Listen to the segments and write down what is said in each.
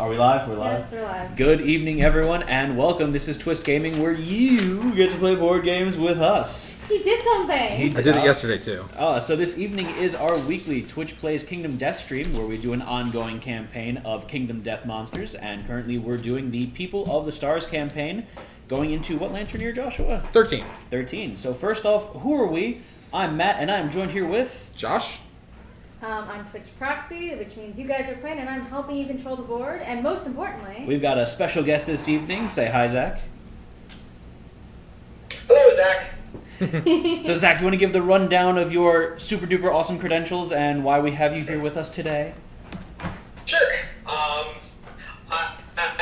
Are we live? We're live? Yes, we're live. Good evening, everyone, and welcome. This is Twist Gaming, where you get to play board games with us. He did something! I did it yesterday, too. So this evening is our weekly Twitch Plays Kingdom Death stream, where we do an ongoing campaign of Kingdom Death monsters, and currently we're doing the People of the Stars campaign, going into what lantern year, Joshua? 13. 13. So first off, who are we? I'm Matt, and I'm joined here with... Josh? I'm Twitch Proxy, which means you guys are playing and I'm helping you control the board. And most importantly... We've got a special guest this evening. Say hi, Zach. Hello, Zach. So, Zach, you want to give the rundown of your super-duper awesome credentials and why we have you here with us today? Sure. I am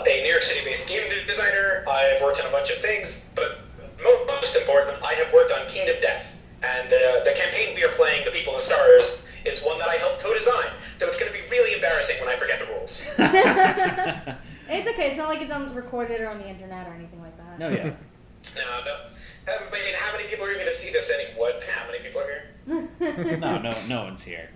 a New York City-based game designer. I've worked on a bunch of things, but most important, I have worked on Kingdom Death. And the campaign we are playing, The People of the Stars, is one that I helped co-design. So it's going to be really embarrassing when I forget the rules. It's okay. It's not like it's recorded or on the internet or anything like that. No, yeah. No. I mean, how many people are going to see this anyway? How many people are here? No one's here.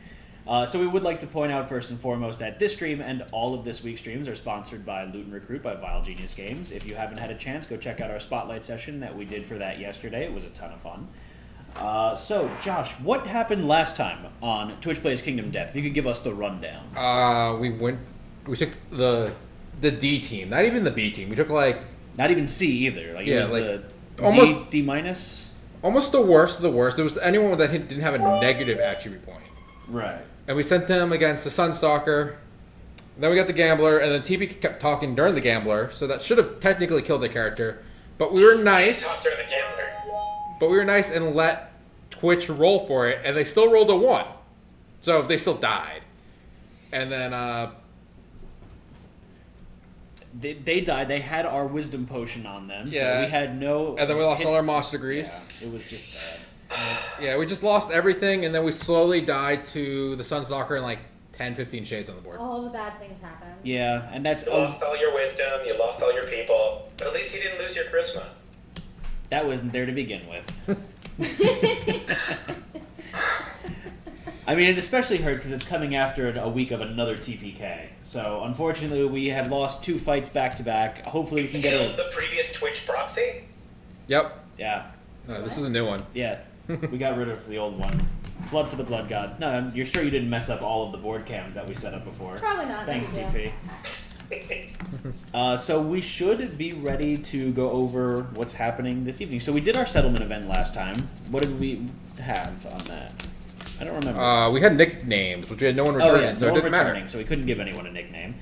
So we would like to point out first and foremost that this stream and all of this week's streams are sponsored by Loot and Recruit by Vile Genius Games. If you haven't had a chance, go check out our spotlight session that we did for that yesterday. It was a ton of fun. So, Josh, what happened last time on Twitch Plays Kingdom Death? If you could give us the rundown. We took the D team, not even the B team. We took Not even C either. Like, it was the almost D minus? Almost the worst of the worst. It was anyone that didn't have a negative attribute point. Right. And we sent them against the Sunstalker. Then we got the Gambler, and then TP kept talking during the Gambler, so that should have technically killed the character. But we were nice. Talk during the Gambler. But we were nice and let Twitch roll for it, and they still rolled a 1. So they still died. And then, They died. They had our wisdom potion on them, yeah. So we had no... And then we lost all our Moss degrees. Yeah, it was just bad. Yeah, we just lost everything, and then we slowly died to the Sunstalker and like 10, 15 shades on the board. All the bad things happen. Yeah, and that's... You lost all your wisdom, you lost all your people, but at least you didn't lose your charisma. That wasn't there to begin with. I mean, it especially hurt because it's coming after a week of another TPK. So, unfortunately, we had lost 2 fights back-to-back. Hopefully we can get the previous Twitch proxy? Yep. Yeah. No, this is a new one. Yeah. We got rid of the old one. Blood for the Blood God. No, you're sure you didn't mess up all of the board cams that we set up before? Probably not. Thanks, no TP. So we should be ready to go over what's happening this evening. So we did our settlement event last time. What did we have on that? I don't remember. We had nicknames, which we had no one returning, so no it one didn't returning, matter. so we couldn't give anyone a nickname.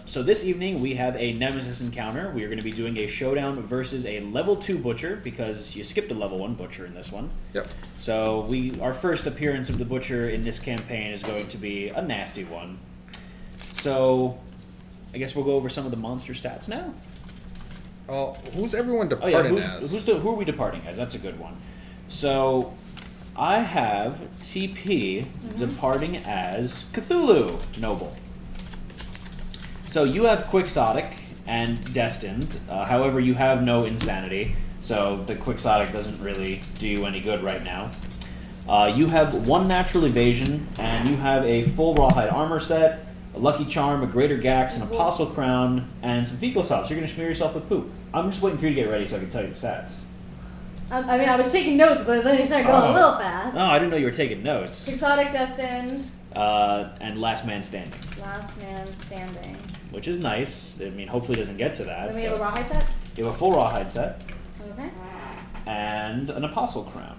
So this evening we have a nemesis encounter. We are going to be doing a showdown versus a level 2 butcher because you skipped a level 1 butcher in this one. Yep. So our first appearance of the butcher in this campaign is going to be a nasty one. So I guess we'll go over some of the monster stats now. Well, who's everyone departing as? Who are we departing as? That's a good one. So I have TP departing as Cthulhu Noble. So you have Quixotic and Destined. However, you have no Insanity, so the Quixotic doesn't really do you any good right now. You have 1 natural evasion, and you have a full rawhide armor set, a lucky charm, a greater gax, an apostle crown, and some fecal salts. You're going to smear yourself with poop. I'm just waiting for you to get ready so I can tell you the stats. I mean, I was taking notes, but then you started going a little fast. No, I didn't know you were taking notes. Exotic Destined. And Last Man Standing. Last Man Standing. Which is nice. I mean, hopefully it doesn't get to that. Then we have a rawhide set? You have a full rawhide set. Okay. And an apostle crown.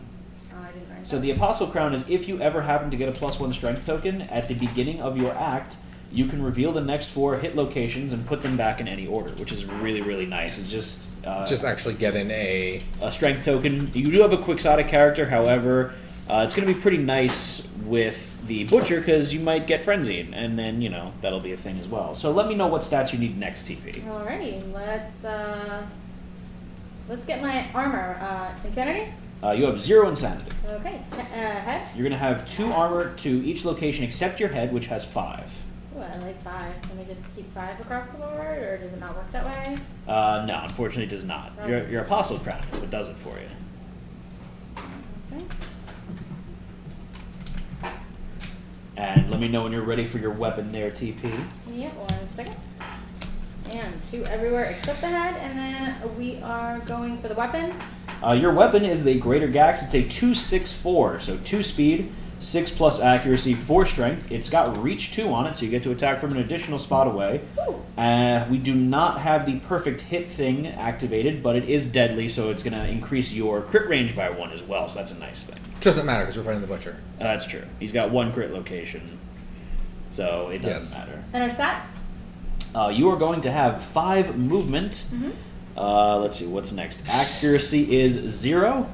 Oh, I didn't write So that. the apostle crown is if you ever happen to get a +1 strength token, at the beginning of your act, you can reveal the next 4 hit locations and put them back in any order, which is really, really nice. It's just actually getting a strength token. You do have a Quixotic character, however, it's going to be pretty nice with the Butcher because you might get Frenzied, and then, that'll be a thing as well. So let me know what stats you need next, TP. Alrighty, let's get my armor. Insanity? You have 0 Insanity. Okay. Head? You're going to have 2 armor to each location except your head, which has 5. Ooh, I like 5. Can we just keep 5 across the board, or does it not work that way? No, unfortunately it does not. Okay. Your apostle crown is what does it for you. Okay. And let me know when you're ready for your weapon there, TP. Yep, 1 second. And 2 everywhere except the head, and then we are going for the weapon. Your weapon is the Greater Gax. It's a 2/6/4, so 2 speed, 6 plus accuracy, 4 strength. It's got reach 2 on it, so you get to attack from an additional spot away. We do not have the perfect hit thing activated, but it is deadly, so it's going to increase your crit range by 1 as well, so that's a nice thing. Doesn't matter because we're fighting the butcher. That's true. He's got 1 crit location, so it doesn't matter. And our stats? You are going to have 5 movement. Let's see, what's next? Accuracy is 0.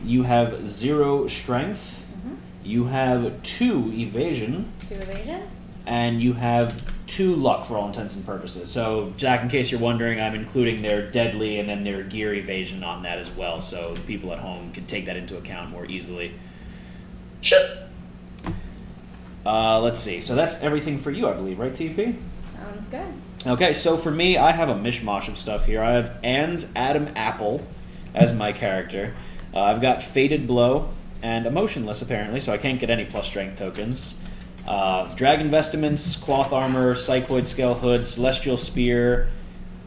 You have 0 strength. You have 2 evasion. 2 evasion. And you have 2 luck for all intents and purposes. So, Jack, in case you're wondering, I'm including their deadly and then their gear evasion on that as well, so the people at home can take that into account more easily. Sure. Let's see. So that's everything for you, I believe, right, TP? Sounds good. Okay, so for me, I have a mishmash of stuff here. I have Anne's Adam Apple as my character. I've got Fated Blow and Emotionless, apparently, so I can't get any plus strength tokens. Dragon Vestments, Cloth Armor, Cycloid Scale Hood, Celestial Spear,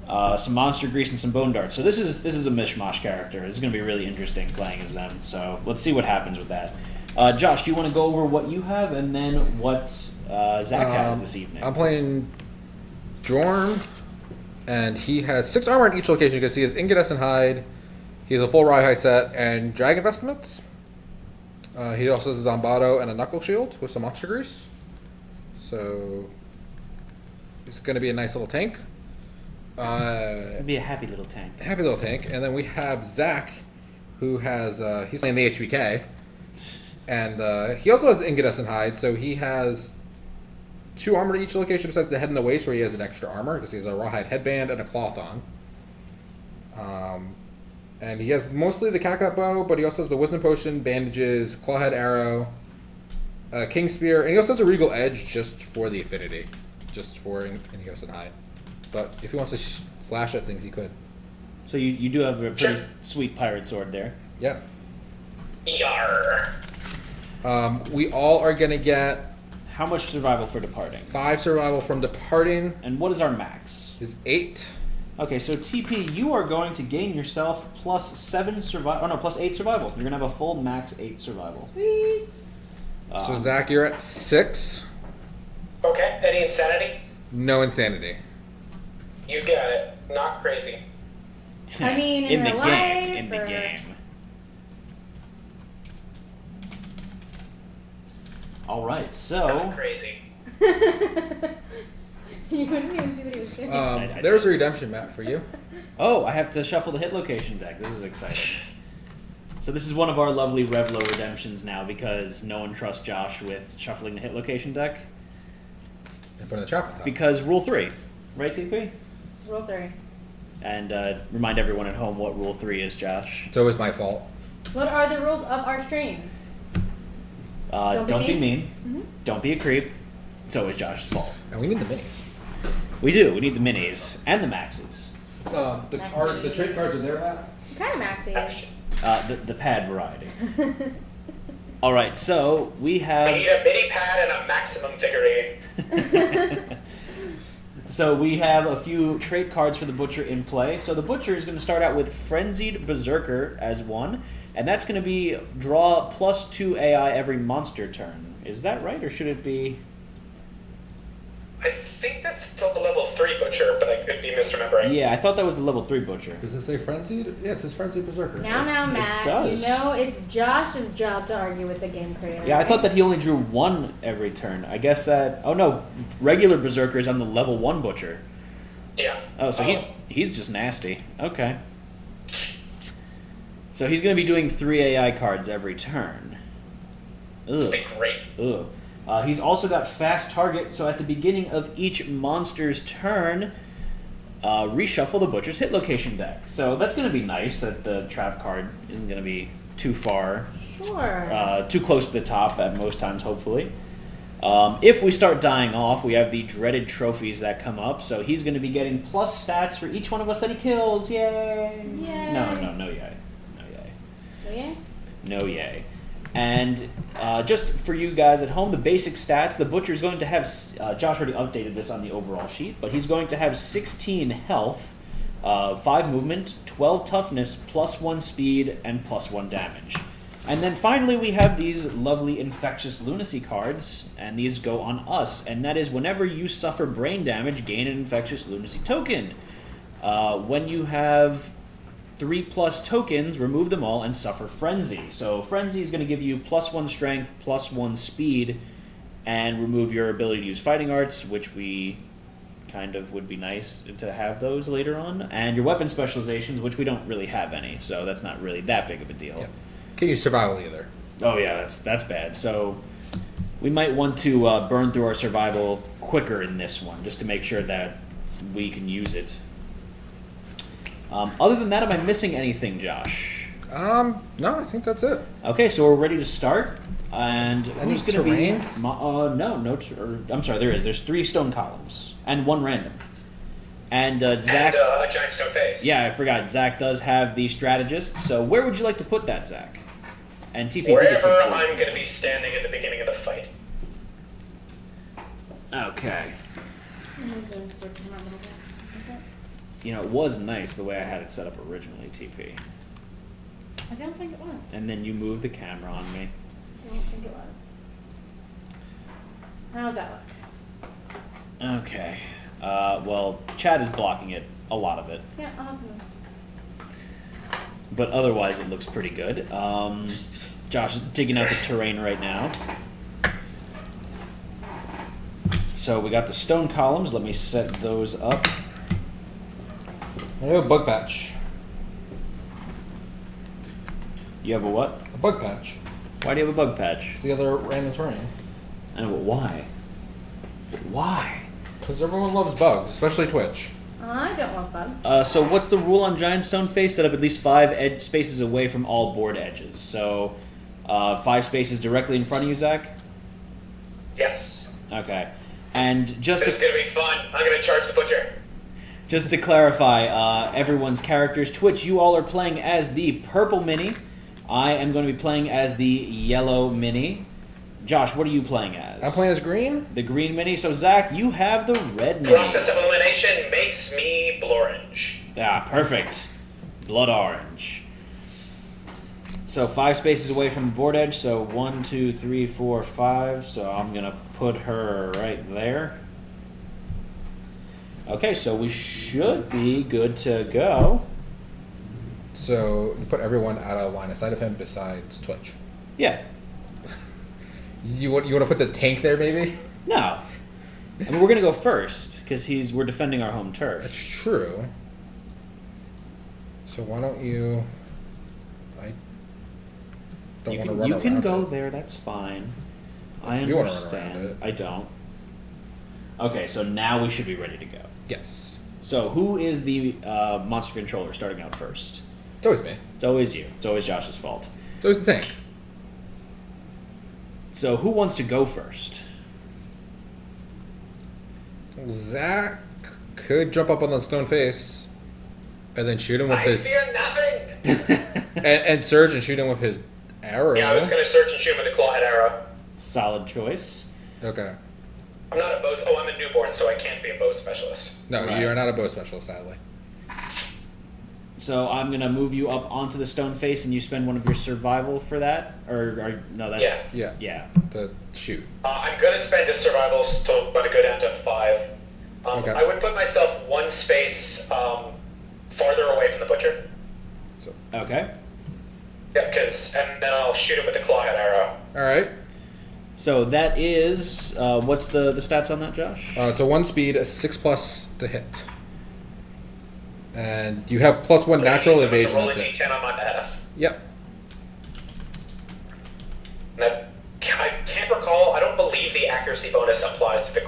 some Monster Grease, and some Bone Darts. So this is a mishmash character. This is going to be really interesting playing as them. So let's see what happens with that. Josh, do you want to go over what you have and then what Zach has this evening? I'm playing Jorm, and he has 6 armor in each location because he has Incandescent Hide, he has a full Rawhide set, and Dragon Vestments. He also has a Zombato and a Knuckle Shield with some Monster Grease. So he's going to be a nice little tank. It'd be a happy little tank. Happy little tank. And then we have Zach, who has he's playing the HBK, and he also has Incandescent Hide. So he has 2 armor in each location besides the head and the waist, where he has an extra armor because he has a Rawhide headband and a cloth on. And he has mostly the Catgut Bow, but he also has the Wisdom Potion, bandages, Clawhead Arrow, King Spear, and he also has a Regal Edge just for the affinity, just for Incandescent Hide. But if he wants to slash at things, he could. So you do have a pretty sweet pirate sword there. Yeah. Yar. We all are going to get How much survival for departing? 5 survival from departing. And what is our max? Is 8. Okay, so TP, you are going to gain yourself plus 7 survival. Oh no, plus 8 survival. You're gonna have a full max 8 survival. Sweet. So Zach, you're at 6. Okay, any insanity? No insanity. You got it. Not crazy. I mean, in the real game, life, in the or- game. All right, so Not crazy. You wouldn't even see what he was doing. I There's a redemption map for you. I have to shuffle the hit location deck. This is exciting. So this is one of our lovely Revlo redemptions now because no one trusts Josh with shuffling the hit location deck. In front of the chapter. Because Rule 3, right, TP? Roll 3. And remind everyone at home what Rule 3 is, Josh. It's always my fault. What are the rules of our stream? Don't be mean. Mm-hmm. Don't be a creep. It's always Josh's fault. And we need the minis. We do. We need the minis and the maxes. The trade cards are there, Matt? What kind of maxi? That's, The pad variety. All right, so we we have. need a mini pad and a maximum figurine. So we have a few trait cards for the Butcher in play. So the Butcher is going to start out with Frenzied Berserker as one, and that's going to be draw plus 2 AI every monster turn. Is that right, or should it be? I think that's the level 3 butcher, but I could be misremembering. Yeah, I thought that was the level 3 Butcher. Does it say frenzied? Yeah, it says frenzied berserker. Now, Matt, does. you know it's Josh's job to argue with the game creator. Yeah, I thought that he only drew 1 every turn. I guess that. Oh no, regular Berserker is on the level 1 Butcher. Yeah. Oh, so he's just nasty. Okay. So he's going to be doing 3 AI cards every turn. This Ugh. would be great. Ugh. He's also got Fast Target, so at the beginning of each monster's turn, reshuffle the Butcher's hit location deck. So that's going to be nice that the trap card isn't going to be too far, Sure. too close to the top at most times, hopefully. If we start dying off, we have the dreaded trophies that come up, so he's going to be getting plus stats for each one of us that he kills. Yay! Yay. No yay. No yay. Oh, yeah? No yay. And just for you guys at home, the basic stats, the Butcher's going to have, Josh already updated this on the overall sheet, but he's going to have 16 health, 5 movement, 12 toughness, +1 speed, and +1 damage. And then finally we have these lovely infectious lunacy cards, and these go on us, and that is whenever you suffer brain damage, gain an infectious lunacy token. When you have 3+ tokens, remove them all and suffer frenzy. So frenzy is going to give you +1 strength, +1 speed, and remove your ability to use fighting arts, which we kind of would be nice to have those later on, and your weapon specializations, which we don't really have any, so that's not really that big of a deal. Yeah. Can't use survival either. Oh yeah, that's bad. So we might want to burn through our survival quicker in this one, just to make sure that we can use it. Other than that, am I missing anything, Josh? No, I think that's it. Okay, so we're ready to start. And who's going to be? terrain? I'm sorry, there is. There's 3 stone columns and 1 random. And Zach. And a giant stone face. Yeah, I forgot. Zach does have the strategist. So where would you like to put that, Zach? And TP. Wherever I'm going to be standing at the beginning of the fight. Okay. I'm going for my little box, isn't it? You know, it was nice the way I had it set up originally, TP. I don't think it was. And then you moved the camera on me. I don't think it was. How's that look? Okay. Well, Chad is blocking it, a lot of it. Yeah, I'll have to move. But otherwise, it looks pretty good. Josh is digging out the terrain right now. So we got the stone columns. Let me set those up. I have a bug patch. You have a what? A bug patch. Why do you have a bug patch? It's the other random terrain. And why? Why? Because everyone loves bugs, especially Twitch. I don't want bugs. So what's the rule on giant stone face? Set up at least 5 spaces away from all board edges. So 5 spaces directly in front of you, Zach? Yes. Okay. And just This is going to be fun. I'm going to charge the butcher. Just to clarify everyone's characters, Twitch, you all are playing as the purple mini. I am going to be playing as the yellow mini. Josh, what are you playing as? I'm playing as green. The green mini. So, Zach, you have the red mini. Process of elimination makes me blorange. Ah, perfect. Blood orange. So 5 spaces away from the board edge. So 1, 2, 3, 4, 5. So I'm going to put her right there. Okay, so we should be good to go. So you put everyone out of line of sight of him besides Twitch. Yeah. You want to put the tank there, maybe? No. I mean, we're going to go first because we're defending our home turf. That's true. So why don't you? I don't want to run You around can go it. there. That's fine. I You wanna run understand. around it. I don't. Okay, so now we should be ready to go. Yes. So who is the monster controller starting out first? It's always me. It's always you. It's always Josh's fault. It's always the tank. So who wants to go first? Zach could jump up on the stone face and then shoot him with I his fear nothing. and surge and shoot him with his arrow. Yeah, I was going to search and shoot with a clawhead arrow. Solid choice. Okay. I'm not a bow. Oh, I'm a newborn, so I can't be a bow specialist. No, Right. you are not a bow specialist, sadly. So I'm gonna move you up onto the stone face, and you spend one of your survival for that, or no? That's Yeah. yeah. To shoot. I'm going to spend a survival, so I'm going to go down to 5. Okay. I would put myself 1 space farther away from the butcher. So, Okay. Yeah, and then I'll shoot him with a clawhead arrow. all right. So that is what's the stats on that, Josh? It's a 1 speed, a 6+ to hit, and you have +1 natural So evasion. roll a That's it. d10 on my ass. Yep. And I can't recall. I don't believe the accuracy bonus applies to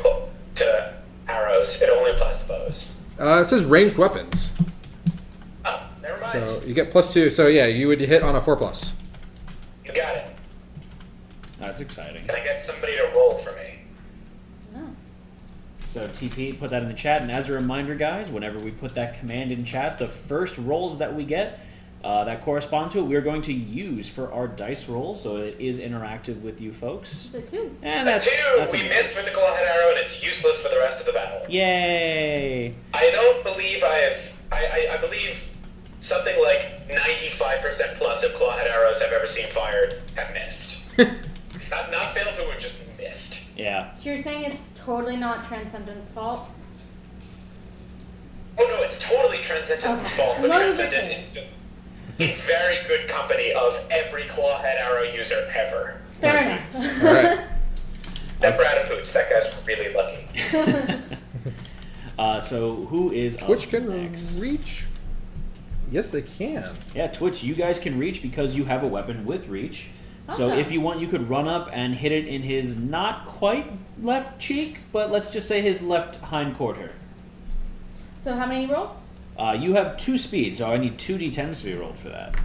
to arrows. It only applies to bows. It says ranged weapons, Oh, never mind. so you get +2. So yeah, you would hit on a 4+. You got it. That's exciting. Can I get somebody to roll for me? No. So TP, put that in the chat, and as a reminder, guys, whenever we put that command in chat, the first rolls that we get, that correspond to it, we're going to use for our dice roll, so it is interactive with you folks. It's a 2. And A 2! that's We a missed with the clawhead arrow, and it's useless for the rest of the battle. Yay! I don't believe I believe something like 95% plus of clawhead arrows I've ever seen fired have missed. not failed to, just missed. Yeah. So you're saying it's totally not Transcendent's fault? Oh no, it's totally Transcendent's fault, but What was it Transcendent is in very good company of every clawhead arrow user ever. Fair enough. All right. Except for Adipoots, that guy's really lucky. So who is Twitch up can next? reach. Yes, they can. Yeah, Twitch, you guys can reach because you have a weapon with reach. So Awesome. if you want, you could run up and hit it in his not quite left cheek, but let's just say his left hind quarter. So how many rolls? You have 2 speed, so I need 2 d10s to be rolled for that.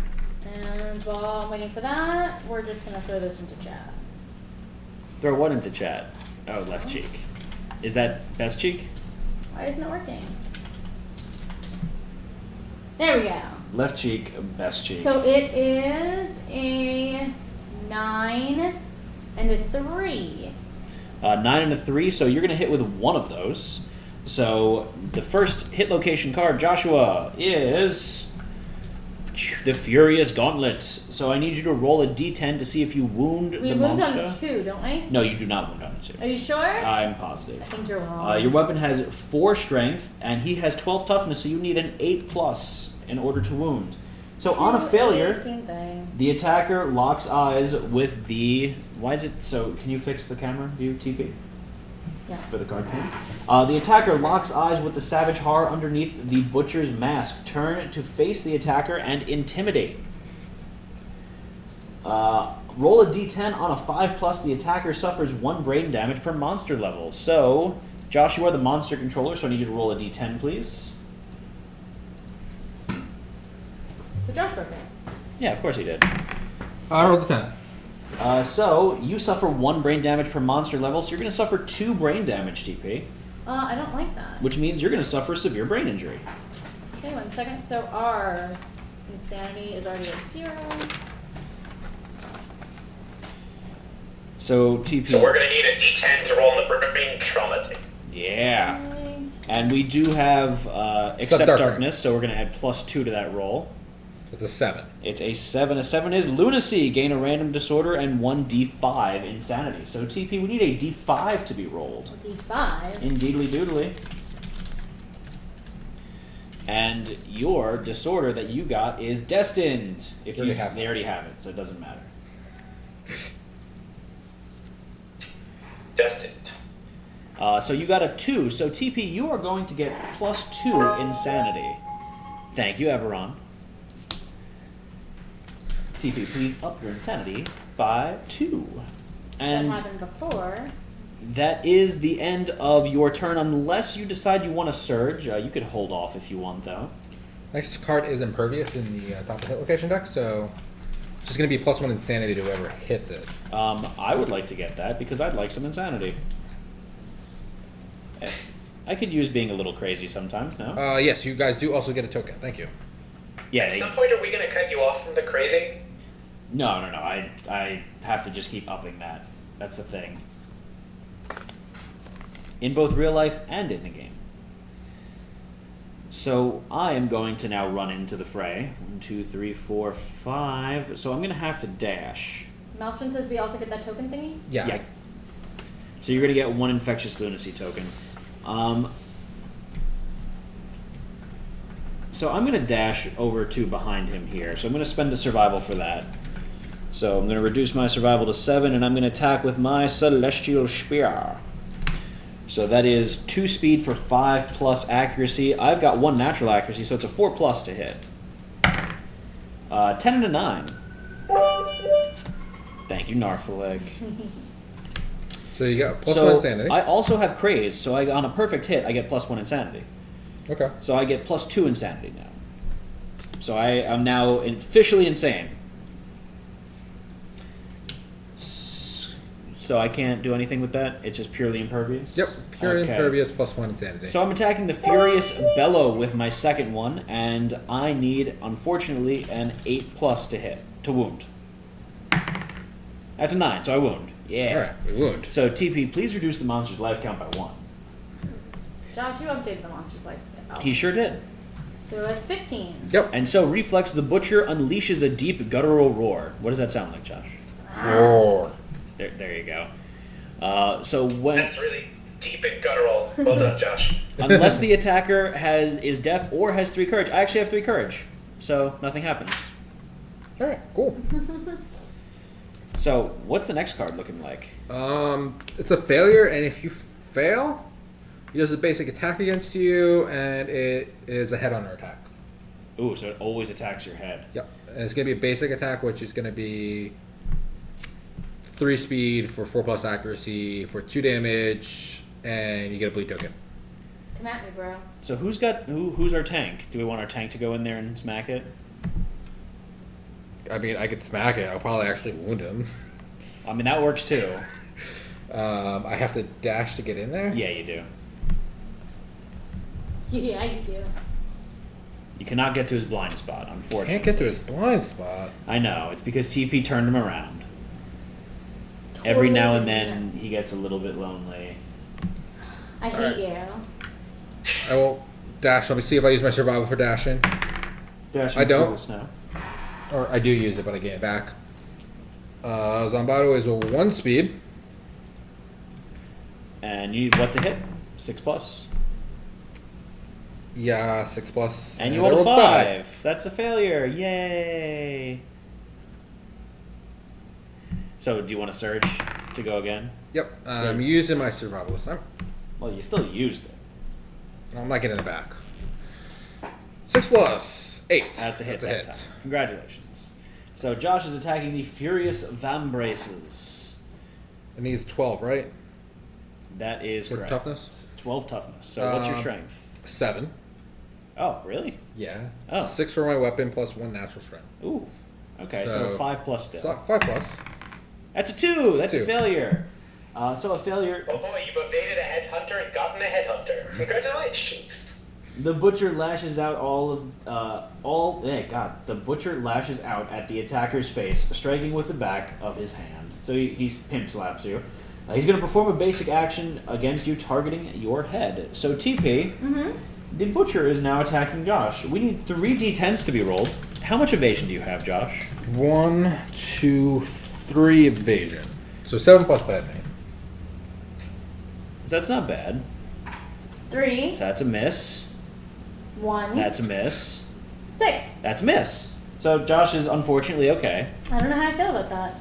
And while I'm waiting for that, we're just going to throw this into chat. Throw what into chat? Oh, left cheek. Is that best cheek? Why isn't it working? There we go. Left cheek, best cheek. So it is a 9 and a 3. 9 and a 3, so you're going to hit with one of those. So the first hit location card, Joshua, is the Furious Gauntlet. So I need you to roll a d10 to see if you wound We the wound monster. on 2, don't we? No, you do not wound on a 2. Are you sure? I'm I positive. think you're wrong. Your weapon has 4 strength, and he has 12 toughness, so you need an 8+ in order to wound. So on a 2, failure, 8, same thing. the attacker locks eyes with the... Why is it so... Can you fix the camera view, TP? Yeah. For the card cam. The attacker locks eyes with the savage horror underneath the butcher's mask. Turn to face the attacker and intimidate. Roll a d10 on a 5+. The attacker suffers 1 brain damage per monster level. So, Josh, you are the monster controller, so I need you to roll a d10, please. So Josh broke it. Yeah, of course he did. I rolled a 10. So, you suffer 1 brain damage per monster level, so you're going to suffer 2 brain damage, TP. I don't like that. Which means you're going to suffer severe brain injury. Okay, 1 second. So our insanity is already at 0. So, TP... So we're going to need a d10 to roll on the brain trauma thing. Yeah. Okay. And we do have Accept Dark Darkness, so we're going to add +2 to that roll. It's a 7. It's a 7. A 7 is Lunacy. Gain a random disorder and 1d5 Insanity. So, TP, we need a d5 to be rolled. D5. Indeedly doodly. And your disorder that you got is Destined. If They already have they it. already have it, so it doesn't matter. Destined. So you got a 2. So, TP, you are going to get +2 Insanity. Thank you, Eberron. TP, please up your insanity by 2. And That happened before. that is the end of your turn, unless you decide you want to surge. You could hold off if you want, though. Next card is Impervious in the top of the hit location deck, so it's just going to be +1 insanity to whoever hits it. I would like to get that because I'd like some insanity. I could use being a little crazy sometimes, no? Yes, you guys do also get a token. Thank you. Yeah. At some point, are we going to cut you off from the crazy? No. I have to just keep upping that. That's the thing. In both real life and in the game. So I am going to now run into the fray. 1, 2, 3, 4, 5. So I'm going to have to dash. Maelstrom says we also get that token thingy? Yeah. So you're going to get 1 infectious lunacy token. So I'm going to dash over to behind him here. So I'm going to spend a survival for that. So I'm going to reduce my survival to 7, and I'm going to attack with my Celestial Spear. So that is 2 speed for 5+ accuracy. I've got 1 natural accuracy, so it's a 4+ to hit. 10 and a 9. Thank you, Narfaleg. So you got +1 So insanity. I also have Craze, so on a perfect hit, I get +1 insanity. Okay. So I get +2 insanity now. So I am now officially insane. So so I can't do anything with that. It's just purely impervious. Yep. Pure Okay. impervious +1 insanity. So I'm attacking the Furious Bellow with my second one, and I need, unfortunately, an 8+ to hit, to wound. That's a 9, so I wound. Yeah. Alright, we wound. So TP, please reduce the monster's life count by 1. Josh, you updated the monster's life. Oh. He sure did. So it's 15. Yep. And so Reflex the Butcher unleashes a deep guttural roar. What does that sound like, Josh? Roar. There you go. So when That's really deep and guttural. Well done, Josh. unless the attacker is deaf or has 3 courage, I actually have 3 courage, so nothing happens. Alright, cool. So what's the next card looking like? It's a failure, and if you fail, he does a basic attack against you, and it is a head-on attack. Ooh, so it always attacks your head. Yep. And it's going to be a basic attack, which is going to be 3 speed for 4+ accuracy for 2 damage, and you get a bleed token. Come at me, bro. So who's our tank? Do we want our tank to go in there and smack it? I mean, I could smack it. I'll probably actually wound him. I mean, that works too. I have to dash to get in there? Yeah, you do. Yeah, you do. You cannot get to his blind spot, unfortunately. Can't get to his blind spot. I know. It's because TP turned him around. Every now and then, he gets a little bit lonely. I hate you. I will dash. Let me see if I use my survival for dashing. Dashing I don't. through the snow. Or I do use it, but I get it back. Zombato is a 1 speed. And you need what to hit? 6+. Yeah, 6+. And you I rolled a rolled 5. That's a failure. Yay. So, do you want to surge to go again? Yep. So- I'm using my survival this time. Well, you still used it. I'm not getting it back. 6+. 8. That's a hit. That's a that hit. time. Congratulations. So, Josh is attacking the Furious Vambraces. And he's 12, right? That is Good correct. toughness? 12 toughness. So, what's your strength? 7. Oh, really? Yeah. Oh. 6 for my weapon plus 1 natural strength. Ooh. Okay, so 5+ still. So 5+. That's a 2. That's a 2. failure. So a failure. Oh boy, you've evaded a headhunter and gotten a headhunter. Congratulations. The butcher lashes out the butcher lashes out at the attacker's face, striking with the back of his hand. So he pimp slaps you. He's going to perform a basic action against you, targeting your head. So TP, the butcher is now attacking Josh. We need 3 d10s to be rolled. How much evasion do you have, Josh? 1, 2, 3 evasion. So 7+ that, man. That's not bad. 3, That's a miss. 1, That's a miss. 6. That's a miss. So Josh is unfortunately okay. I don't know how I feel about that.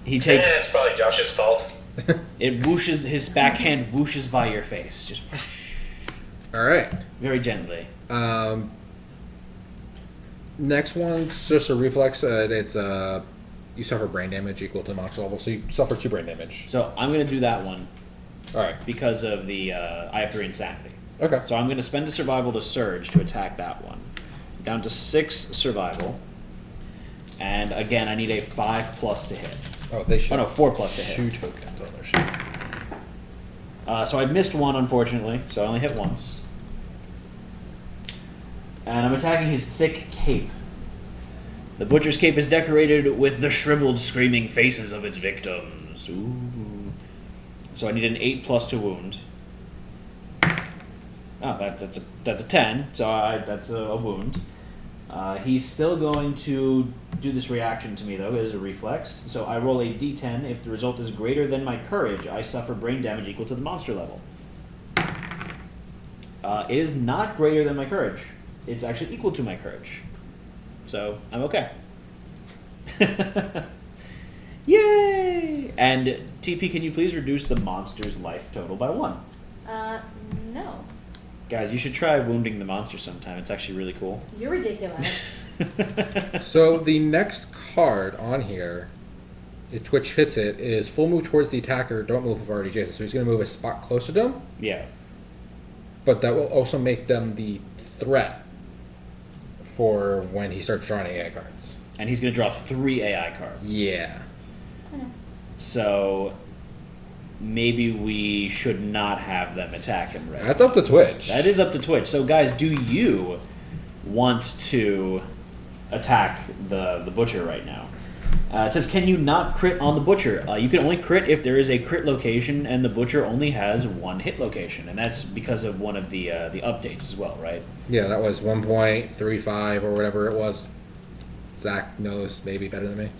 He takes It's probably Josh's fault. it whooshes, his backhand whooshes by your face, just whoosh, Alright. very gently. Next one's just a reflex. It's you suffer brain damage equal to monster level, so you suffer 2 brain damage. So I'm gonna do that one Alright. because of the I have 3 insanity. Okay. So I'm gonna spend a survival to surge to attack that one. Down to 6 survival, and again I need a 5+ to hit. Oh, they should. Oh no, 4+ to hit. 2 tokens on their sheet. So I missed 1, unfortunately, so I only hit once. And I'm attacking his thick cape. The butcher's cape is decorated with the shriveled, screaming faces of its victims. Ooh. So I need an 8+ to wound. Oh, that's a 10, so that's a wound. He's still going to do this reaction to me, though. It is a reflex. So I roll a d10. If the result is greater than my courage, I suffer brain damage equal to the monster level. It is not greater than my courage. It's actually equal to my courage. So I'm okay. Yay! And TP, can you please reduce the monster's life total by 1? No. Guys, you should try wounding the monster sometime. It's actually really cool. You're ridiculous. So the next card on here, if Twitch hits it, is full move towards the attacker. Don't move if already adjacent. So he's going to move a spot closer to them, Yeah. but that will also make them the threat for when he starts drawing AI cards. And he's going to draw 3 AI cards. Yeah. I know. So maybe we should not have them attack him right That's up to Twitch. That is up to Twitch. So, guys, do you want to attack the butcher right now? It says, can you not crit on the butcher? You can only crit if there is a crit location, and the butcher only has one hit location, and that's because of one of the updates as well, right? Yeah, that was 1.35 or whatever it was. Zach knows maybe better than me.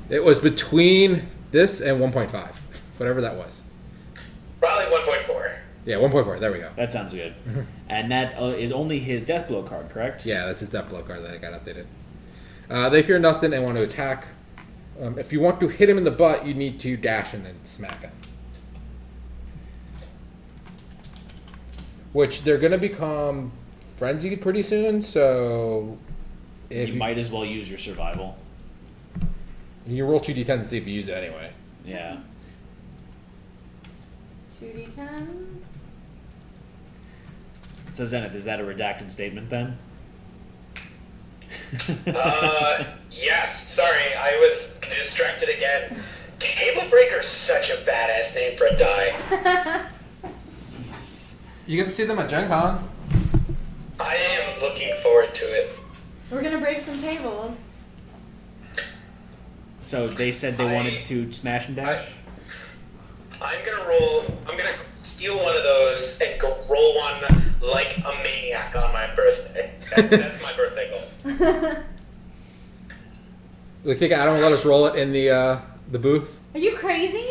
It was between this and 1.5, whatever that was. Probably 1.4. Yeah, 1.4. There we go. That sounds good. And that is only his death blow card, correct? Yeah, that's his death blow card that got updated. They fear nothing and want to attack. If you want to hit him in the butt, you need to dash and then smack him. Which they're going to become frenzied pretty soon, so... if you might as well use your survival. You roll 2d10 to see if you use it anyway. Yeah. 2d10s. So, Zenith, is that a redacted statement then? Yes. Sorry, I was distracted again. Table Breaker's such a badass name for a die. You get to see them at Gen Con. I am looking forward to it. We're gonna break some tables. So they said they wanted to smash and dash? I'm gonna steal one of those and go roll one like a maniac on my birthday. That's my birthday goal. You think Adam will let us roll it in the booth? Are you crazy?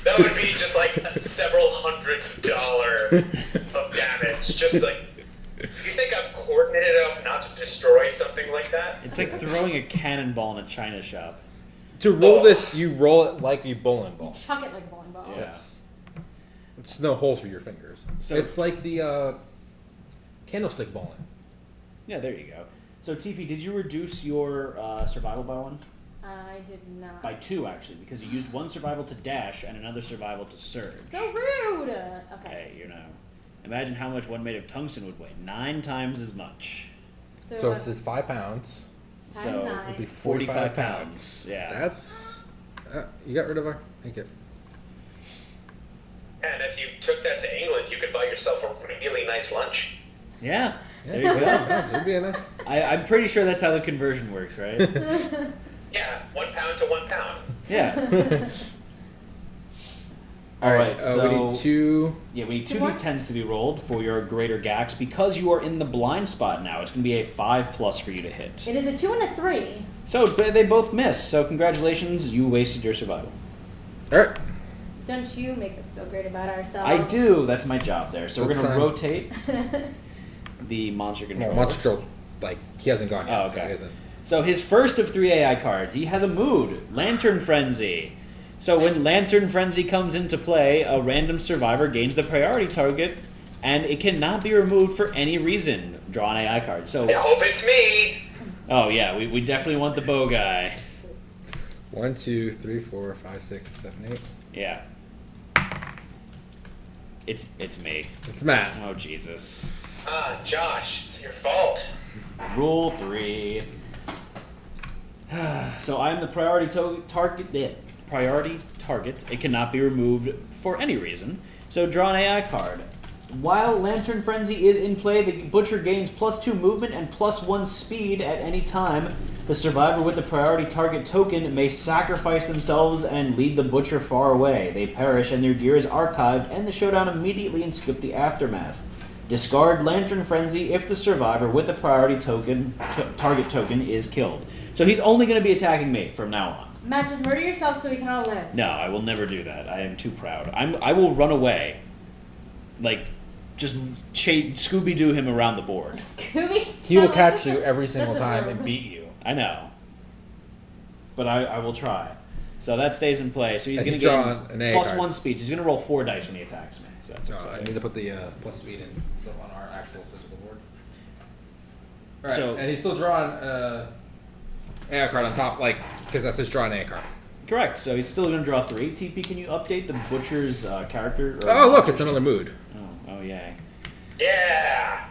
That would be just like several $100s of damage. Just like, you think I'm coordinated enough not to destroy something like that? It's like throwing a cannonball in a china shop. To roll this, you roll it like a bowling ball. Chuck it like a bowling ball. Yeah. Yes. It's no holes for your fingers. So it's like the candlestick bowling. Yeah, there you go. So TP, did you reduce your survival by one? I did not. By 2, actually, because you used one survival to dash and another survival to surge. So rude. Okay. Hey, you know. Imagine how much one made of tungsten would weigh. 9 times as much. So it's 5 pounds. Times So 9. It'd be 45 pounds. Yeah. That's... you got rid of our... Thank you. And if you took that to England, you could buy yourself a really nice lunch. Yeah. Yeah, There you go. It'd be a nice... I'm pretty sure that's how the conversion works, right? Yeah, 1 pound to 1 pound. Yeah. All right, so we need 2... Yeah, we need 2 Two more? d10s to be rolled for your greater gax. Because you are in the blind spot now, it's going to be a 5+ for you to hit. It is a 2 and a 3. So they both miss. So congratulations, you wasted your survival. All right. Don't you make us feel great about ourselves. I do. That's my job there. So So we're it's going to time. rotate the monster controller. Well, Monster Control, like, he hasn't gone yet, Oh, so okay. he isn't. So his first of 3 AI cards, he has a mood, Lantern Frenzy. So when Lantern Frenzy comes into play, a random survivor gains the priority target, and it cannot be removed for any reason. Draw an AI card. So, I hope it's me. oh yeah, we definitely want the bow guy. 1, 2, 3, 4, 5, 6, 7, 8. Yeah. It's me. It's Matt. Oh Jesus. Josh, it's your fault. Rule 3. So I am the priority target. Priority target. It cannot be removed for any reason. So draw an AI card. While Lantern Frenzy is in play, the Butcher gains +2 movement and +1 speed at any time. The survivor with the priority target token may sacrifice themselves and lead the Butcher far away. They perish and their gear is archived, end the showdown immediately and skip the aftermath. Discard Lantern Frenzy if the survivor with the priority target token is killed. So he's only going to be attacking me from now on. Matt, just murder yourself so we can all live. No, I will never do that. I am too proud. I will run away. Like, just Scooby-Doo him around the board. Scooby. He will catch you every single That's a time verb. and beat you. I know. But I will try. So that stays in play. So he's And going to you get draw an A card. +1 speed. He's going to roll 4 dice when he attacks me. So that's I exciting. need to put the plus speed in so on our actual physical board. Alright, So- and he's still drawing AI card on top, like, because that's his drawing AI card. Correct. So he's still going to draw 3. TP, can you update the Butcher's character? Oh, look, it's another mood. Oh, yay. Yeah.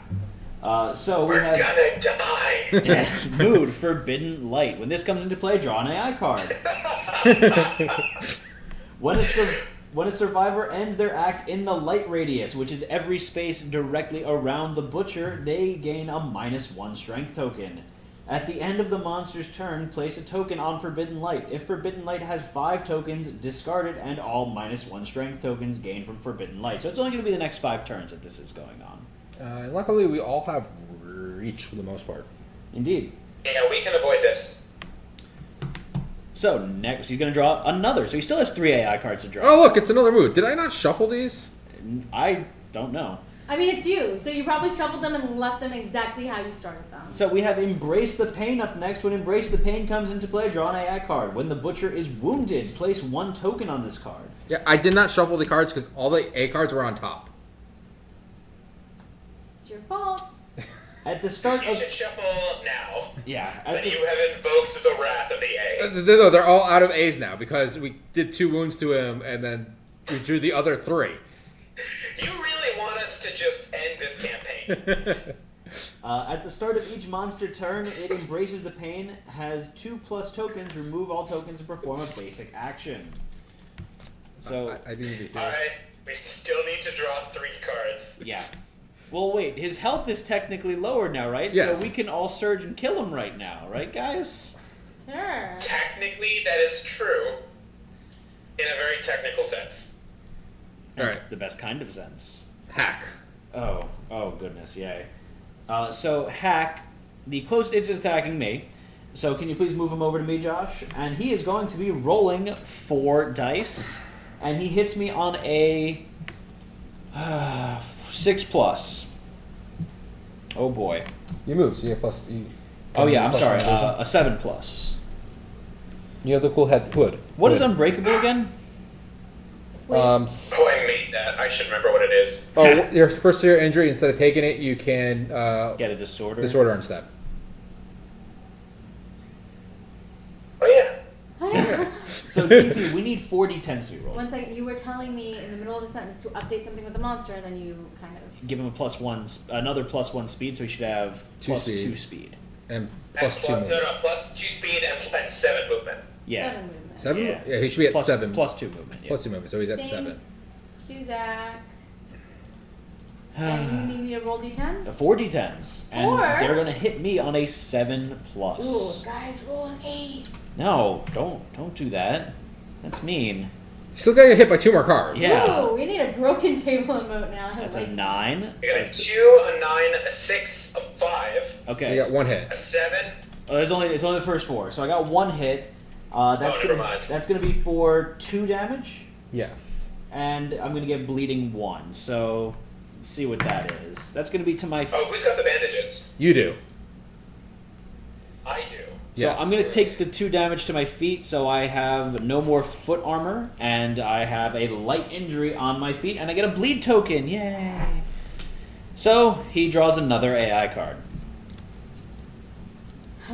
So we We're have gonna die. yeah, mood forbidden light. When this comes into play, draw an AI card. When a survivor ends their act in the light radius, which is every space directly around the butcher, they gain a -1 strength token. At the end of the monster's turn, place a token on Forbidden Light. If Forbidden Light has 5 tokens, discard it, and all -1 strength tokens gained from Forbidden Light. So it's only going to be the next 5 turns that this is going on. Luckily, we all have reach for the most part. Indeed. Yeah, we can avoid this. So next, he's going to draw another. So he still has 3 AI cards to draw. Oh, look, it's another mood. Did I not shuffle these? I don't know. I mean, it's you, so you probably shuffled them and left them exactly how you started them. So we have Embrace the Pain up next. When Embrace the Pain comes into play, draw an AI card. When the Butcher is wounded, place 1 token on this card. Yeah, I did not shuffle the cards because all the A cards were on top. It's your fault. At the start You of... should shuffle now. Yeah. Then you have invoked the wrath of the A. No, they're all out of A's now because we did 2 wounds to him and then we drew the other 3. You really want us to just end this campaign? At the start of each monster turn, it embraces the pain, has 2+ tokens, remove all tokens, and perform a basic action. So, I didn't even hear. Alright, we still need to draw 3 cards. yeah. Well, wait, his health is technically lowered now, right? Yes. So we can all surge and kill him right now, right, guys? Sure. Technically, that is true. In a very technical sense. That's Alright. the best kind of sense. Hack. Oh goodness, yay. So Hack, the close it's attacking me. So can you please move him over to me, Josh? And he is going to be rolling 4 dice, and he hits me on a 6+. Oh boy. You move, so you have plus. Oh yeah, I'm sorry. Vision. A 7+. You have the cool hood. What is Unbreakable again? Wait. Oh, I made that. I should remember what it is. Your first severe injury, instead of taking it, you can Get a disorder. disorder instead. Oh, yeah. So TP, we need 4d10s to be rolled. 1 second, you were telling me in the middle of a sentence to update something with the monster, and then you kind of... Give him a +1, another +1 speed, so he should have 2 +2 speed. speed. And And +2 movement. No, plus 2 speed and 7 movement. Yeah. 7 movement. 7? Yeah. Yeah, he should be at Plus- 7. +2 movement. Yeah. Plus 2 movement, so he's at Same. 7. Cusack. And you need me to roll d10? 4d10s, and Four? they're gonna hit me on a 7+. Ooh, guys, roll an 8. No, don't do that. That's mean. You still gotta get hit by 2 more cards. Yeah. Ooh, we need a broken table emote now. That's a 9. You got a 2, a 9, a 6, a 5, So Okay. you got 1 hit. a 7. It's only the first 4. So I got 1 hit. That's never gonna mind. that's gonna be for 2 damage, Yes. and I'm gonna get bleeding 1. So let's see what that is. That's gonna be to my. Oh, who's got the bandages? You do. I do. So Yes. I'm going to take the 2 damage to my feet, so I have no more foot armor, and I have a light injury on my feet, and I get a bleed token. Yay! So he draws another AI card.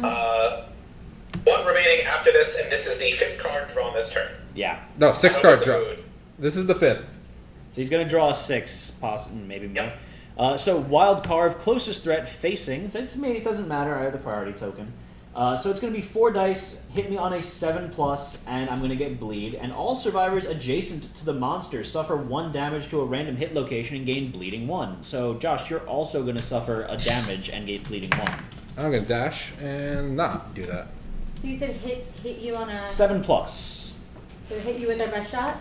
1 remaining after this, and this is the 5th card drawn this turn. Yeah. No, 6 I hope cards it's a drop. mood. This is the 5th. So he's going to draw a 6, possibly, maybe more. Yep. So wild carve, closest threat facing. So it's me, it doesn't matter, I have the priority token. So it's going to be 4 dice, hit me on a 7+, and I'm going to get bleed. And all survivors adjacent to the monster suffer 1 damage to a random hit location and gain bleeding 1. So Josh, you're also going to suffer a damage and gain bleeding 1. I'm gonna dash and not do that. So you said hit you on a... 7+. So hit you with our best shot?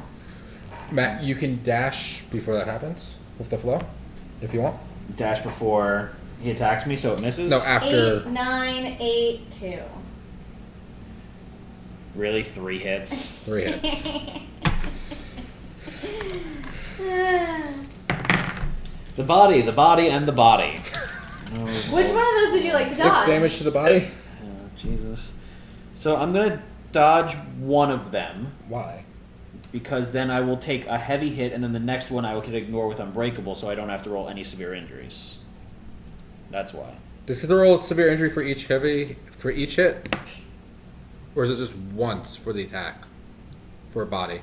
Matt, you can dash before that happens with the flow, if you want. Dash before he attacks me, so it misses. No, after. 8, 9, 8, 2. Really, 3 hits. 3 hits. The body, and the body. Which one of those would you like to 6 dodge? damage to the body. Oh, Jesus. So I'm gonna dodge one of them, Why? because then I will take a heavy hit, and then the next one I can ignore with Unbreakable, so I don't have to roll any severe injuries. That's why. Does he roll severe injury for each hit? Or is it just once for the attack? For a body?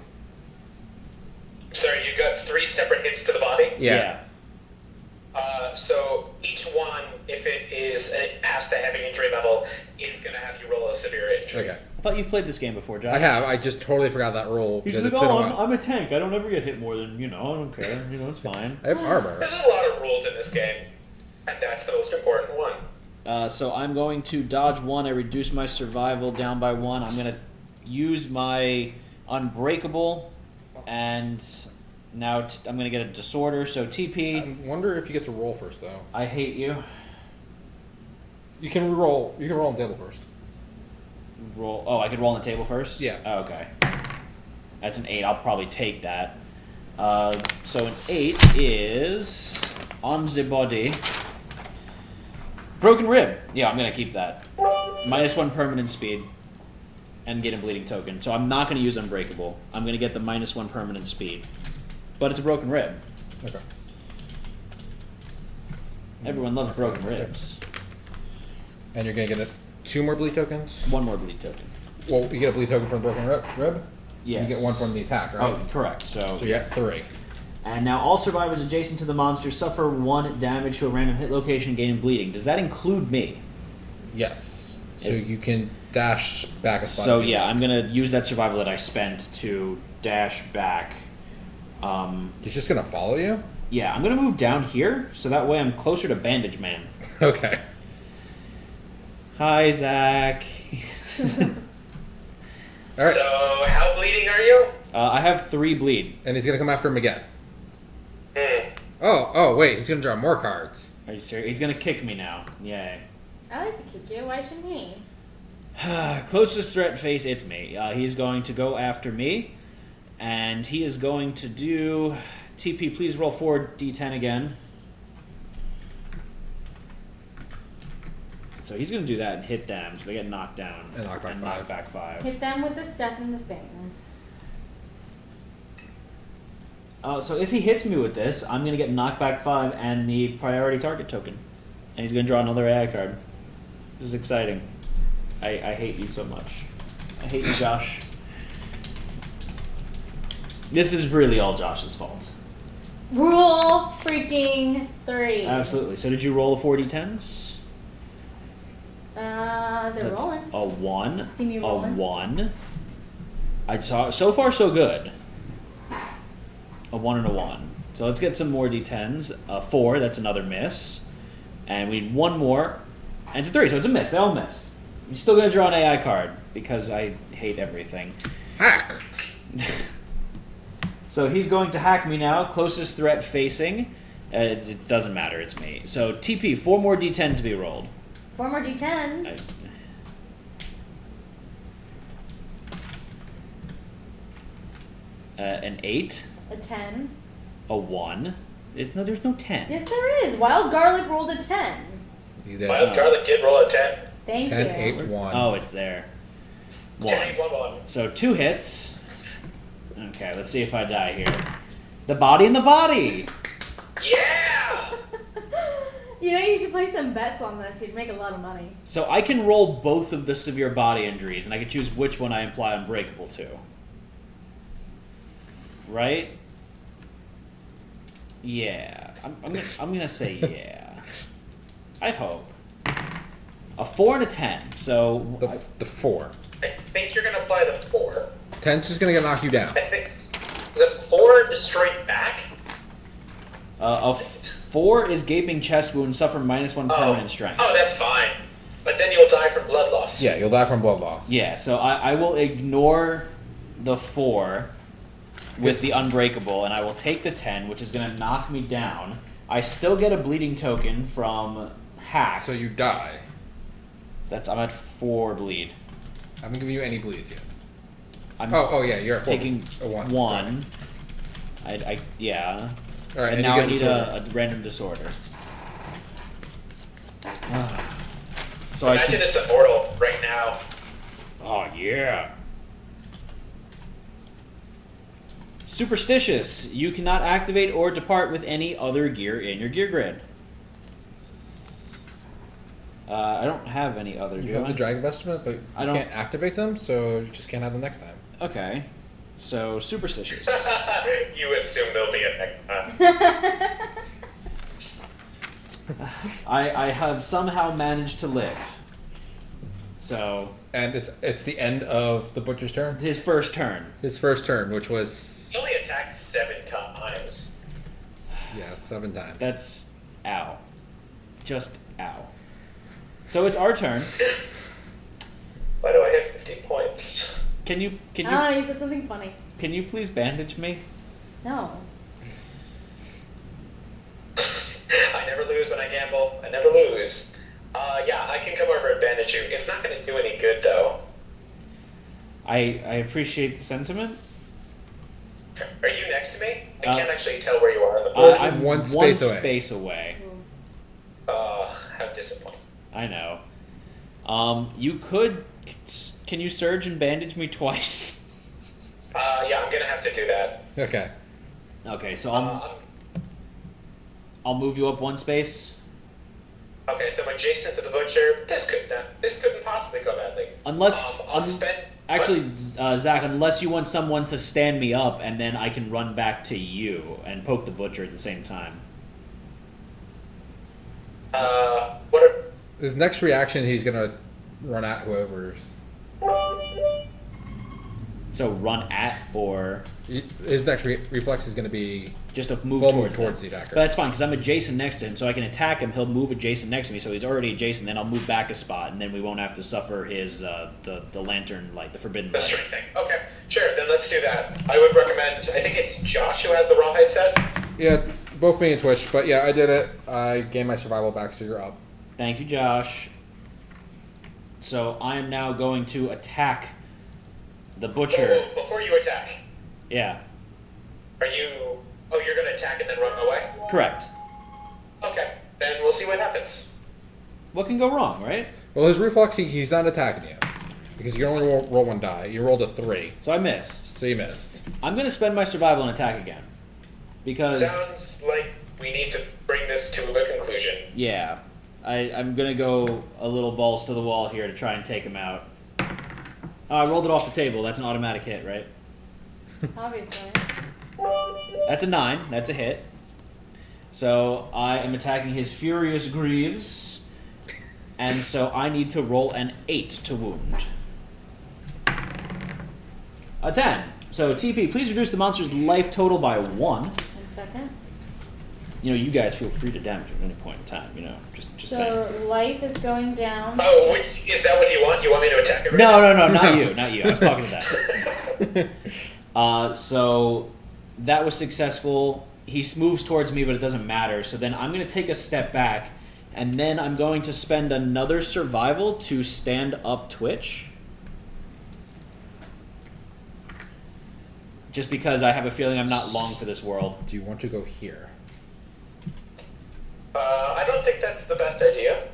Sorry, you got 3 separate hits to the body? Yeah. So each one if it has to have an injury level, is going to have you roll a severe injury. Okay. I thought you've played this game before, Josh. I have. I just totally forgot that rule. He's because like, it's been a oh, while. I'm a tank. I don't ever get hit more than, I don't care. It's fine. I have armor. There's a lot of rules in this game, and that's the most important one. So I'm going to dodge 1. I reduce my survival down by 1. I'm going to use my unbreakable, and now I'm going to get a disorder. So TP. I wonder if you get to roll first, though. I hate you. You can roll. You can roll on the table first. Roll. Oh, I could roll on the table first? Yeah. Oh, okay. That's an 8. I'll probably take that. So an 8 is on the body. Broken rib. Yeah, I'm going to keep that. -1 permanent speed. And get a bleeding token. So I'm not going to use unbreakable. I'm going to get the -1 permanent speed. But it's a broken rib. Okay. Everyone loves broken Okay. ribs. And you're gonna get 2 more bleed tokens. 1 more bleed token. Well, you get a bleed token from the broken rib. Yes. You get 1 from the attack, right? Oh, correct. So you get 3. And now all survivors adjacent to the monster suffer 1 damage to a random hit location, gaining bleeding. Does that include me? Yes. So you can dash back a spot. So if you yeah, like. I'm gonna use that survival that I spent to dash back. He's just gonna follow you. Yeah, I'm gonna move down here so that way I'm closer to Bandage Man. Okay. Hi, Zach. All right. So, how bleeding are you? I have 3 bleed. And he's gonna come after him again. Hmm. Oh, wait. He's gonna draw more cards. Are you serious? He's gonna kick me now. Yay. I like to kick you. Why shouldn't he? Closest threat face, it's me. He's going to go after me. And he is going to do... TP, please roll 4d10 again. So he's going to do that and hit them, so they get knocked down. And knock back 5. Knock back 5. Hit them with the stuff and the things. So if he hits me with this, I'm going to get knocked back 5 and the priority target token. And he's going to draw another AI card. This is exciting. I hate you so much. I hate you, Josh. This is really all Josh's fault. Rule freaking 3. Absolutely. So did you roll the 4d10s? They're So that's rolling. a 1. See me a rolling. 1. I saw so far so good. A 1 and a 1. So let's get some more d10s. A 4, that's another miss. And we need 1 more. And it's a 3, so it's a miss. They all missed. You're still gonna draw an AI card because I hate everything. Hack. So he's going to hack me now. Closest threat facing. It doesn't matter. It's me. So TP, 4 more d10 to be rolled. 4 more d10s. An 8. A 10. A 1. There's no 10. Yes, there is. Wild Garlic rolled a 10. You did. Wild Garlic did roll a 10. Thank 10, you. 8, 1. Oh, it's there. 10, 1. 8, 1, 1. So 2 hits. Okay, let's see if I die here. The body in the body! Yeah! You know, you should play some bets on this. You'd make a lot of money. So I can roll both of the severe body injuries, and I can choose which one I imply unbreakable to. Right? Yeah. I'm gonna say yeah. I hope. A 4 and a 10. So The 4. I think you're going to apply the 4. 10's just gonna knock you down. I think. Is it 4 destroyed back? a 4 is gaping chest wound, suffer -1 permanent strength. Oh, that's fine. But then you'll die from blood loss. Yeah, you'll die from blood loss. Yeah, so I will ignore the 4 with the unbreakable, and I will take the 10, which is going to knock me down. I still get a bleeding token from hack. So you die. I'm at 4 bleed. I haven't given you any bleeds yet. I'm Oh yeah, you're at 4. taking A 1. 1. Yeah. All right, and and now you I get need disorder. a random disorder. So I Imagine see. it's immortal right now. Oh yeah. Superstitious. You cannot activate or depart with any other gear in your gear grid. I don't have any other You gear. have the dragon vestment, but I you don't- can't activate them, so you just can't have them next time. Okay. So superstitious. You assume there'll be a next time. I have somehow managed to live. So And it's the end of the butcher's turn. his first turn. His first turn, which was He only attacked 7 times. 7 times. That's ow. Just ow. So it's our turn. Why do I have 50 points? Can you You said something funny. can you please bandage me? No. I never lose when I gamble. I never lose. Yeah, I can come over and bandage you. It's not going to do any good, though. I appreciate the sentiment. Are you next to me? I Uh, can't actually tell where you are on the board. I'm one space away. space away. How disappointing. I know. You could. Can you surge and bandage me twice? Yeah, I'm going to have to do that. Okay. Okay, so I'll move you up one space. Okay, so I'm adjacent to the butcher. This couldn't possibly go badly. Unless, I'll spend. actually, Zach, unless you want someone to stand me up, and then I can run back to you and poke the butcher at the same time. What are, His next reaction, he's gonna run at whoever's. So run at or His next reflex is gonna be just a move full move towards the them. attacker. But that's fine because I'm adjacent next to him, so I can attack him. He'll move adjacent next to me, so he's already adjacent. Then I'll move back a spot, and then we won't have to suffer his the lantern light, the forbidden the light. string thing. Okay, sure, then let's do that. I would recommend, I think it's Josh who has the rawhide set. Yeah, both me and Twitch, but yeah, I did it. I gained my survival back, so you're up. Thank you, Josh. So I am now going to attack the butcher. Whoa, before you attack, Yeah, are you... Oh, you're going to attack and then run away? correct. Okay, then we'll see what happens. What can go wrong, right? Well, his reflex, he's not attacking you. Because you can only roll one die. You rolled a 3, So I missed. so you missed. I'm going to spend my survival and attack again. Because, Sounds like we need to bring this to a conclusion. yeah, I'm going to go a little balls to the wall here to try and take him out. Oh, I rolled it off the table. That's an automatic hit, right? Obviously. That's a 9. That's a hit. So I am attacking his Furious Greaves. And so I need to roll an 8 to wound. A 10. So TP, please reduce the monster's life total by 1. 1 second. You know, you guys feel free to damage at any point in time, you know. Just saying. So life is going down. Oh, is that what you want? You want me to attack everyone? No, not you, not you. I was talking to that. So that was successful. He moves towards me, but it doesn't matter. So then I'm going to take a step back, and then I'm going to spend another survival to stand up Twitch. Just because I have a feeling I'm not long for this world. Do you want to go here? I don't think that's the best idea.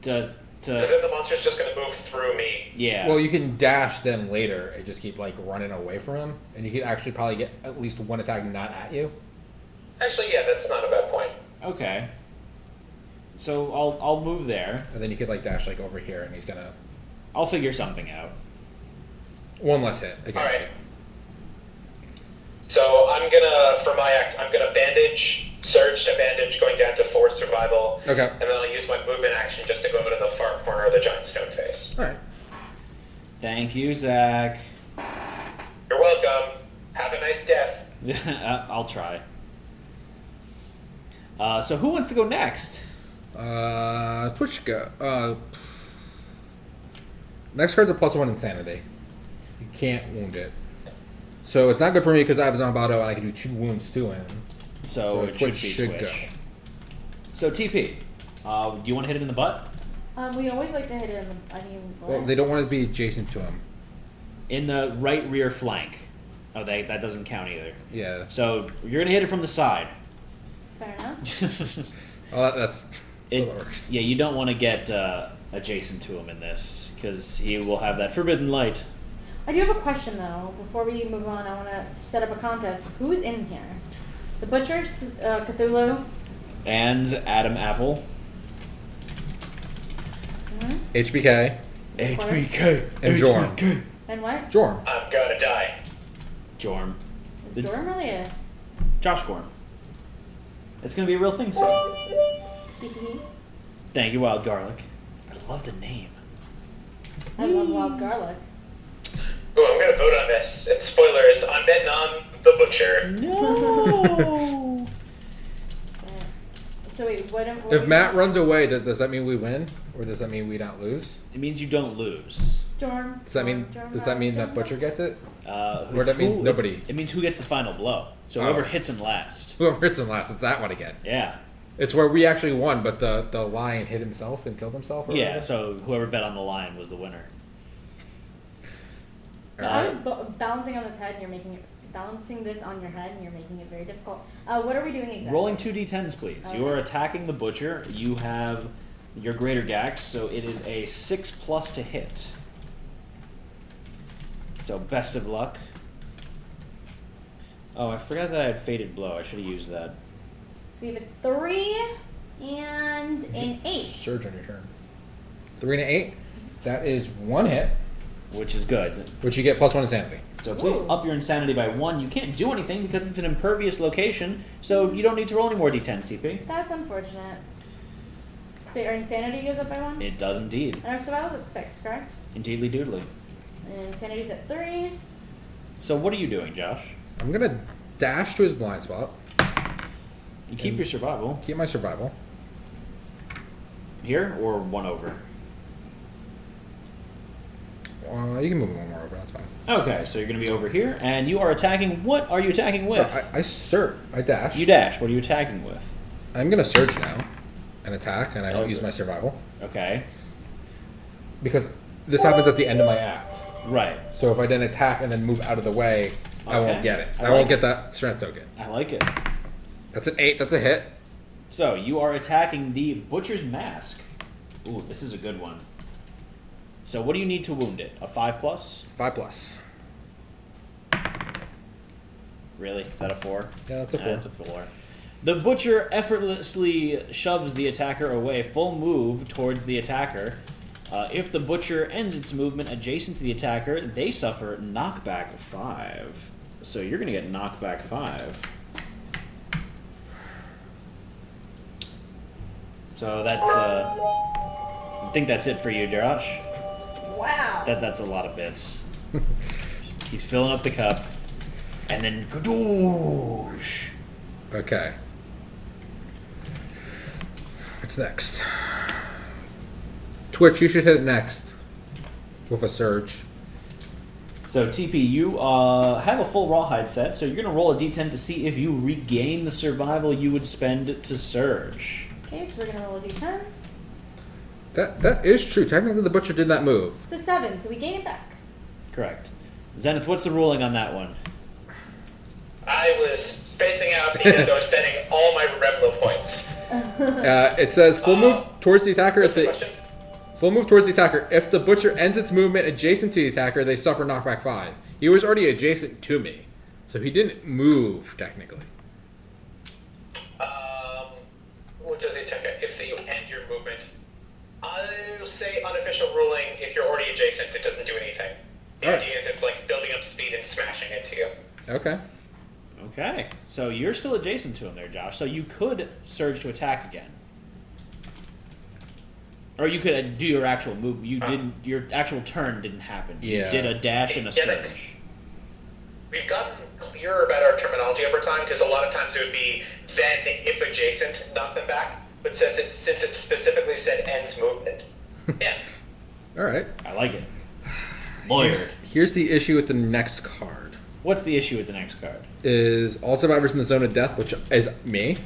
Because then the monster's just going to move through me. Yeah. Well, you can dash then later and just keep like running away from him, and you can actually probably get at least one attack not at you. Actually, yeah, that's not a bad point. Okay. So I'll move there. And then you could like dash like over here, and he's gonna I'll figure something out. one less hit against Alright. you. So I'm gonna, for my act, I'm gonna bandage, surge to bandage, going down to 4 survival. Okay. And then I'll use my movement action just to go over to the far corner of the giant stone face. All right. Thank you, Zach. You're welcome. Have a nice death. I'll try. So who wants to go next? Twitch go. Next card's a +1 insanity. You can't wound it. So it's not good for me because I have Zombato and I can do 2 wounds to him. So it Twitch should be should Twitch. So TP, do you want to hit it in the butt? We always like to hit it in the. I mean, what? Well, they don't want to be adjacent to him. In the right rear flank. Oh, that doesn't count either. Yeah. So you're gonna hit it from the side. Fair enough. Oh, that's how that works. Yeah, you don't want to get adjacent to him in this because he will have that forbidden light. I do have a question though. Before we move on, I want to set up a contest. Who's in here? The Butcher, Cthulhu, And Adam Apple. mm-hmm. HBK HBK. and Jorm. And what? Jorm. I'm gonna die. Jorm. Is Jorm really a? Josh Gorm. It's gonna be a real thing soon. Hee. Thank you, Wild Garlic. I love the name. I love wild garlic. Ooh, I'm gonna vote on this. It's spoilers. I'm betting on the butcher. No. So wait, what If Matt runs away, does that mean we win, or does that mean we don't lose? It means you don't lose. Storm. Does that mean that Butcher gets it? Or that means nobody? It means who gets the final blow. So whoever hits him last. Whoever hits him last, it's that one again. Yeah. It's where we actually won, but the lion hit himself and killed himself. Or Yeah. whatever? So whoever bet on the lion was the winner. I was balancing on this head, and you're making it balancing this on your head, and you're making it very difficult. What are we doing exactly? Rolling 2d10s, please. Okay. You are attacking the butcher. You have your greater gax, so it is a 6+ to hit. So best of luck. Oh, I forgot that I had fated blow. I should have used that. We have a 3 and an 8. Surge on your turn. 3 and an 8. That is 1 hit, Which is good. which you get +1 insanity. So please Ooh. up your insanity by 1. You can't do anything because it's an impervious location, so you don't need to roll any more d10s, TP. That's unfortunate. So our insanity goes up by 1? It does indeed. And our survival's at 6, correct? Indeedly doodly. And insanity's at 3. So what are you doing, Josh? I'm gonna dash to his blind spot. You keep your survival. Keep my survival. Here or 1 over? You can move it 1 more over. That's fine. Okay, so you're going to be over here, and you are attacking. What are you attacking with? I dash. You dash. What are you attacking with? I'm gonna surge now, and attack, and I don't Okay. use my survival Okay. because this happens at the end of my act. Right. So if I then attack and then move out of the way, I Okay. won't get it. I I like won't it. get that strength token. I like it. That's an 8. That's a hit. So you are attacking the Butcher's Mask. Ooh, this is a good one. So what do you need to wound it? A 5+? 5+. Really? Is that a 4? Yeah, that's a 4. That's a 4. The Butcher effortlessly shoves the attacker away, full move towards the attacker. If the Butcher ends its movement adjacent to the attacker, they suffer knockback 5. So you're going to get knockback 5. So that's, I think that's it for you, Josh. Wow. That's a lot of bits. He's filling up the cup. And then, kadoosh. Okay. What's next? Twitch, you should hit it next with a surge. So TP, you have a full rawhide set, so you're going to roll a d10 to see if you regain the survival you would spend to surge. Okay, so we're gonna roll a d10. That is true. Technically, the butcher did that move. It's a 7, so we gain it back. Correct. Zenith, what's the ruling on that one? I was spacing out because I was betting all my Revlo points. It says full move towards the attacker. What's the question? Full move towards the attacker. If the butcher ends its movement adjacent to the attacker, they suffer knockback 5. He was already adjacent to me, so he didn't move technically. What does the attacker? If you end your movement, I'll say unofficial ruling. If you're already adjacent, it doesn't do anything. The Alright. idea is it's like building up speed and smashing into you. Okay. Okay. So you're still adjacent to him there, Josh. So you could surge to attack again. Or you could do your actual move. You didn't. Your actual turn didn't happen. Yeah. You did a dash and a Yeah, surge. We've gotten clearer about our terminology over time because a lot of times it would be then if adjacent, knock them back. But since it specifically said ends movement, yeah. All right. I like it. Lawyer. Here's the issue with the next card. What's the issue with the next card? Is all survivors in the zone of death, which is me,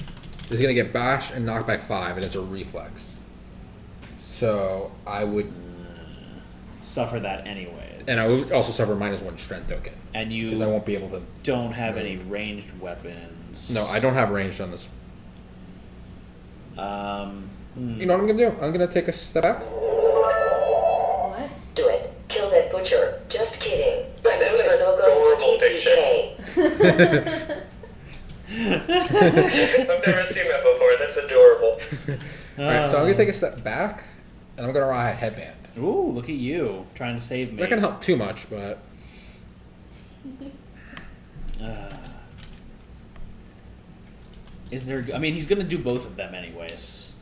is going to get bash and knockback 5, and it's a reflex. So I would, Suffer that anyways. and I would also suffer -1 strength token And because I you won't be able to. don't have move. any ranged weapons. No, I don't have ranged on this. Hmm. You know what I'm going to do? I'm going to take a step back. What? Do it. Kill that butcher. Just kidding. I'm This is an also going to adorable TPK. I've never seen that before. That's adorable. All right, so I'm going to take a step back, and I'm going to ride a headband. Ooh, look at you trying to save me. That can help too much, but Is there? I mean, he's going to do both of them anyways.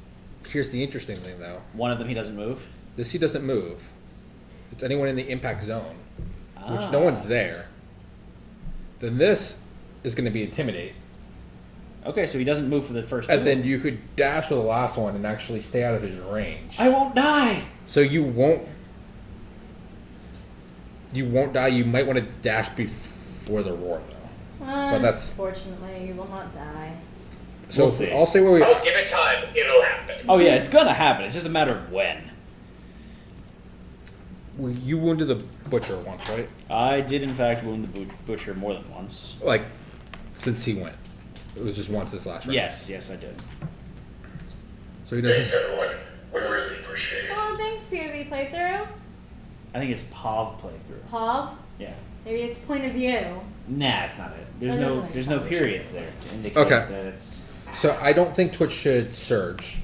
Here's the interesting thing, though. One of them he doesn't move. This he doesn't move. It's anyone in the impact zone, which no one's there. Then this is going to be intimidate. Okay, so he doesn't move for the first two. And then you could dash for the last one and actually stay out of his range. I won't die. So you won't die. You might want to dash before the roar, though. But that's Fortunately, you will not die. so. We'll see. I'll say where we. I'll give it time. It'll happen. Oh yeah, it's gonna happen. It's just a matter of when. You wounded the butcher once, right? I did in fact wound the butcher more than once. Like since he went, it was just once this last round. Yes, I did. So he Thanks, doesn't. everyone. We really appreciate it. Oh, thanks, POV playthrough. I think it's POV playthrough. Pav? Yeah. Maybe it's point of view. Nah, it's not it. There's That no doesn't make there's no sense. periods there to indicate Okay. that it's. So I don't think Twitch should surge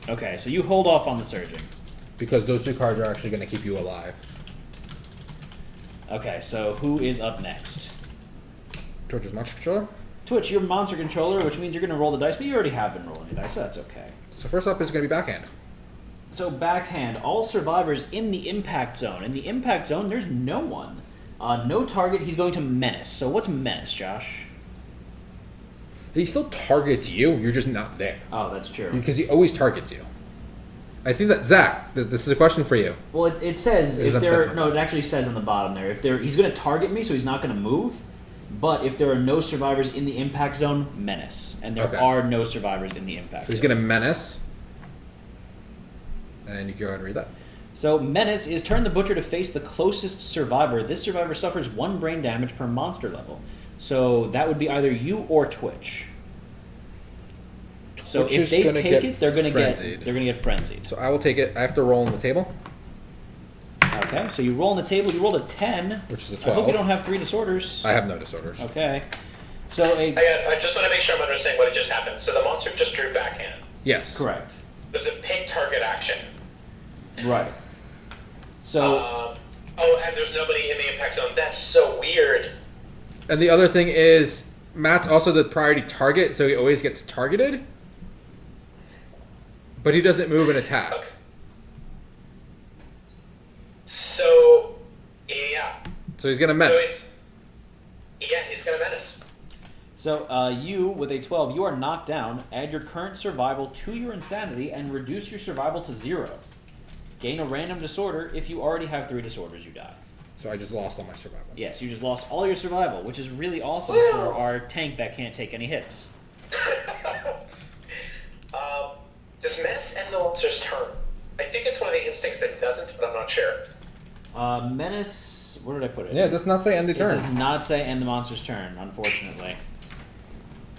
Okay, so you hold off on the surging. because those two cards are actually going to keep you alive. Okay, so who is up next? Twitch's monster controller. Twitch, you're monster controller, which means you're gonna roll the dice, but you already have been rolling the dice, so that's okay. So first up is going to be backhand. So backhand, all survivors in the impact zone. In the impact zone, there's no one. No target, he's going to menace. So what's menace, Josh? He still targets you. You're just not there Oh, that's true. because he always targets you. I think that Zach, this is a question for you. Well, it says It is if there. upset. No, it actually says on the bottom there. If there, he's going to target me, so he's not going to move. But if there are no survivors in the impact zone, menace, and there Okay. are no survivors in the impact So he's zone. going to menace, and you go ahead and read that. So menace is turn the butcher to face the closest survivor. This survivor suffers 1 brain damage per monster level. So that would be either you or Twitch. So Twitch if is they gonna take get it, they're gonna frenzied. get frenzied. So I will take it. I have to roll on the table, Okay, so you roll on the table. You rolled a 10, which is a I 12. hope you don't have 3 disorders. I have no disorders. Okay, so I just want to make sure I'm understanding what had just happened. So the monster just drew backhand. Yes. correct, There's a pig target action. right. So Oh, and there's nobody in the impact zone. That's so weird. And the other thing is, Matt's also the priority target, so he always gets targeted. But he doesn't move and attack. Okay. So, yeah. So he's gonna menace. Yeah, he's gonna menace. So you, with a 12, you are knocked down. Add your current survival to your insanity and reduce your survival to 0. Gain a random disorder. If you already have 3 disorders, you die. So I just lost all my survival. Yes, you just lost all your survival, which is really awesome for our tank that can't take any hits. Does menace end the monster's turn? I think it's one of the instincts that doesn't, but I'm not sure. Menace, where did I put it? Yeah, it does not say end the It turn. does not say end the monster's turn, unfortunately.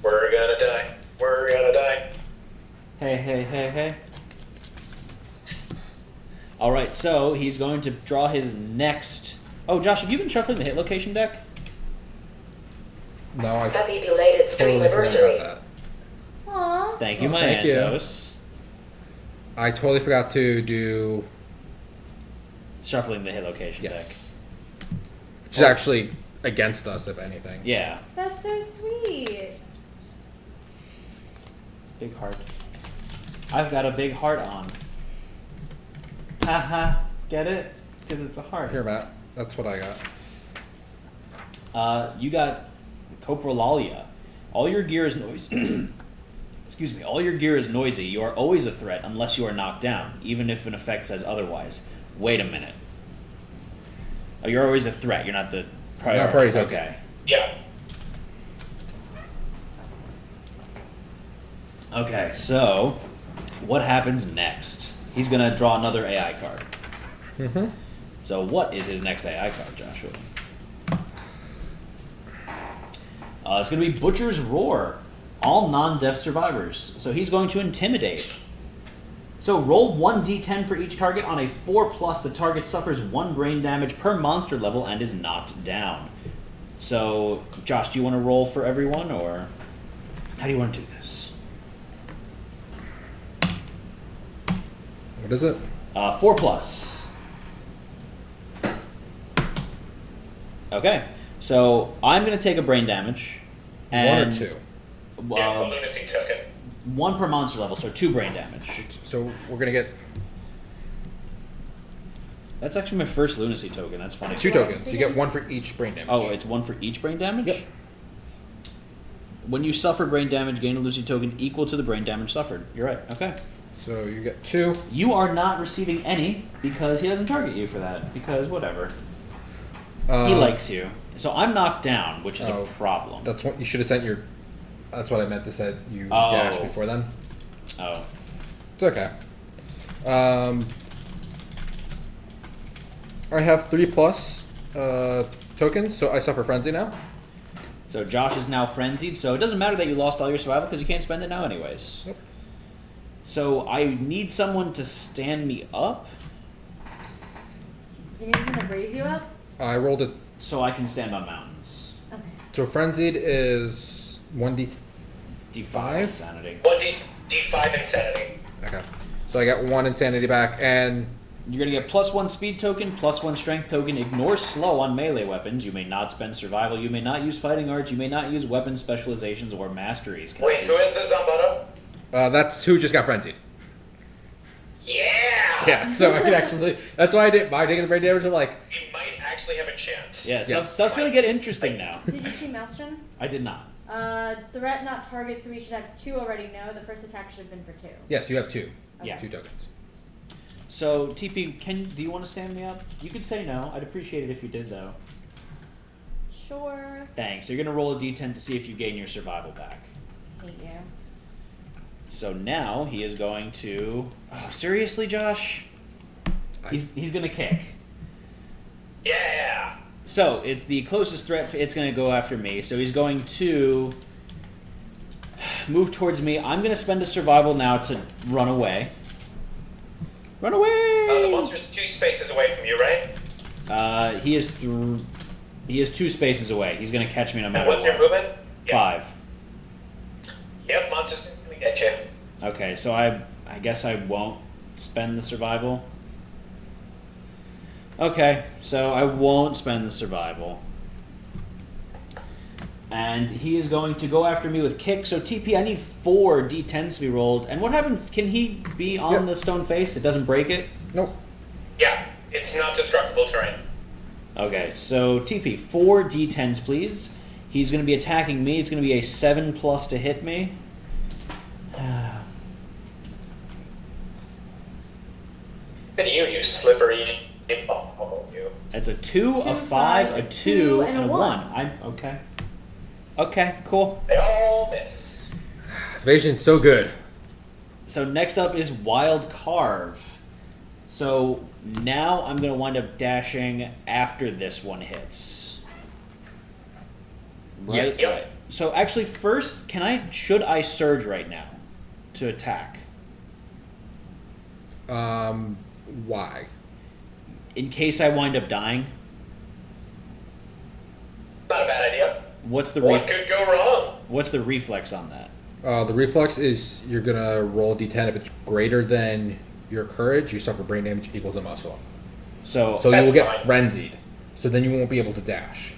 We're gonna die. We're gonna die. Hey. Alright, so he's going to draw his next... Oh, Josh, have you been shuffling the hit location deck? No, I Happy belated stream totally forgot anniversary. about that. Aw. Thank you, Oh, my thank you. Antos. I totally forgot to do Shuffling the hit location yes, deck. which is actually against us, if anything. Yeah. That's so sweet. Big heart. I've got a big heart on. Haha. Get it? Because it's a heart. Here, Matt. That's what I got. You got Coprolalia. All your gear is noisy. Excuse me. All your gear is noisy. You are always a threat unless you are knocked down, even if an effect says otherwise. Wait a minute. Oh, you're always a threat. You're not the priority. Not priority, Okay. Yeah. Okay. So, what happens next? He's gonna draw another AI card. Mm-hmm. So, what is his next AI card, Joshua? It's going to be Butcher's Roar. All non-deaf survivors. So he's going to intimidate. So roll 1d10 for each target. On a 4+, the target suffers 1 brain damage per monster level and is knocked down. So, Josh, do you want to roll for everyone, or how do you want to do this? What is it? 4+. Okay, so I'm going to take a brain damage. One And or two? Yeah, a lunacy token. 1 per monster level, so 2 brain damage. So we're gonna get That's actually my first lunacy token. That's funny. 2 tokens. You get 1 for each brain damage. Oh, it's 1 for each brain damage? Yep. When you suffer brain damage, gain a lunacy token equal to the brain damage suffered. You're right. Okay. So you get 2. You are not receiving any because he doesn't target you for that. Because whatever. He likes you. So I'm knocked down, which is a problem. That's what you should have sent your. That's what I meant to say. You Oh. dash before then. Oh. It's okay. I have 3 plus tokens, so I suffer frenzy now. So Josh is now frenzied, so it doesn't matter that you lost all your survival because you can't spend it now anyways. Yep. So I need someone to stand me up Do you need someone to raise you up? I rolled it. so I can stand on mountains. Okay. So frenzied is 1d. D5 insanity. 1d5 insanity. Okay. So I got 1 insanity back, and You're going to get +1 speed token, +1 strength token. Ignore slow on melee weapons. You may not spend survival. You may not use fighting arts. You may not use weapon specializations or masteries. Can Wait, who is this Zambado? that's who just got frenzied. Yeah! Yeah. So I could actually. That's why I did. By taking the brain damage, I'm like, We might actually have a chance. Yeah, Yes. stuff's going to get interesting now. Did you see Maelstrom? I did not. Threat not target, so we should have 2 already. No, the first attack should have been for 2. yes, you have 2. Yeah. 2 tokens. So, TP, do you want to stand me up? You could say no. I'd appreciate it if you did, though. Sure. Thanks. You're going to roll a d10 to see if you gain your survival back. Thank you. So now he is going to... Oh, seriously, Josh? He's going to kick. Yeah! So, it's the closest threat. It's going to go after me. So he's going to move towards me. I'm going to spend a survival now to run away. Run away! The monster's 2 spaces away from you, right? He is 2 spaces away. He's going to catch me no And matter what's what. your movement? 5. Yep, monster's gonna get you. Okay, so I guess I won't spend the survival. Okay, so I won't spend the survival. And he is going to go after me with kick. So TP, I need 4 d10s to be rolled. And what happens? Can he be on Yep. the stone face? It doesn't break it? Nope. Yeah, it's not destructible terrain. Okay, so TP, 4 d10s, please. He's going to be attacking me. It's going to be a 7+ to hit me. Look at you slippery ball, you. That's a 2, a 5, 2, 5, a 2, and a 1. 1. I'm okay. Okay, cool. They all miss. Evasion's so good. So next up is Wild Carve. So now I'm going to wind up dashing after this one hits. Right? Yes. Yep. So actually first, should I surge right now to attack? Why? In case I wind up dying? Not a bad idea. What's the What could go wrong? what's the reflex on that? The reflex is you're gonna roll a d10. If it's greater than your courage, you suffer brain damage equal to muscle. So, So you That's will get fine. frenzied. So then you won't be able to dash.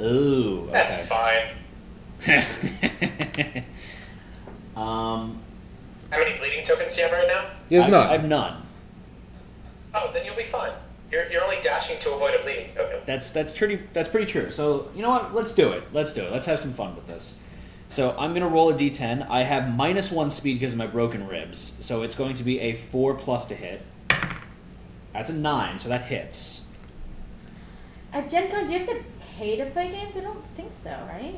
ooh, That's okay. fine. How many bleeding tokens do you have right now? He has none. I have none. Oh, then you'll be fine. You're only dashing to avoid a bleeding token. That's pretty true. So you know what? Let's do it. Let's have some fun with this. So I'm gonna roll a d10. I have -1 speed because of my broken ribs. So it's going to be a 4+ to hit. That's a 9, so that hits. At Gen Con, do you have to pay to play games? I don't think so, right?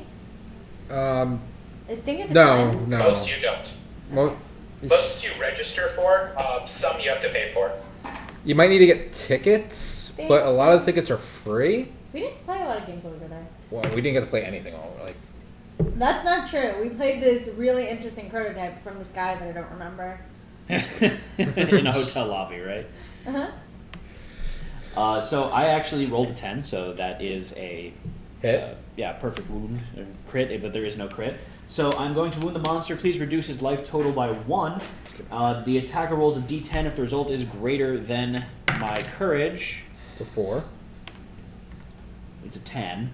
I think it No, depends. no. Most you don't. Mo- Most you register for. Some you have to pay for. You might need to get tickets, but a lot of the tickets are free. We didn't play a lot of games over there. Well, we didn't get to play anything. Like, That's not true. We played this really interesting prototype from this guy that I don't remember. In a hotel lobby, right? Uh-huh. So I actually rolled a 10, so that is a hit. perfect wound, crit, but there is no crit. So I'm going to wound the monster. Please reduce his life total by 1. The attacker rolls a d10 if the result is greater than my courage. For 4. It's a 10.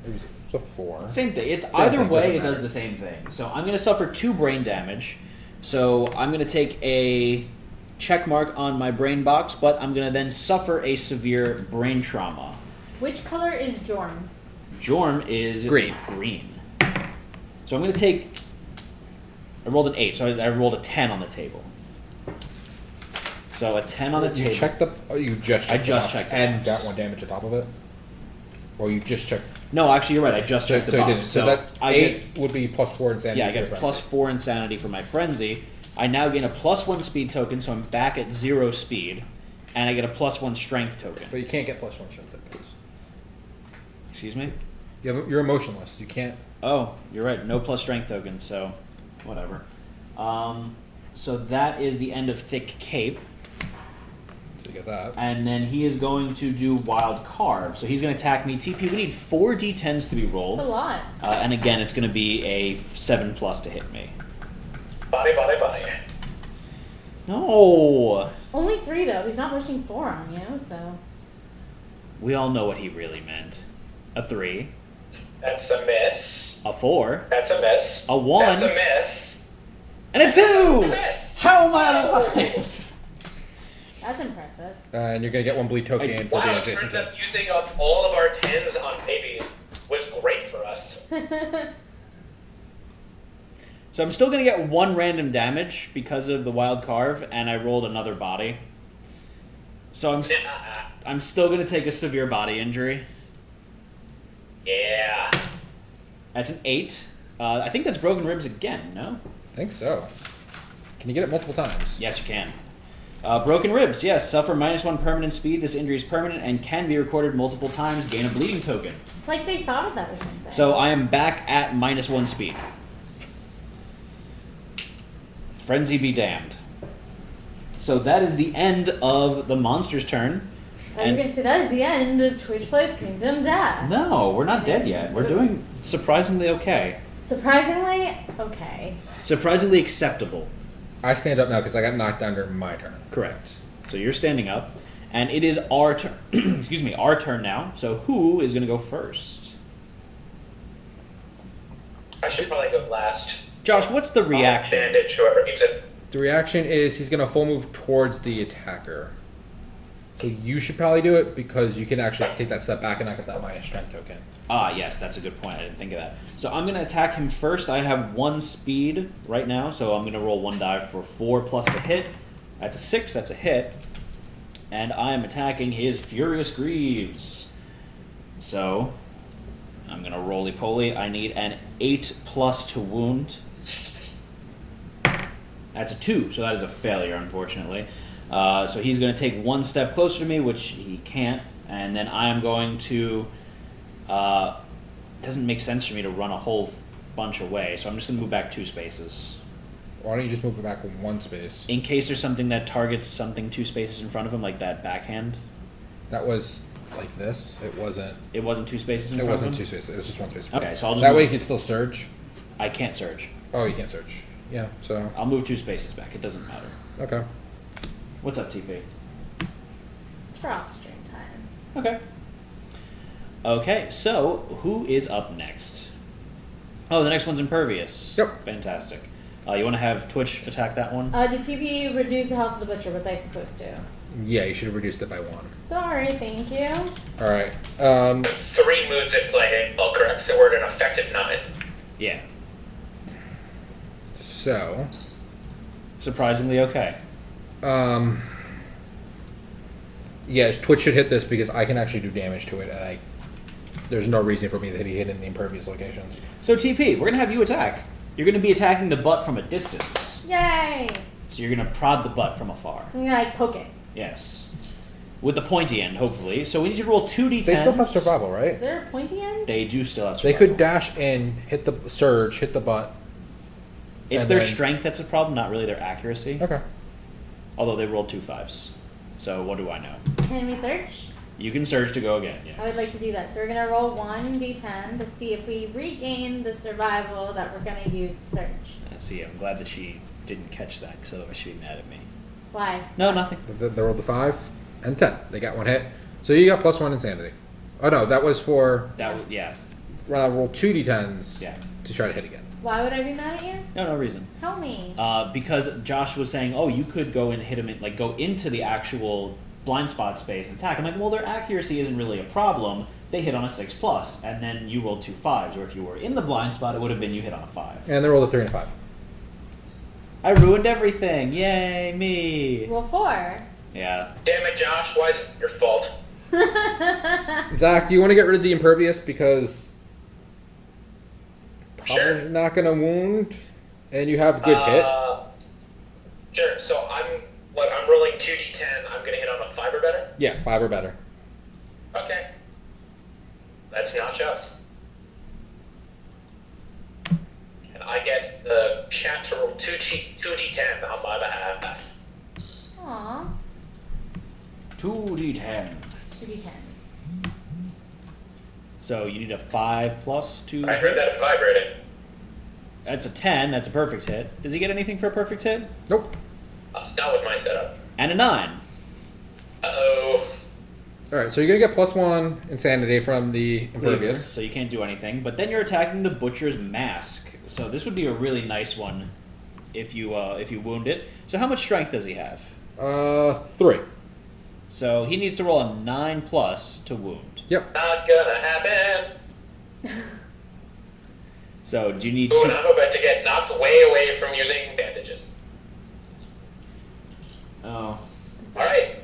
It's a 4. Same thing. It's Same either thing, way, doesn't it does matter. the same thing. So I'm going to suffer 2 brain damage. So I'm going to take a check mark on my brain box, but I'm going to then suffer a severe brain trauma. Which color is Jorm? Jorm is Green. Green. So I'm going to take... I rolled an 8, so I rolled a 10 on the table. So a 10 on the You table. checked the. Oh, you just. Checked I the just box checked the and box. got 1 damage on top of it. Or you just checked. No, actually, you're right. I just checked the you box. didn't. So that I 8 would be plus 4 insanity. Yeah, I for get your plus frenzy. 4 insanity for my frenzy. I now gain a plus 1 speed token, so I'm back at 0 speed. And I get a plus 1 strength token. But you can't get plus 1 strength tokens. Excuse me? You're emotionless. You can't. Oh, you're right. No plus strength tokens, so whatever. So that is the end of Thick Cape. So you get that. And then he is going to do Wild Carve. So he's going to attack me. TP, we need 4 d10s to be It's a rolled. lot. And again, it's going to be a 7+ to hit me. Body, body, body. No! Only 3 though. He's not pushing 4 on you, so. We all know what he really meant. A 3. That's a miss. A 4. That's a miss. A 1. That's a miss. And a 2! Miss. How am I alive? That's impressive. And you're gonna get 1 bleed token for Wow, being it adjacent turns to. out using up all of our 10s on babies was great for us. So I'm still going to get 1 random damage because of the Wild Carve, and I rolled another body. So I'm still going to take a severe body injury. Yeah. That's an 8. I think that's broken ribs again, no? I think so. Can you get it multiple times? Yes, you can. Broken ribs, yes. Suffer -1 permanent speed. This injury is permanent and can be recorded multiple times. Gain a bleeding token. It's like they thought of that or something. So I am back at -1 speed. Frenzy be damned. So that is the end of the monster's turn. I'm going to say that is the end of Twitch Plays Kingdom Death. No, we're not dead yet. We're doing surprisingly okay. Surprisingly, okay. Surprisingly acceptable. I stand up now because I got knocked down during my turn. Correct. So you're standing up, and it is our turn. Excuse me, our turn now. So who is going to go first? I should probably go last. Josh, what's the reaction? Bandage, whoever needs it. The reaction is he's gonna full move towards the attacker. So you should probably do it because you can actually take that step back and not get that minus strength token. Ah, yes, that's a good point. I didn't think of that. So I'm going to attack him first. I have 1 speed right now, so I'm going to roll 1 die for 4+ to hit. That's a 6. That's a hit. And I am attacking his Furious Greaves. So I'm going to roly-poly. I need an 8+ to wound. That's a 2, so that is a failure, unfortunately. So he's going to take 1 step closer to me, which he can't. And then I am going to... doesn't make sense for me to run a whole bunch away, so I'm just going to move back 2 spaces. Why don't you just move it back 1 space? In case there's something that targets something 2 spaces in front of him, like that backhand. That was like this. It wasn't. It wasn't 2 spaces in It front wasn't of 2 him? spaces. It was just 1 space. Okay, so I'll just That way you move. can still surge. I can't surge. Oh, you can't surge. Yeah. So I'll move 2 spaces back. It doesn't matter. okay. What's up, TP? It's for off-stream time. Okay. Okay, so who is up next? Oh, the next one's Impervious. Yep. Fantastic. You want to have Twitch attack that one? Did TP reduce the health of the butcher? Was I supposed to? Yeah, you should have reduced it by 1. Sorry, thank you. All right. 3 moods at play. All correct. So we're at an effective 9. Yeah. So, Surprisingly okay. yeah, Twitch should hit this because I can actually do damage to it, and there's no reason for me to hit in the impervious locations. So TP, we're going to have you attack. You're going to be attacking the butt from a distance. Yay! So you're going to prod the butt from afar. So I'm gonna like poke it. Yes. With the pointy end, hopefully. So we need you to roll 2 d10s. They still have survival, right? Is there a pointy end? They do still have They survival. could dash in, hit the surge, hit the butt. It's and their then- strength that's a problem, not really their accuracy. Okay. Although they rolled 2 5s. So what do I know? Can we search? You can surge to go again, yes. I would like to do that. So we're gonna roll 1d10 to see if we regain the survival that we're gonna use to search. See, I'm glad that she didn't catch that, because otherwise she'd be mad at me. Why? No, nothing. They rolled the 5 and 10. They got 1 hit. So you got +1 insanity. Oh no, that was for That would, yeah. roll 2 d10s Yeah. to try to hit again. Why would I be mad at you? No reason. Tell me. Because Josh was saying, oh, you could go and hit him, like go into the actual blind spot space and attack. I'm like, well, their accuracy isn't really a problem. They hit on a 6+, and then you rolled 2 5s. Or if you were in the blind spot, it would have been you hit on a 5. And they rolled a 3 and a 5. I ruined everything. Yay, me. Roll 4. Yeah. Damn it, Josh. Why is it your fault? Zach, do you want to get rid of the impervious because probably Sure. not going to wound, and you have a good hit? Sure. So I'm rolling 2d10. I'm gonna hit on a 5 or better. Yeah, 5 or better. Okay. That's not just. And I get the chat to roll 2d10 on my behalf. Aw. 2d10. 2d10. So you need a 5+ to. I heard that vibrating. That's a 10. That's a perfect hit. Does he get anything for a perfect hit? Nope. Not with my setup. And a 9. Uh-oh. Alright, so you're going to get +1 insanity from the impervious. So you can't do anything. But then you're attacking the butcher's mask. So this would be a really nice one if you wound it. So how much strength does he have? 3. So he needs to roll a 9+ to wound. Yep. Not gonna happen. So do you need Ooh, two? and I'm about to get knocked way away from using bandages. Oh, Alright.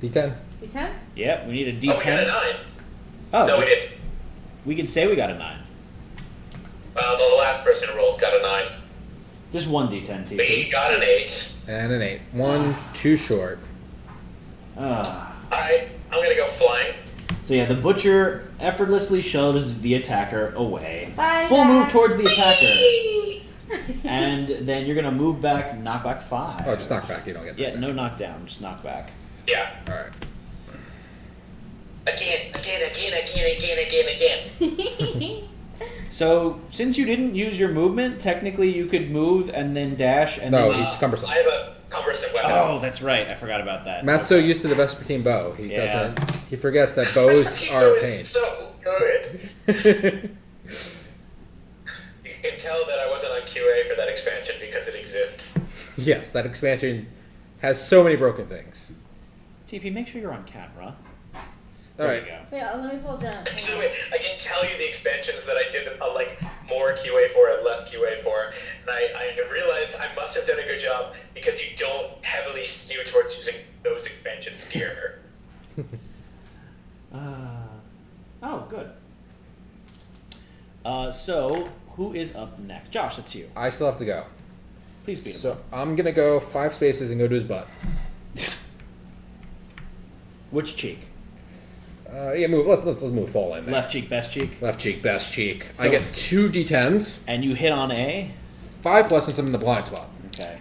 D10. D10? yeah. We need a Oh, we got a D10. 9. Oh, No, we didn't. we can say we got a 9. Well, the last person who rolled got a 9. Just one D10, We TP. got an 8. And an 8. 1 too short. Alright, I'm gonna go flying. So yeah, the butcher effortlessly shoves the attacker away. Bye, Full move Zach. towards the attacker. And then you're gonna move back, knock back 5. Oh, just knock back. You don't get that. Yeah, no knockdown, just knock back. Yeah. Alright. Again. So since you didn't use your movement, technically you could move and then dash and No, then. it's cumbersome. I have a cumbersome weapon. Oh, that's right. I forgot about that. Matt's so used to the Vespertine bow, he Yeah. doesn't. He forgets that bows are a is so good. pain. You can tell that I wasn't on QA for that expansion because it exists. Yes, that expansion has so many broken things. TP, make sure you're on camera. All There right. you go. Wait, let me pull down. Anyway, I can tell you the expansions that I did like more QA for and less QA for, and I realized I must have done a good job because you don't heavily skew towards using those expansions gear. Oh, good. So who is up next? Josh, it's you. I still have to go. Please beat him. So I'm gonna go 5 spaces and go to his butt. Which cheek? Yeah, move. Let's move full in there. Left cheek, best cheek. Left cheek, best cheek. So- I get 2 d10s, And you hit on A. 5+ since I'm in the blind spot. Okay.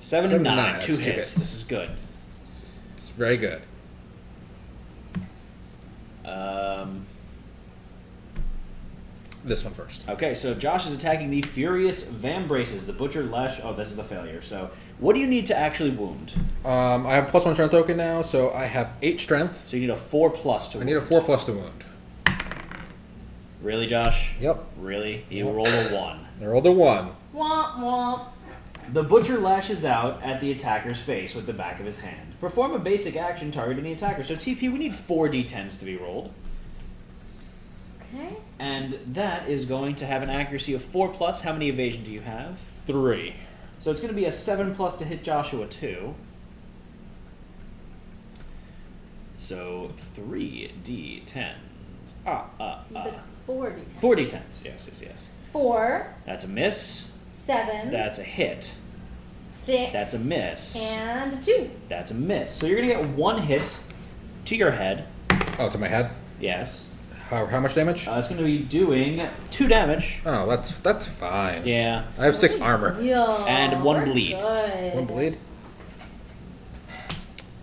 7 7 and 9, nine, 2 that's 2 hits. hits. This is good. It's very good. This one first. Okay, so Josh is attacking the Furious Vambraces, the Butcher Lash. Oh, this is the failure. So, what do you need to actually wound? I have a +1 strength token now, so I have 8 strength. So you need a 4+ to I wound. need a 4+ to wound. Really, Josh? Yep. Really? You Yep. rolled a 1. I rolled a 1. Womp womp. The Butcher lashes out at the attacker's face with the back of his hand. Perform a basic action targeting the attacker. So TP, we need 4 d10s to be rolled. Okay. And that is going to have an accuracy of 4+. How many evasion do you have? 3. So it's going to be a 7+ to hit Joshua 2. So 3 d10s. You said 4 d10. 4 d10s. Yes. 4, That's a miss. 7, That's a hit. 6, That's a miss. and 2. That's a miss. So you're going to get 1 hit to your head. Oh, to my head. Yes. How much damage? It's going to be doing 2 damage. Oh, that's fine. Yeah. I have 6 armor. Deal. And 1 We're bleed. Good. 1 bleed.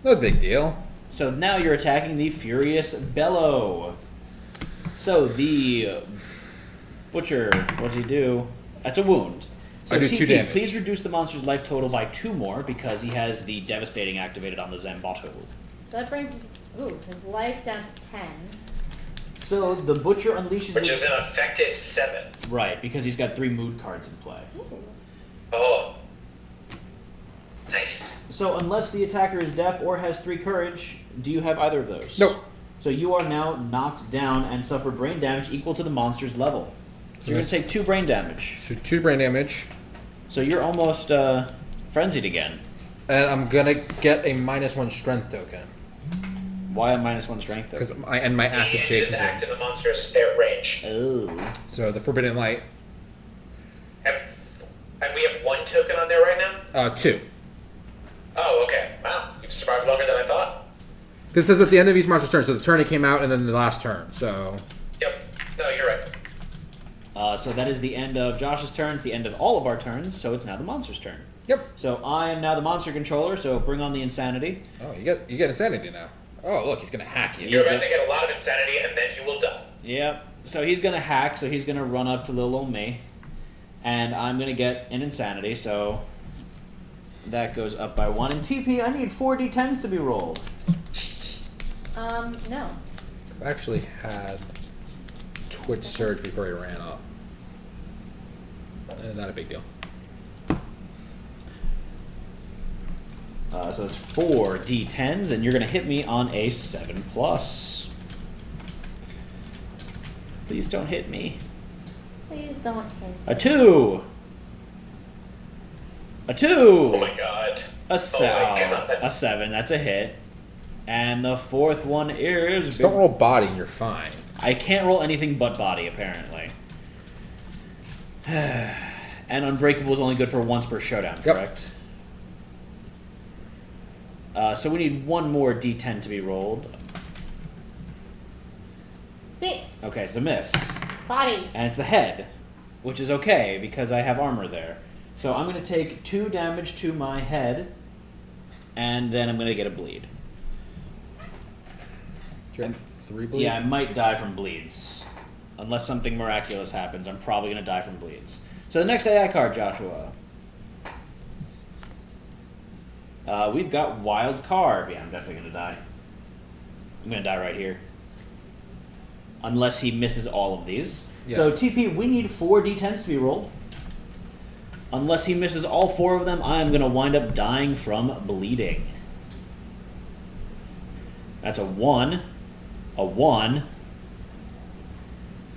No big deal. So now you're attacking the Furious Bellow. So the Butcher, what does he do? That's a wound. So I do TP, 2 damage. please reduce the monster's life total by 2 more because he has the Devastating activated on the Zambato. So that brings his life down to 10. So the butcher unleashes. Which is an effective 7. Right, because he's got 3 mood cards in play. Oh. Nice. So unless the attacker is deaf or has 3 courage, do you have either of those? Nope. So you are now knocked down and suffer brain damage equal to the monster's level. So you're going to take 2 brain damage. So 2 brain damage. So you're almost frenzied again. And I'm going to get a -1 strength token. Why a -1 strength Because token? I end my active He chase. just act in the monster's air range. Oh. So the Forbidden Light. And we have 1 token on there right now? 2. Oh, okay. Wow, you've survived longer than I thought. Because it says at the end of each monster's turn, so the turn it came out and then the last turn, so... Yep. No, you're right. So that is the end of Josh's turn. It's the end of all of our turns, so it's now the monster's turn. Yep. So I am now the monster controller, so bring on the insanity. Oh, you get insanity now. Oh, look, he's going to hack you. You're about to get a lot of insanity, and then you will die. Yep. So he's going to hack, so he's going to run up to little old me. And I'm going to get an insanity, so that goes up by 1. And TP, I need 4 d10s to be rolled. No. I've actually had Twitch Surge before he ran up. Not a big deal. So it's 4 d10s, and you're going to hit me on a 7+. Please don't hit me. Please don't hit. A 2. A 2. Oh my god. A 7. my God. A 7. That's a hit. And the 4th one is. Just don't roll body and you're fine. I can't roll anything but body, apparently. And Unbreakable is only good for once per showdown, Yep. correct? So we need 1 more d10 to be rolled. 6. Okay, so miss. Body. And it's the head, which is okay because I have armor there. So I'm going to take 2 damage to my head, and then I'm going to get a bleed. Do you have 3 bleed? Yeah, I might die from bleeds. Unless something miraculous happens, I'm probably going to die from bleeds. So the next AI card, Joshua. We've got Wild Carve. Yeah, I'm definitely going to die. I'm going to die right here. Unless he misses all of these. Yeah. So TP, we need 4 d10s to be rolled. Unless he misses all 4 of them, I am going to wind up dying from bleeding. That's a 1, a 1,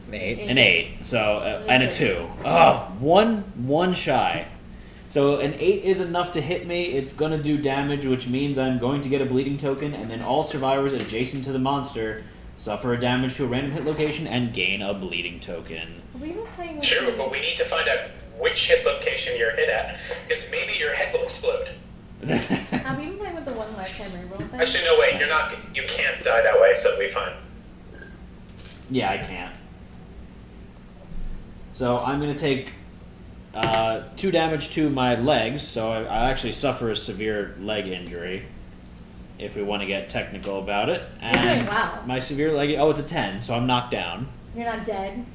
An 8. an 8, so and a 2. Oh, one shy. So an 8 is enough to hit me. It's going to do damage, which means I'm going to get a bleeding token, and then all survivors adjacent to the monster suffer a damage to a random hit location and gain a bleeding token. Have we been playing with True, but we need to find out which hit location you're hit at, because maybe your head will explode. Have we been playing with the 1 lifetime reroll thing? Actually, no, wait, you can't die that way, so it'll be fine. Yeah, I can't. So I'm going to take 2 damage to my legs, so I actually suffer a severe leg injury, if we want to get technical about it. You're doing well. My severe leg... Oh, it's a 10, so I'm knocked down. You're not dead.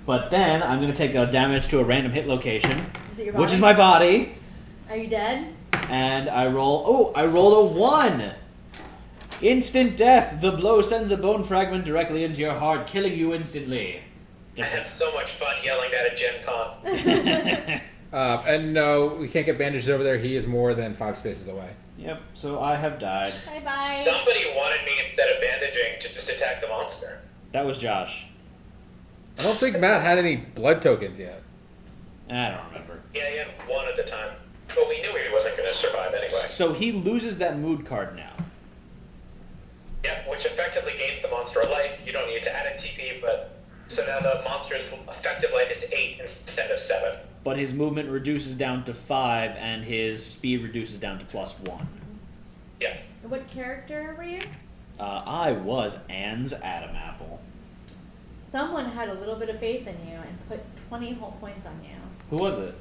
But then I'm going to take damage to a random hit location, Is it your body? which is my body, Are you dead? and I roll... Oh, I rolled a 1! Instant death! The blow sends a bone fragment directly into your heart, killing you instantly. I had so much fun yelling that at Gen Con. And no, we can't get bandages over there. He is more than 5 spaces away. Yep, so I have died. Bye-bye. Somebody wanted me, instead of bandaging, to just attack the monster. That was Josh. I don't think Matt had any blood tokens yet. I don't remember. Yeah, he had 1 at the time. But we knew he wasn't going to survive anyway. So he loses that mood card now. Yeah, which effectively gains the monster a life. You don't need to add a TP, but... So now the monster's effective life is 8 instead of 7. But his movement reduces down to 5, and his speed reduces down to +1. Yes. What character were you? I was Anne's Adam Apple. Someone had a little bit of faith in you and put 20 whole points on you. Who was it?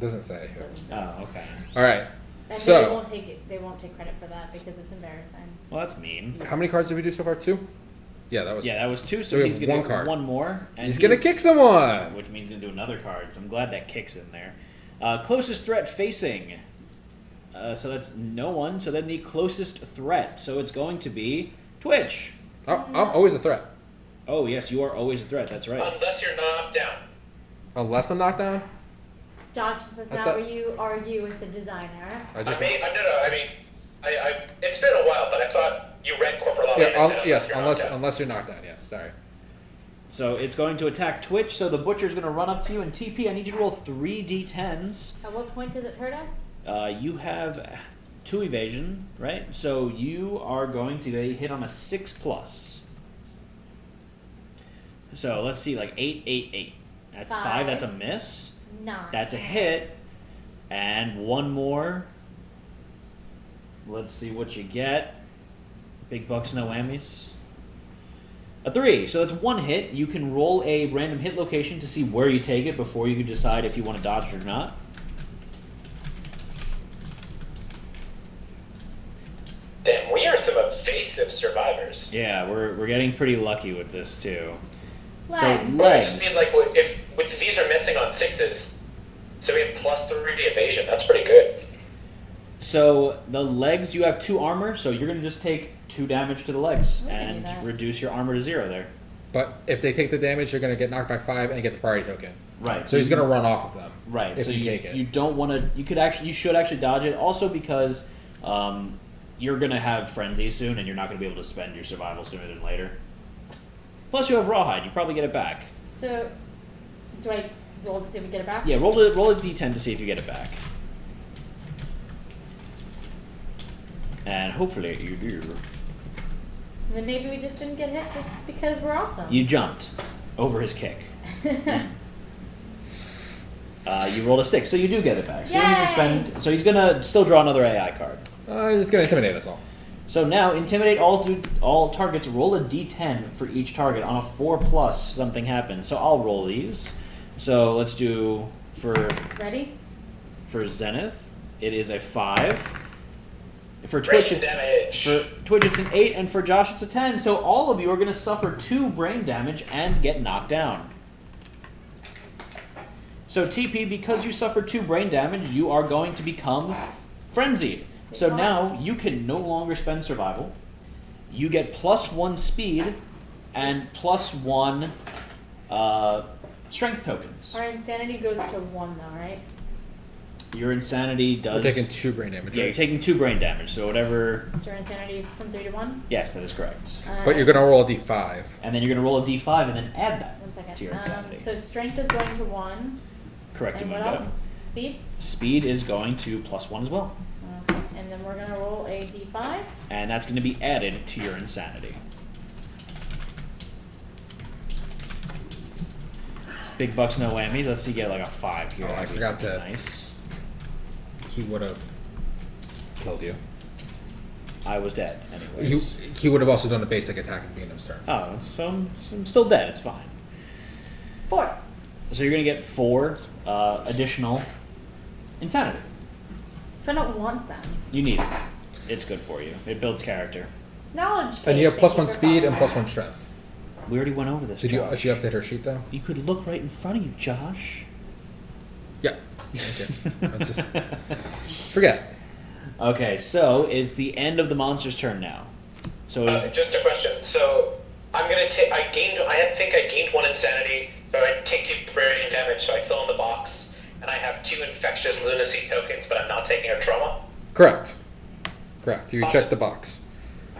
Doesn't say. Oh, okay. All right. And So, they won't take it. They won't take credit for that because it's embarrassing. Well, that's mean. how many cards did we do so far? 2? Yeah, that was. Yeah, that was 2, so we he's have going one to get card. 1 more. And He's gonna kick someone. Which means he's going to do another card, so I'm glad that kick's in there. Closest threat facing. So that's no one. So then the closest threat. So it's going to be Twitch. I'm always a threat. Oh, yes, you are always a threat. That's right. Unless you're knocked down. Unless I'm knocked down. Josh, this is I not thought- where you argue with the designer. I just. It's been a while, but I thought you read corporate law. Yes, unless you're knocked down. Yes, sorry. So it's going to attack Twitch. So the butcher's going to run up to you and TP. I need you to roll 3 d10s. At what point does it hurt us? You have 2 evasion, right? So you are going to hit on a 6+. So let's see, like 8, 8, 8. That's 5. That's a miss. 9. That's a hit. And one more. Let's see what you get. Big bucks, no whammies. A 3. So that's 1 hit. You can roll a random hit location to see where you take it before you can decide if you want to dodge it or not. Damn, we are some evasive survivors. Yeah, we're getting pretty lucky with this too. So Legs. It legs. seems like if these are missing on 6s, so we have +3 evasion. That's pretty good. So the legs, you have 2 armor, so you're gonna just take 2 damage to the legs We can do and that. reduce your armor to 0 there. But if they take the damage, they're going to get knocked back 5 and get the priority token. Right. So he's going to run off of them. Right. If so you take it. You don't want to. You should actually dodge it. Also because you're gonna have frenzy soon, and you're not gonna be able to spend your survival sooner than later. Plus, you have rawhide. You probably get it back. So, do I roll to see if we get it back? Yeah. Roll a d10 to see if you get it back. And hopefully you do. And then maybe we just didn't get hit just because we're awesome. You jumped over his kick. You rolled a 6, so you do get it back. So you don't even Yay! spend. So he's gonna still draw another AI card. He's going to intimidate us all. So now intimidate all targets. Roll a d10 for each target. On a 4+, something happens. So I'll roll these. So let's do Ready? for Zenith. It is a 5. For Twitch, Brain damage. for Twitch it's an 8, and for Josh it's a 10. So all of you are going to suffer 2 brain damage and get knocked down. So TP, because you suffered 2 brain damage, you are going to become frenzied. So now you can no longer spend survival. You get +1 speed and +1 strength tokens. Our insanity goes to 1 though, right? Your insanity does. We're taking 2 brain damage. Yeah, Right? you're taking 2 brain damage. So whatever. So our insanity from 3 to 1? Yes, that is correct. But you're going to roll a d5. And then you're going to roll a d5 and then add that 1 second. to your insanity. So strength is going to 1. Correct, And what Amundo. else? Speed? Speed is going to +1 as well. Okay. And then we're gonna roll a d5. And that's going to be added to your insanity. It's big bucks, no whammies. Let's see, get like a 5 here. Oh, I That'd be forgot pretty that. Nice. He would have killed you. I was dead, anyways. He would have also done a basic attack at the beginning of his turn. Oh, I'm still dead. It's fine. 4. So you're going to get 4 additional insanity. So I don't want them. You need it. It's good for you. It builds character. Knowledge. And you have thank +1 for speed and following. +1 strength. We already went over this. Did you Josh. update her sheet though? You could look right in front of you, Josh. Yeah. Okay. I just forget. Okay, so it's the end of the monster's turn now. So it's, Just a question. So I'm gonna take. I think I gained 1 insanity, so I take 2 brain damage. So I fill in the box, and I have 2 infectious lunacy tokens, but I'm not taking a trauma. Correct. You Awesome. checked the box.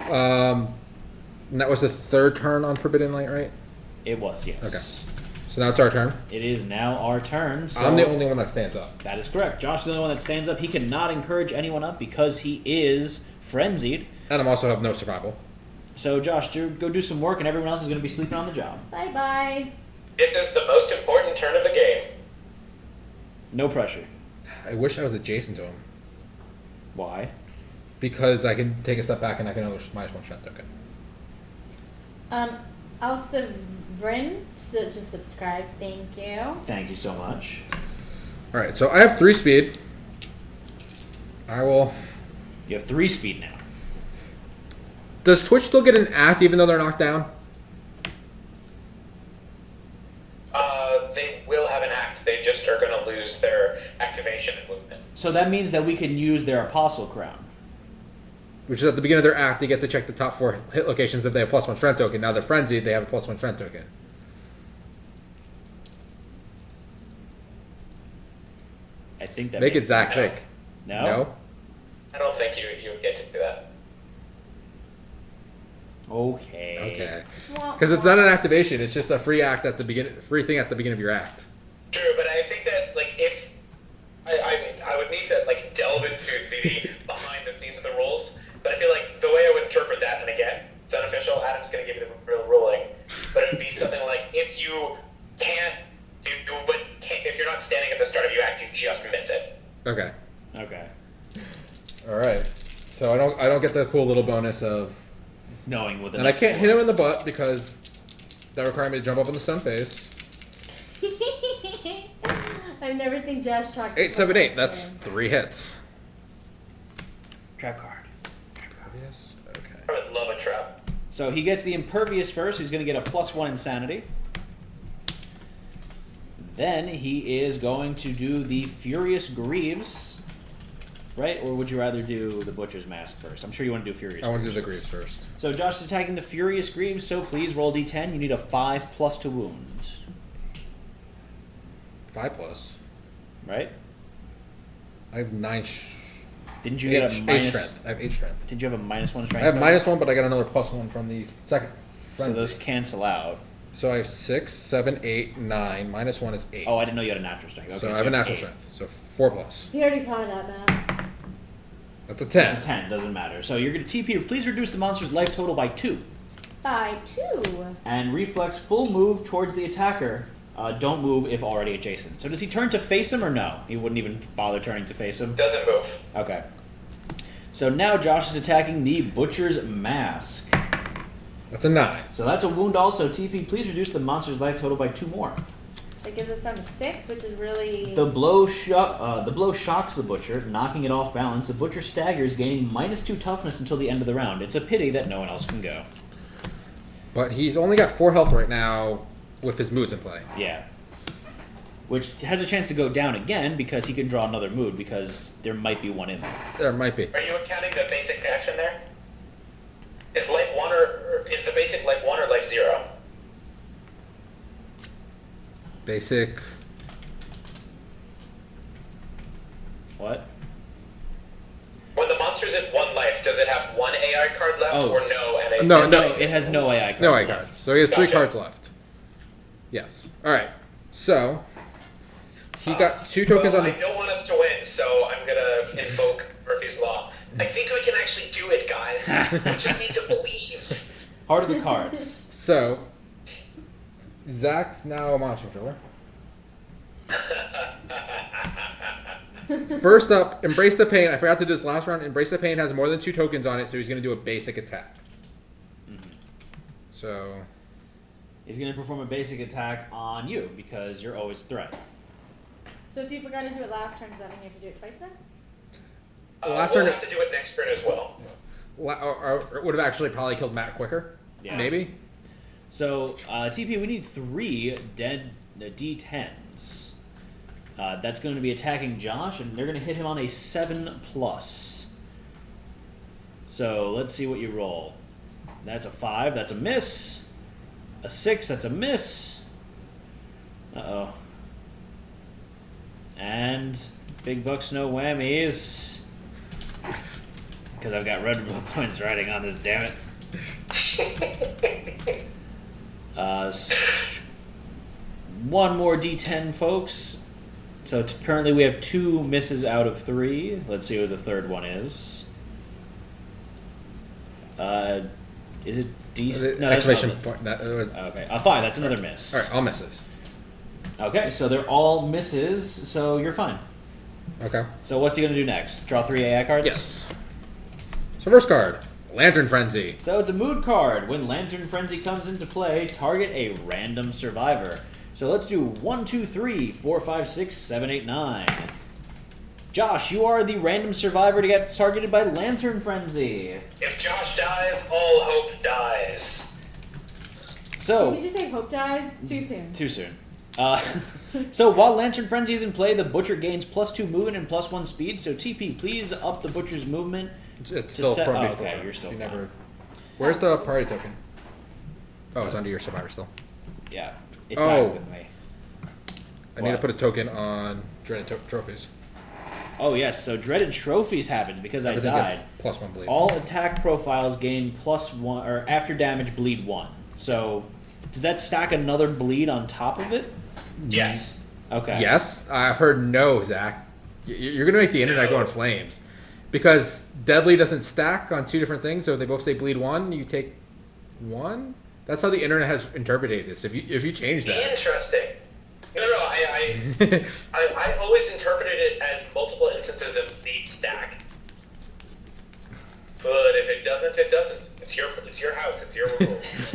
And that was the 3rd turn on Forbidden Light, right? it was, yes. Okay. So now it's our turn. It is now our turn. So I'm the only one that stands up. That is correct. Josh is the only one that stands up. He cannot encourage anyone up because he is frenzied. And I also have no survival. So Josh, go do some work, and everyone else is going to be sleeping on the job. Bye bye. This is the most important turn of the game. No pressure. I wish I was adjacent to him. Why? Because I can take a step back and I can another -1 strength token. Alex Vrin, so just subscribe. Thank you. Thank you so much. Alright, so I have 3 speed. I will... You have 3 speed now. Does Twitch still get an act even though they're knocked down? They will have an act. They just are going to lose their activation and movement. So that means that we can use their apostle crown. which is at the beginning of their act, they get to check the top 4 hit locations if they have +1 strength token. Now they're frenzied, they have a +1 strength token. I think that Make it makes Zach sense. thick. No? I don't think you would get to do that. Okay. Okay. Because it's not an activation, it's just a free act at the beginning, free thing at the beginning of your act. True, but I think that like if I would need to like delve into the behind the scenes of the rules, but I feel like the way I would interpret that, and again, it's unofficial. Adam's going to give you the real ruling, but it would be something like if you can't, if you're not standing at the start of your act, you just miss it. Okay. Okay. All right. So I don't get the cool little bonus of, Knowing what the and I next can't one- hit him in the butt because that requires me to jump up in the stun phase. I've never seen Josh talk. 8, 7, 8. That's 3 hits. Trap card. Obvious. Okay. I would love a trap. So he gets the Impervious first. He's going to get a +1 Insanity. Then he is going to do the Furious Greaves. Right? Or would you rather do the Butcher's Mask first? I'm sure you want to do Furious I want to do Greaves the Greaves first. So Josh is attacking the Furious Greaves, so please roll d10. You need a 5+ to wound. 5+. Right? I have 9. Didn't you get a 8 minus... strength. I have 8 strength. Did you have a -1 strength? I have bonus? -1, but I got another +1 from the second. So frenzy. those cancel out. So I have 6, 7, 8, 9. -1 is 8. Oh, I didn't know you had a natural strength. Okay, so I have a you natural 8. strength. So 4+. He already caught that, man. That's a 10. It's a 10, doesn't matter. So you're going to TP. Please reduce the monster's life total by 2. By 2. And reflex full move towards the attacker. Don't move if already adjacent. So does he turn to face him or no? He wouldn't even bother turning to face him? Doesn't move. Okay. So now Josh is attacking the Butcher's Mask. That's a 9. So that's a wound also. TP, please reduce the monster's life total by 2 more. That gives us down to 6, which is really. The blow shocks the Butcher, knocking it off balance. The Butcher staggers, gaining -2 toughness until the end of the round. It's a pity that no one else can go. But he's only got 4 health right now with his moods in play. Yeah. Which has a chance to go down again because he can draw another mood because there might be one in there. There might be. Are you accounting the basic action there? Is life 1 or is the basic life 1 or life 0? Basic. What? When the monster's at 1 life, does it have 1 AI card left Oh. or no? And it No, is no, It has no AI cards. No AI left. cards. So he has 3 Gotcha. cards left. Yes. Alright. So he got 2 tokens well, on I don't want us to win, so I'm gonna invoke Murphy's Law. I think we can actually do it, guys. We just need to believe. Heart of the cards. So Zach's now a monster controller. First up, Embrace the Pain. I forgot to do this last round. Embrace the Pain has more than 2 tokens on it, so he's going to do a basic attack. So He's going to perform a basic attack on you because you're always a threat. So if you forgot to do it last turn, does that mean you have to do it twice then? Last We'll turn- have to do it next turn as well. or would have actually probably killed Matt quicker. Yeah. Maybe. So, TP, we need 3 dead D10s. That's going to be attacking Josh, and they're going to hit him on a 7+. So, let's see what you roll. That's a 5, that's a miss. A 6, that's a miss. Uh-oh. And big bucks, no whammies. Because I've got red points riding on this, damn it. One more D10, folks. So currently we have 2 misses out of 3. Let's see what the third one is. Is it D? No, that's Exclamation not point. That was, okay, a 5. That's another miss. all right, all misses. Okay, so they're all misses. So you're fine. Okay. So what's he gonna do next? Draw 3 AI cards. Yes. So first card, Lantern Frenzy. So it's a mood card. When Lantern Frenzy comes into play, target a random survivor. So let's do 1, 2, 3, 4, 5, 6, 7, 8, 9. Josh, you are the random survivor to get targeted by Lantern Frenzy. If Josh dies, all hope dies. So Did you say hope dies? Too soon. too soon. So while Lantern Frenzy is in play, the Butcher gains +2 movement and +1 speed. So TP, please up the Butcher's movement It's still set- from oh, before. okay, you're still She fine. never. Where's the party token? Oh, it's under your survivor still. Yeah. It Oh. died with me. I need to What? put a token on dreaded trophies. Oh yes, so dreaded trophies happened because Everything I died. gets +1 bleed. All attack profiles gain +1 or after damage bleed 1. So does that stack another bleed on top of it? Yes. Okay. Yes, I've heard no, Zach. You're gonna make the internet go in flames because deadly doesn't stack on 2 different things. So if they both say bleed 1, you take 1. That's how the internet has interpreted this. If you change that, Interesting. No, I always interpreted it as multiple instances of bleed stack. But if it doesn't, it doesn't. It's your house. It's your rules.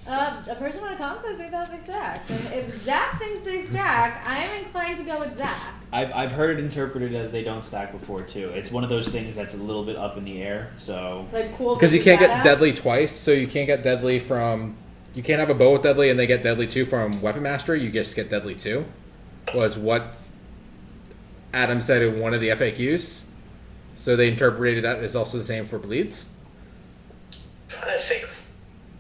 A person on com says they thought they stacked. And if Zach thinks they stack, I am inclined to go with Zach. I've heard it interpreted as they don't stack before too. It's one of those things that's a little bit up in the air. So Like cool. because you versus can't get badass. deadly twice, so you can't get deadly from. You can't have a bow with deadly and they get deadly 2 from weapon mastery. You just get deadly 2. Was what Adam said in one of the FAQs. So they interpreted that as also the same for bleeds. trying to think.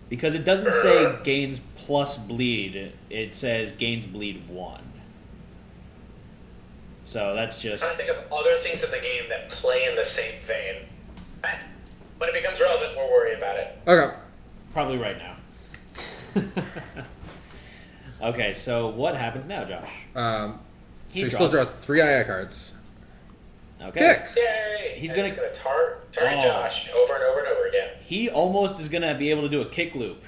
because it doesn't say gains plus bleed, it says gains bleed 1. So that's just. I'm trying to think of other things in the game that play in the same vein. When it becomes relevant, we'll worry about it. Okay. Probably right now. Okay, so what happens now, Josh? So He you still draws. draw 3 II cards. Okay. Kick! Yay! He's And gonna- he's gonna target Oh. Josh over and over and over again. He almost is going to be able to do a kick loop.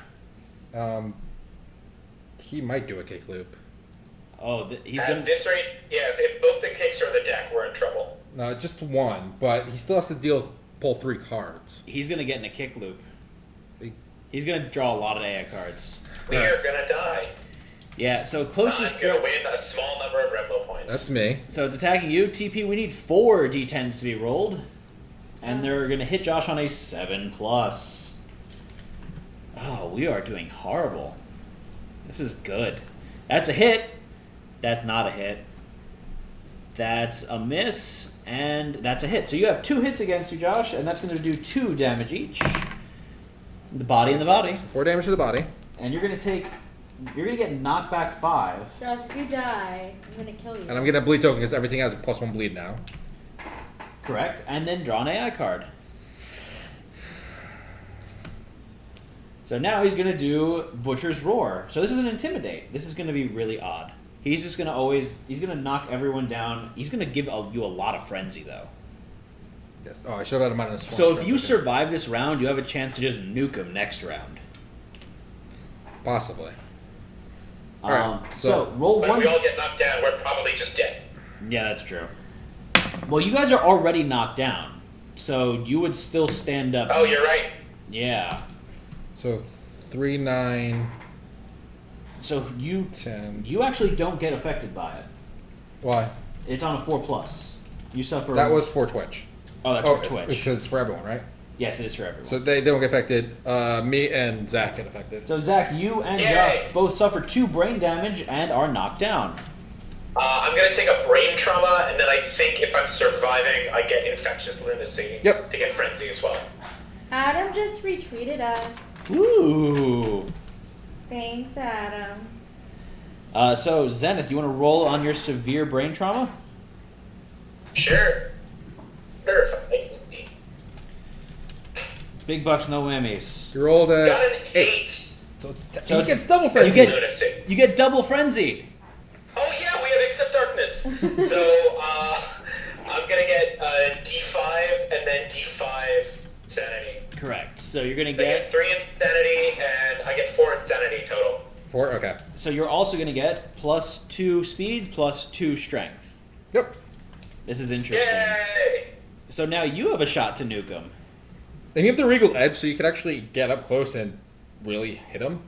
He might do a kick loop. Oh, he's At going to. this rate, yeah, if both the kicks are on the deck, we're in trouble. No, just 1, but he still has to pull 3 cards. He's going to get in a kick loop. He- He's going to draw a lot of AI cards. We are gonna die. Yeah, so I'm closest gonna threat. win a small number of Reblo points. That's me. So it's attacking you, TP. We need 4 d10s to be rolled, and they're gonna hit Josh on a 7+. Oh, we are doing horrible. This is good. That's a hit. That's not a hit. That's a miss, and that's a hit. So you have 2 hits against you, Josh, and that's gonna do 2 damage each. The body and the body, 4 damage to the body. and you're gonna get knocked back 5. Josh, if you die, I'm gonna kill you. And I'm going to bleed token because everything has a +1 bleed now. Correct. And then draw an AI card. So now he's going to do Butcher's Roar. So this is an Intimidate. This is going to be really odd. He's just going to he's going to knock everyone down. He's going to give you a lot of Frenzy, though. Yes. Oh, I should have had a -1. So if you survive this round, you have a chance to just nuke him next round. Possibly. Alright, So so- roll When 1. we all get knocked down, we're probably just dead. Yeah, that's true. Well, you guys are already knocked down. So you would still stand up. Oh, you're right. Yeah. So 3, 9, So you 10. You actually don't get affected by it. Why? It's on a 4+. You suffer. That was for Twitch. Oh, that's for Twitch. Because it's for everyone, right? Yes, it is for everyone. So they don't get affected. Me and Zach get affected. So Zach, you and Yay. Josh both suffer 2 brain damage and are knocked down. I'm gonna take a brain trauma, and then I think if I'm surviving, I get infectious lunacy. Yep. To get frenzy as well. Adam just retweeted us. Ooh. Thanks, Adam. So Zenith, you want to roll on your severe brain trauma? Sure. Sure. Big bucks, no whammies. You rolled a Got an 8. So, it's, So he it's- gets double you frenzy. get- Lunacy. You get double frenzied. Oh yeah, we have accept darkness. So I'm gonna get D5 and then D5 sanity. Correct. So you're gonna I get get. 3 insanity and I get 4 insanity total. 4. Okay. So you're also gonna get +2 speed, +2 strength. Yep. This is interesting. Yay! So now you have a shot to nuke him. And you have the Regal Edge, so you can actually get up close and really hit him.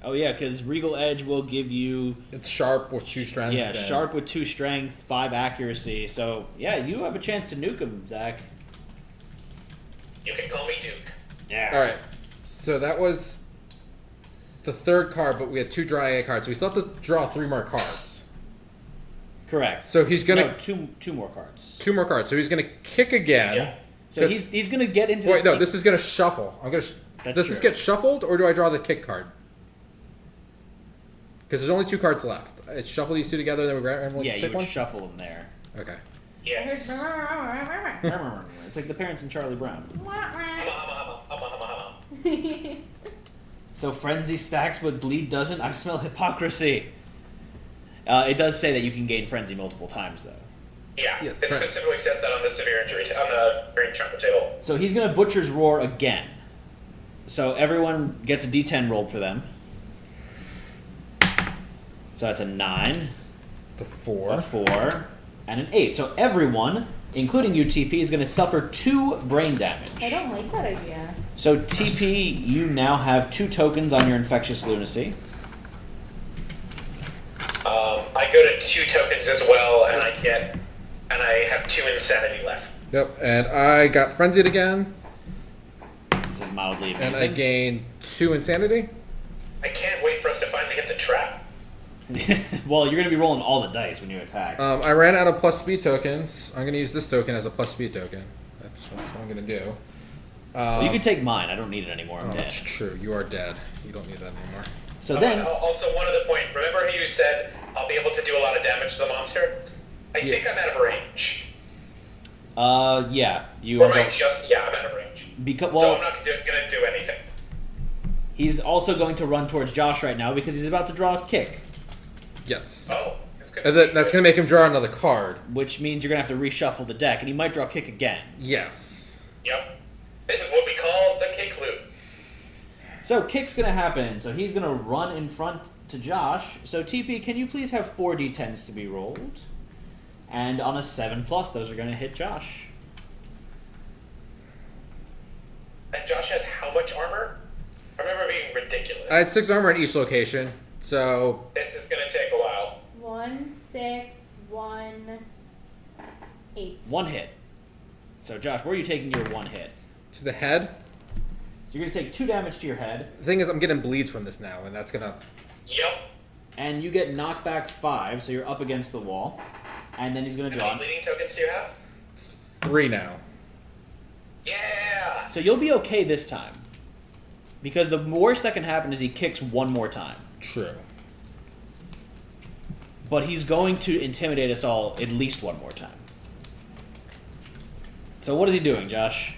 Oh yeah, because Regal Edge will give you It's sharp with 2 strength. Yeah, and- sharp with 2 strength, 5 accuracy. So, yeah, you have a chance to nuke him, Zach. You can call me Duke. Yeah. All right. So that was the 3rd card, but we had 2 dry A cards, so we still have to draw 3 more cards. Correct. So he's gonna two more cards. 2 more cards. So he's gonna kick again. Yeah. So he's gonna get into. Wait, no. This is gonna shuffle. Does this true. get shuffled, or do I draw the kick card? Because there's only 2 cards left. It's shuffle these 2 together, then we randomly Yeah, pick you would one. shuffle them there. Okay. Yes. It's like the parents in Charlie Brown. So frenzy stacks, but bleed doesn't. I smell hypocrisy. It does say that you can gain frenzy multiple times, though. Yeah, Yes, it right. specifically says that on the severe injury on the green chunk table. So he's gonna Butcher's Roar again. So everyone gets a D10 rolled for them. So that's a 9, The 4. a 4, and an 8. So everyone, including you, TP, is gonna suffer 2 brain damage. I don't like that idea. So TP, you now have 2 tokens on your infectious lunacy. I go to 2 tokens as well, and I have 2 insanity left. Yep. And I got frenzied again, This is mildly and I amusing. gained 2 insanity. I can't wait for us to finally get the trap. Well, you're gonna be rolling all the dice when you attack. I ran out of plus speed tokens. I'm gonna use this token as a plus speed token. That's what I'm gonna do. Well, you can take mine. I don't need it anymore. I'm Oh, dead. that's true. You are dead. You don't need that anymore. So then, Also, one other point. Remember how you said I'll be able to do a lot of damage to the monster? I think I'm out of range. yeah, you Or are. am I just? Yeah, I'm out of range. Because So well, I'm not gonna do anything. he's also going to run towards Josh right now because he's about to draw a kick, Yes. Oh, this could And be that's gonna make him draw another card. which means you're gonna have to reshuffle the deck, and he might draw a kick again. Yes. Yep. This is what we call the kick loop. So kick's gonna happen. So he's gonna run in front to Josh. So TP, can you please have 4 d10s to be rolled? And on a 7+, those are gonna hit Josh. And Josh has how much armor? I remember being ridiculous. I had 6 armor in each location, so This is gonna take a while. 1, 6, 1, 8. 1 hit. So Josh, where are you taking your 1 hit? to the head. So you're gonna take 2 damage to your head, The thing is, I'm getting bleeds from this now, and that's gonna. Yep. and you get knocked back 5, so you're up against the wall. And then he's gonna How draw. many bleeding tokens do you have? 3 now. Yeah. So you'll be okay this time. Because the worst that can happen is he kicks 1 more time. True. But he's going to intimidate us all at least 1 more time. So what is he doing, Josh?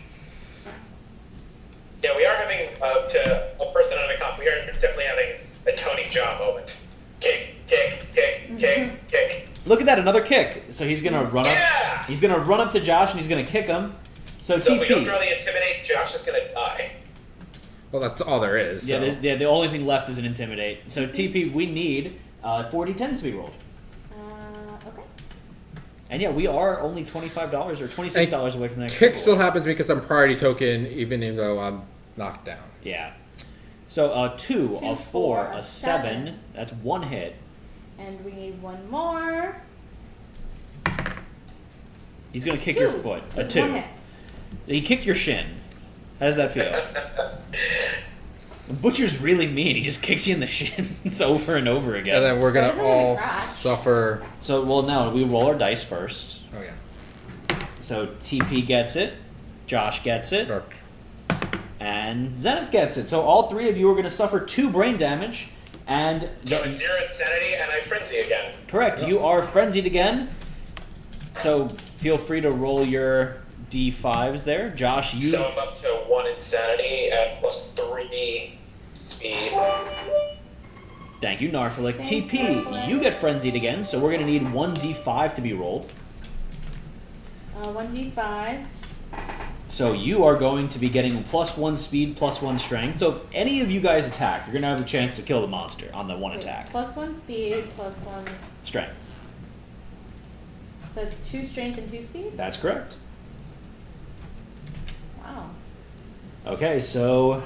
Yeah, we are having to a person on a comp. We are definitely having a Tony Jaa moment. Kick, kick, kick, kick, kick. Look at that, another kick. So he's gonna run up. Yeah! He's gonna run up to Josh and he's gonna kick him. So So if we don't TP. draw the intimidate, Josh is gonna die. Well, that's all there is. Yeah, so. the only thing left is an intimidate. So TP, we need 4 d10s to be rolled. Okay. And yeah, we are only $25 or $26 away from the next Kick giveaway. still happens because I'm priority token, even though I'm knocked down. Yeah. So 2, Two, a 4, four, a a 7. seven. That's 1 hit. And we need 1 more. He's gonna kick 2. your foot. So A it's 2. 1 hit. He kicked your shin. How does that feel? The Butcher's really mean. He just kicks you in the shins over and over again. And then we're Better gonna than a all crash. suffer. So, well, now we roll our dice first. Oh yeah. So TP gets it, Josh gets it, Dark. and Zenith gets it. So all 3 of you are going to suffer 2 brain damage, and So it's 0 insanity, and I frenzy again. correct, you are frenzied again. So feel free to roll your d5s there, Josh. You So I'm up to 1 insanity and plus 3 speed. thank you, Narfalik. Thanks, TP, Narfalik. you get frenzied again. So we're going to need 1 d5 to be rolled. 1d5. So you are going to be getting +1 speed, +1 strength. So if any of you guys attack, you're going to have a chance to kill the monster on the 1 attack. +1 speed, +1. Strength. So it's 2 strength and 2 speed? That's correct. Wow. Okay, so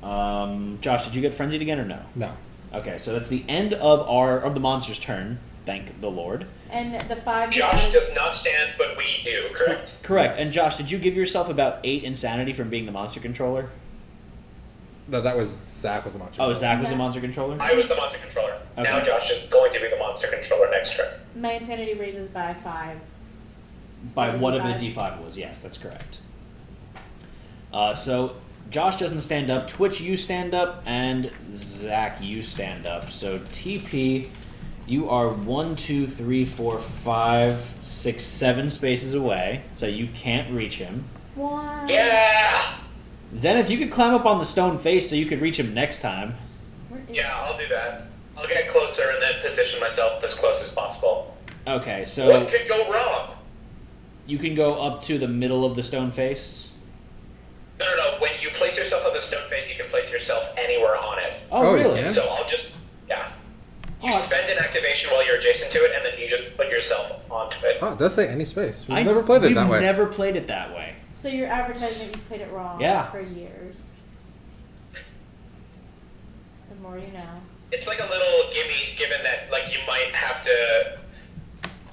Josh, did you get frenzied again or no? No. Okay, so that's the end of the monster's turn. Thank the Lord. And the 5. Josh does not stand, but we do, correct? Correct. And Josh, did you give yourself about 8 insanity from being the monster controller? No, that was Zach was the monster. Oh, Zach was a monster controller? I was the monster controller. Okay. Now Josh is going to be the monster controller next turn. My insanity raises by 5. By By whatever D5. the D5 was. Yes, that's correct. So Josh doesn't stand up. Twitch, you stand up. And Zach, you stand up. So TP, you are 1, 2, 3, 4, 5, 6, 7 spaces away. So you can't reach him. What? Yeah! Zenith, you could climb up on the stone face so you could reach him next time. Where is Yeah, I'll do that. I'll get closer and then position myself as close as possible. Okay, so What could go wrong? you can go up to the middle of the stone face. No. When you place yourself on the stone face, you can place yourself anywhere on it. Oh, you really? can? So I'll just, yeah. You Oh. spend an activation while you're adjacent to it, and then you just put yourself onto it. Oh, it does say any space. We've never played it that way. We've never played it that way. So your advertisement, you played it wrong Yeah. for years. The more you know. It's like a little gimme, given that like you might have to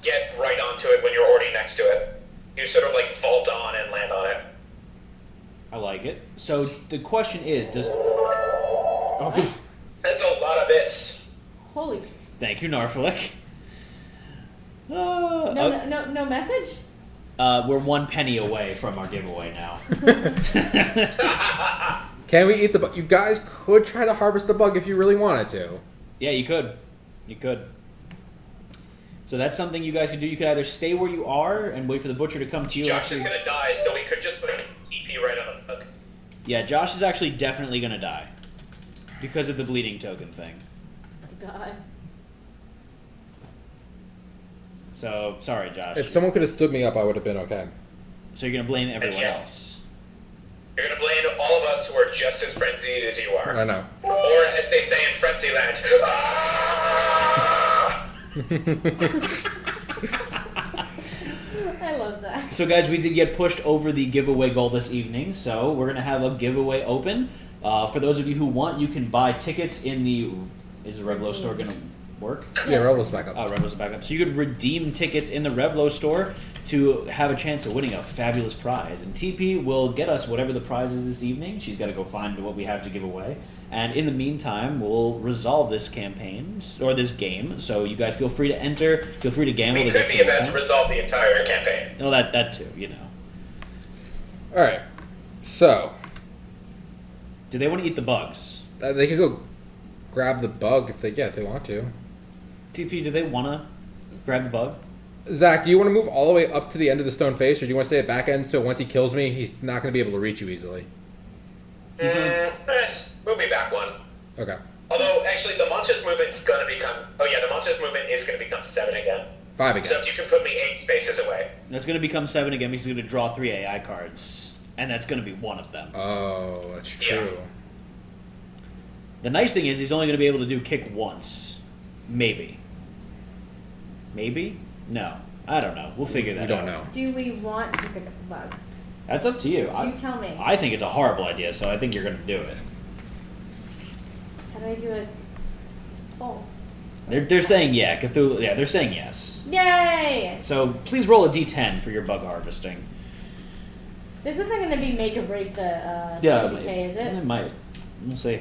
get right onto it when you're already next to it. You sort of like vault on and land on it. I like it. So the question is, does... Oh, That's a lot of bits. Holy. thank you, Narflick. No message? We're 1 penny away from our giveaway now. Can we eat the bug? You guys could try to harvest the bug if you really wanted to. Yeah, you could. You could. So that's something you guys could do. You could either stay where you are and wait for the butcher to come to you Josh after... is gonna die, so we could just put a TP right on the hook. Yeah, Josh is actually definitely going to die. Because of the bleeding token thing. Oh God. So, sorry, Josh. If someone could have stood me up, I would have been okay. So you're going to blame everyone Yeah. else. You're gonna blame all of us who are just as frenzied as you are. I know. Or as they say in Frenzyland, ah! I love Zach. So, guys, we did get pushed over the giveaway goal this evening, so we're going to have a giveaway open. For those of you who want, you can buy tickets in the... Is the Revlo store going to work? Yeah, Rebel's back up. Oh, Revlo's back up. So you could redeem tickets in the Revlo store to have a chance of winning a fabulous prize. And TP will get us whatever the prize is this evening. She's got to go find what we have to give away. And in the meantime, we'll resolve this campaign, or this game. So you guys feel free to enter, feel free to gamble We to could get be some about to points. resolve the entire campaign. No, that too, you know. Alright. So, Do they want to eat the bugs? they could go grab the bug if they want to. TP, do they want to grab the bug? Zach, do you want to move all the way up to the end of the stone face, or do you want to stay at back end so once he kills me, he's not going to be able to reach you easily? He's gonna... Move me back one. Okay. Although, actually, the monster's movement's gonna become... Oh yeah, the monster's movement is gonna become 7 again. 5 again. So if you can put me 8 spaces away. That's going to become 7 again because he's going to draw 3 AI cards. And that's going to be one of them. Oh, that's true. The nice thing is he's only going to be able to do kick once. Maybe. Maybe? No. I don't know. We'll figure that out. We don't know. Do we want to pick up the bug? That's up to you. You tell me. I think it's a horrible idea, so I think you're going to do it. How do I do it? Oh. They're saying yeah. Cthulhu, yeah, they're saying yes. Yay! So please roll a d10 for your bug harvesting. This isn't going to be make or break the Yeah, TBK, is It it? might. We'll see.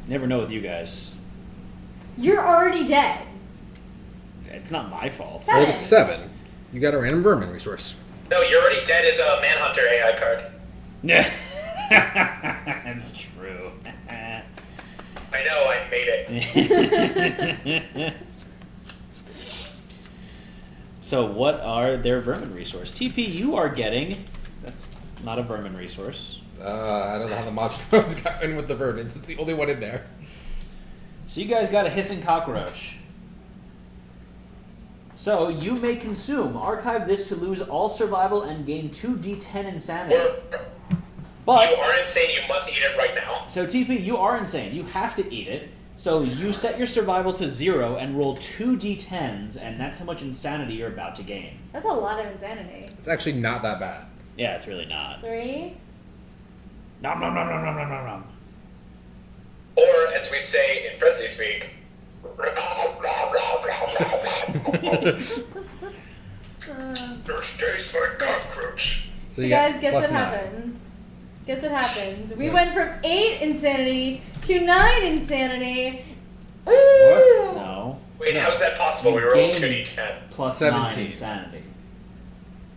Never know with you guys. You're already dead. It's not my fault. Seven. Roll a 7. You got a random vermin resource. No, you're already dead as a Manhunter AI card. Yeah. That's true. I know, I made it. So what are their vermin resource? TP, you are getting... That's not a vermin resource. I don't know how the monster got in with the vermins. It's the only one in there. So you guys got a hissing cockroach. So you may consume. Archive this to lose all survival and gain 2d10 insanity. Or, But... you are insane, you must eat it right now. So TP, you are insane. You have to eat it. So you set your survival to 0 and roll 2d10s, and that's how much insanity you're about to gain. That's a lot of insanity. It's actually not that bad. Yeah, it's really not. 3. Nom nom nom nom nom nom nom nom. Or, as we say in Frenzy speak, this tastes like cockroach. So You got guys, guess plus what 9. happens? Guess what happens? We went from 8 insanity to 9 insanity. What? No. Wait, how is that possible? We rolled 2d10. Plus 17. 9 insanity.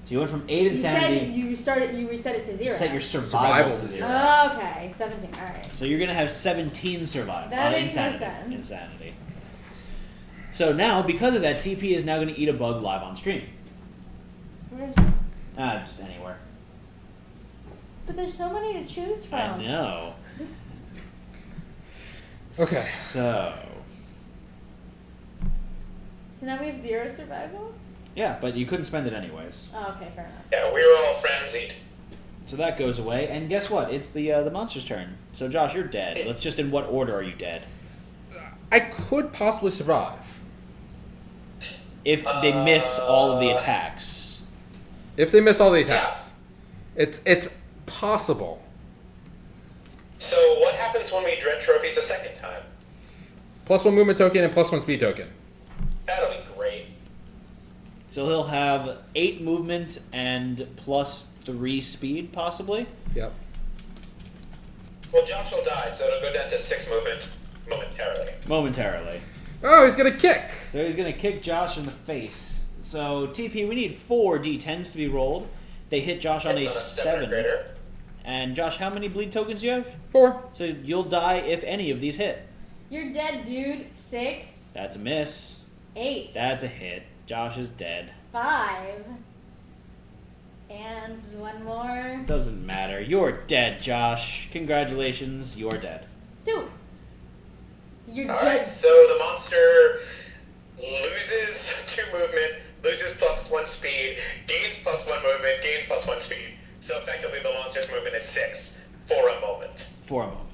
So you went from 8 You insanity. said you reset it to 0. Set your survival to 0. Okay, 17. All right. So you're gonna have 17 survival. That makes no insanity. sense. Insanity. So now, because of that, TP is now gonna eat a bug live on stream. Where's? Just anywhere. But there's so many to choose from. I know. Okay. So. So now we have 0 survival. Yeah, but you couldn't spend it anyways. Oh, okay, fair enough. Yeah, we were all frenzied. So that goes away, and guess what? It's the monster's turn. So Josh, you're dead. Let's just in what order are you dead? I could possibly survive. If they miss all of the attacks. If they miss all the attacks. It's possible. So what happens when we dread trophies a second time? +1 movement token and +1 speed token. That'll be great. So he'll have 8 movement and +3 speed, possibly. Yep. Well, Josh will die, so it'll go down to 6 movement momentarily. Oh, he's gonna kick. So he's gonna kick Josh in the face. So TP, we need 4 d10s to be rolled. They hit Josh on a It's 7. greater. And Josh, how many bleed tokens do you have? 4. So you'll die if any of these hit. You're dead, dude. 6, That's a miss. 8, That's a hit. Josh is dead. 5, and 1 more. Doesn't matter. You're dead, Josh. Congratulations, you're dead. Dude. You're Alright, just. so the monster loses 2 movement, loses +1 speed, gains +1 movement, gains +1 speed. So effectively the monster's movement is 6 for a moment. For a moment.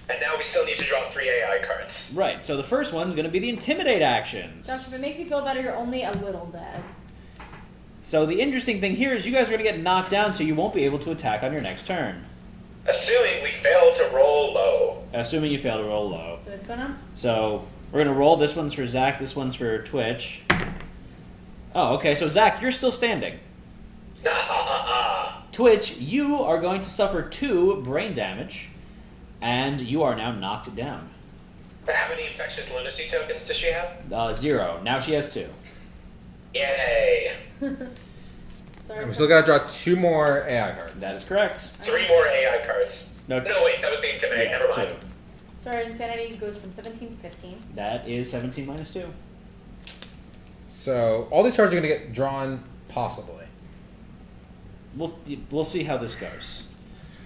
And now we still need to draw 3 AI cards. Right, so the first one's going to be the Intimidate actions. Josh, if it makes you feel better, you're only a little dead. So the interesting thing here is you guys are going to get knocked down, so you won't be able to attack on your next turn. Assuming we fail to roll low. Assuming you fail to roll low. So what's going on? So we're going to roll. This one's for Zach, this one's for Twitch. Oh, okay, so Zach, you're still standing. Twitch, you are going to suffer 2 brain damage, and you are now knocked down. How many infectious lunacy tokens does she have? 0. Now she has 2. Yay. Sorry, And we still gotta draw 2 more AI cards. That is correct. 3 more AI cards. No, wait, that was the Intimidate. Yeah, Never 2. mind. Sorry, insanity goes from 17 to 15. That is 17 minus 2. So all these cards are gonna get drawn possibly. We'll see how this goes.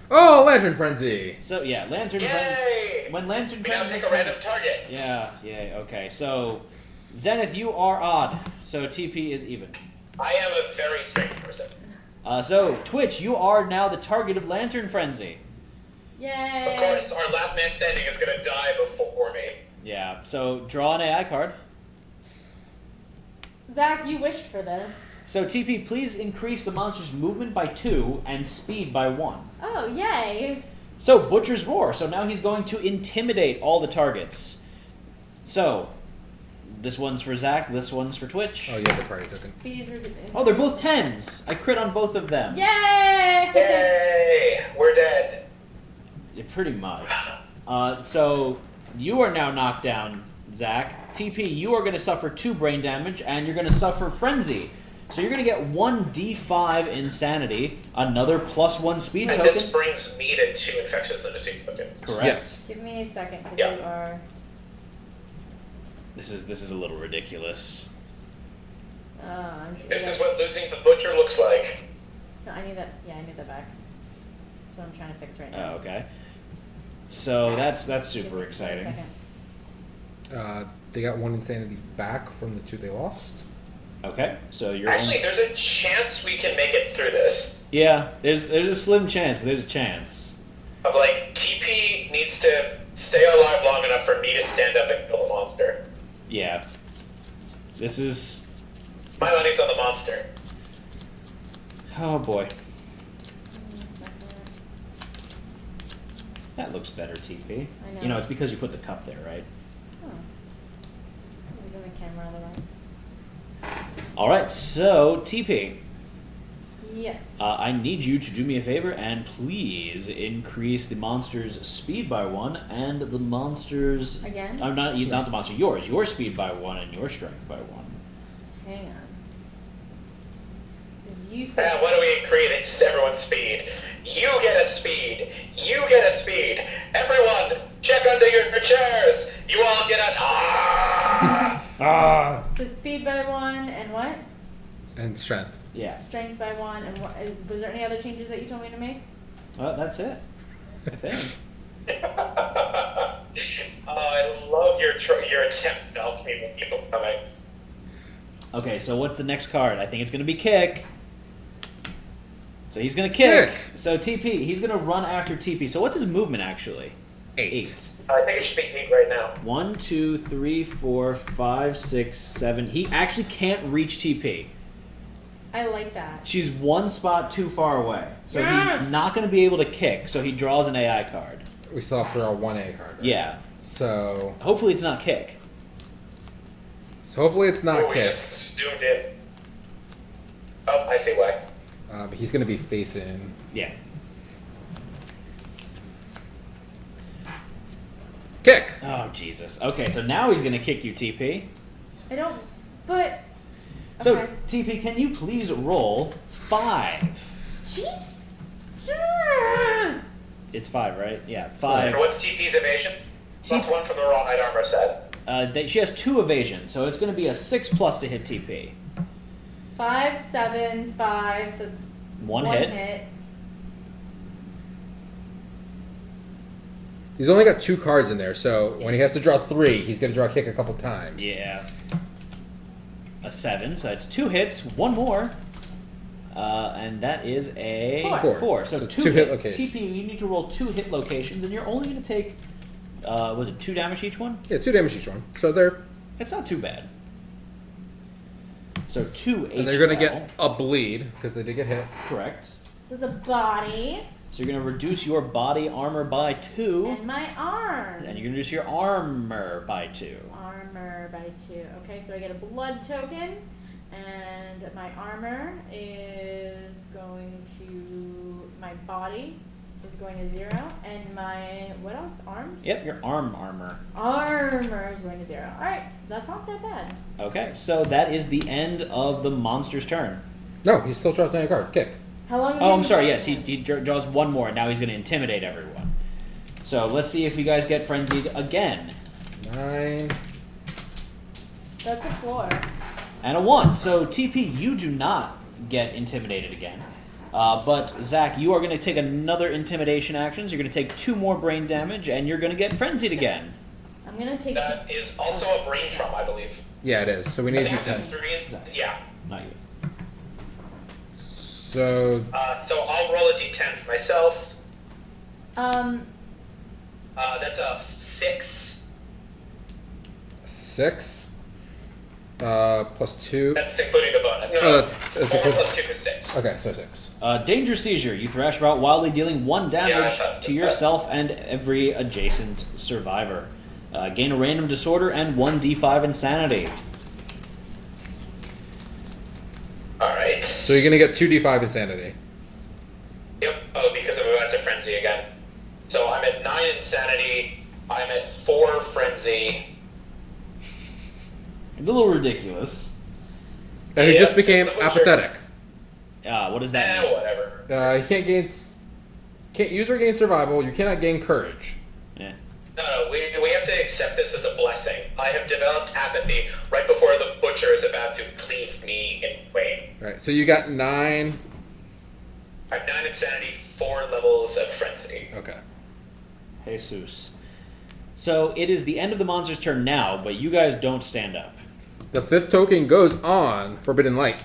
Oh, Lantern Frenzy! So yeah, Lantern Yay! Frenzy. When Lantern We now Frenzy take a random target. Yeah, okay. So Zenith, you are odd. So TP is even. I am a very strange person. So Twitch, you are now the target of Lantern Frenzy. Yay! Of course, our last man standing is going to die before me. Yeah. So draw an AI card. Zach, you wished for this. So TP, please increase the monster's movement by 2 and speed by 1. Oh, yay! So Butcher's Roar. So now he's going to intimidate all the targets. So this one's for Zach. This one's for Twitch. Oh, yeah, the party token. Speeds are Oh, they're both 10s. I crit on both of them. Yay! Yay! We're dead. Yeah, pretty much. So you are now knocked down, Zach. TP, you are going to suffer 2 brain damage, and you're going to suffer Frenzy. So you're going to get 1d5 Insanity, another +1 speed And token. this brings me to 2 infectious lunacy tokens. Correct. Yes. Give me a second, because Yeah. you are... This is a little ridiculous. I'm doing This is it. what losing the butcher looks like. No, I need that. Yeah, I need that back. That's what I'm trying to fix right now. Oh, okay. So that's Give super me a exciting. second. They got 1 insanity back from the 2 they lost. Okay, so you're Actually, only... there's a chance we can make it through this. Yeah, there's a slim chance, but there's a chance. Of like, TP needs to stay alive long enough for me to stand up and kill the monster. Yeah. This is... My money's on the monster. Oh boy. Give me a second. That looks better, TP. I know. You know, it's because you put the cup there, right? Oh. It was in the camera otherwise. Alright, so TP. Yes. I need you to do me a favor and please increase the monster's speed by 1 and the monster's... Again? Not the monster, yours. Your speed by 1 and your strength by 1. Hang on. 'Cause you said... What do we increase everyone's speed? You get a speed. You get a speed. Everyone, check under your chairs. You all get a... So speed by 1 and what? And strength. Yeah. Strength by 1 and what? Was there any other changes that you told me to make? Well, that's it. I think. I love your attempts to help me with people coming. Okay, so what's the next card? I think it's going to be kick. So he's going to kick. So TP, he's going to run after TP. So what's his movement actually? 8. I think it should be 8 right now. 1, 2, 3, 4, 5, 6, 7. He actually can't reach TP. I like that. She's one spot too far away. So he's not going to be able to kick. So he draws an AI card. We still have to draw 1A card, right? Yeah. So Hopefully it's not kick. hopefully it's not We kick. just zoomed in. Oh, I see why. But he's going to be facing... Yeah. Kick! Oh, Jesus. Okay, so now he's going to kick you, TP. I don't... But... So, Okay. TP, can you please roll 5? Jeez. It's 5, right? Yeah, 5. And what's TP's evasion? Plus 1 from the raw knight armor set. She has 2 evasion, so it's going to be a 6+ to hit TP. 5, 7, 5, so it's One hit. He's only got 2 cards in there, so when he has to draw 3, he's going to draw kick a couple times. Yeah. A 7, so that's 2 hits, 1 more. And that is a 4. So 2 2 hit hits. locations. TP, you need to roll 2 hit locations, and you're only going to take, was it 2 damage each one? Yeah, 2 damage each one. So they're... It's not too bad. So 2 And they're going to get a bleed, because they did get hit. Correct. So it's a body So you're going to reduce your body armor by 2. and my arm. And you're going to reduce your armor by 2. Armor by 2. Okay, so I get a blood token, and my armor is going to... My body is going to 0, and my... What else? Arms? Yep, your armor. Armor is going to 0. Alright, that's not that bad. Okay, so that is the end of the monster's turn. No, he still draws a card. Kick. How long? Oh, I'm sorry. Yes, he draws 1 more, and now he's going to intimidate everyone. So let's see if you guys get frenzied again. 9. That's a 4. And a 1. So TP, you do not get intimidated again. But Zach, you are going to take another intimidation action. So you're going to take 2 more brain damage, and you're going to get frenzied again. I'm gonna take. That is also a brain trauma, I believe. Yeah, it is. So we I need to think do it's 10. a 3. Yeah. Not you. So... So I'll roll a d10 for myself. That's a 6. 6. Plus 2. That's including the bonus. No, that's 4 okay. plus 2 is 6. Okay, so 6. Danger seizure. You thrash about wildly, dealing 1 Yeah, I damage thought to this yourself and every adjacent survivor. Gain a random disorder and 1d5 insanity. Alright. So you're going to get 2d5 insanity. Yep. Oh, because I'm about to frenzy again. So I'm at 9 insanity. I'm at 4 frenzy. It's a little ridiculous. And he Yeah, just became it's the Witcher. apathetic. What does that mean? Whatever. You can't use or gain survival. You cannot gain courage. Yeah. No, we have to accept this as a blessing. I have developed apathy right before the butcher is about to cleave me in twain. Right. So you got 9. I have 9 insanity, 4 levels of frenzy. Okay. Jesus. So it is the end of the monster's turn now, but you guys don't stand up. The 5th token goes on Forbidden Light.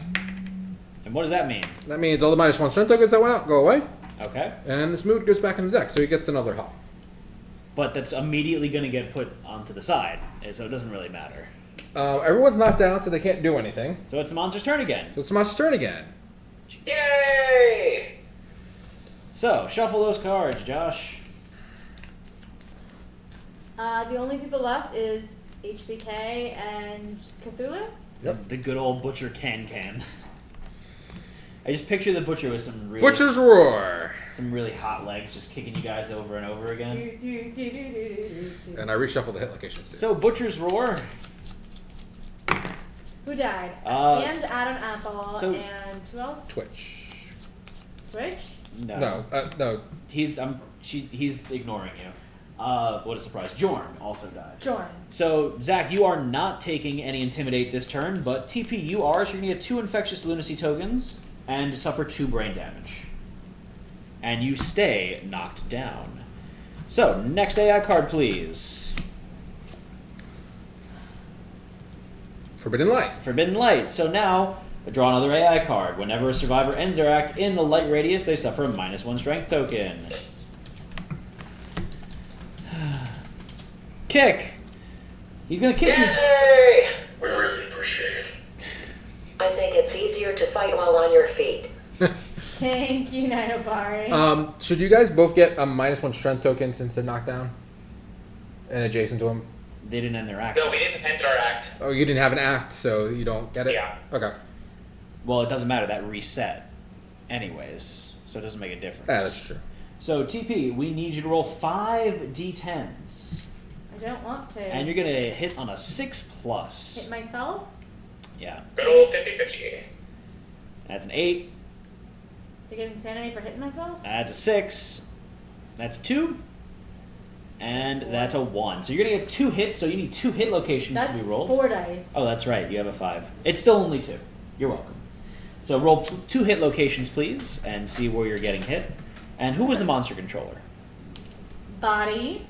And what does that mean? That means all the -1 strength tokens that went out go away, Okay. and this mood goes back in the deck, so he gets another health. But that's immediately going to get put onto the side, so it doesn't really matter. Everyone's knocked down, so they can't do anything. So it's the monster's turn again. So it's the monster's turn again. Yay! So, shuffle those cards, Josh. The only people left is HBK and Cthulhu. Yep. The good old Butcher Can. I just picture the butcher with some really Butcher's Roar. some really hot legs, just kicking you guys over and over again. And I reshuffle the hit locations too. So Butcher's Roar. Who died? And Adam Apple so- and who else? Twitch. Twitch? No, No. he's ignoring you. What a surprise! Jorn also died. Jorn. So Zach, you are not taking any intimidate this turn, but TP you are. So you're gonna get 2 infectious lunacy tokens and suffer 2 brain damage, and you stay knocked down. So next AI card, please. Forbidden Light. Forbidden Light. So now, draw another AI card. Whenever a survivor ends their act in the light radius, they suffer a -1 strength token. Kick! He's gonna kick you. Yay! We really appreciate it. I think it's easier to fight while on your feet. Thank you, Nayabari. Should you guys both get a -1 strength token since they're knocked down? And adjacent to him? They didn't end their act. No, we didn't end our act. Oh, you didn't have an act, so you don't get it? Yeah. Okay. Well, it doesn't matter. That reset anyways, so it doesn't make a difference. Yeah, that's true. So, TP, we need you to roll 5 d10s. I don't want to. And you're going to hit on a 6+. Hit myself? Yeah. Good old 50-50. That's an 8. To get insanity for hitting myself? That's a 6. That's a 2. And that's a 1. So you're going to get 2 hits, so you need 2 hit locations That's to be rolled. 4 dice. Oh, that's right. You have a 5. It's still only 2. You're welcome. So roll 2 hit locations, please, and see where you're getting hit. And who was the monster controller? Body.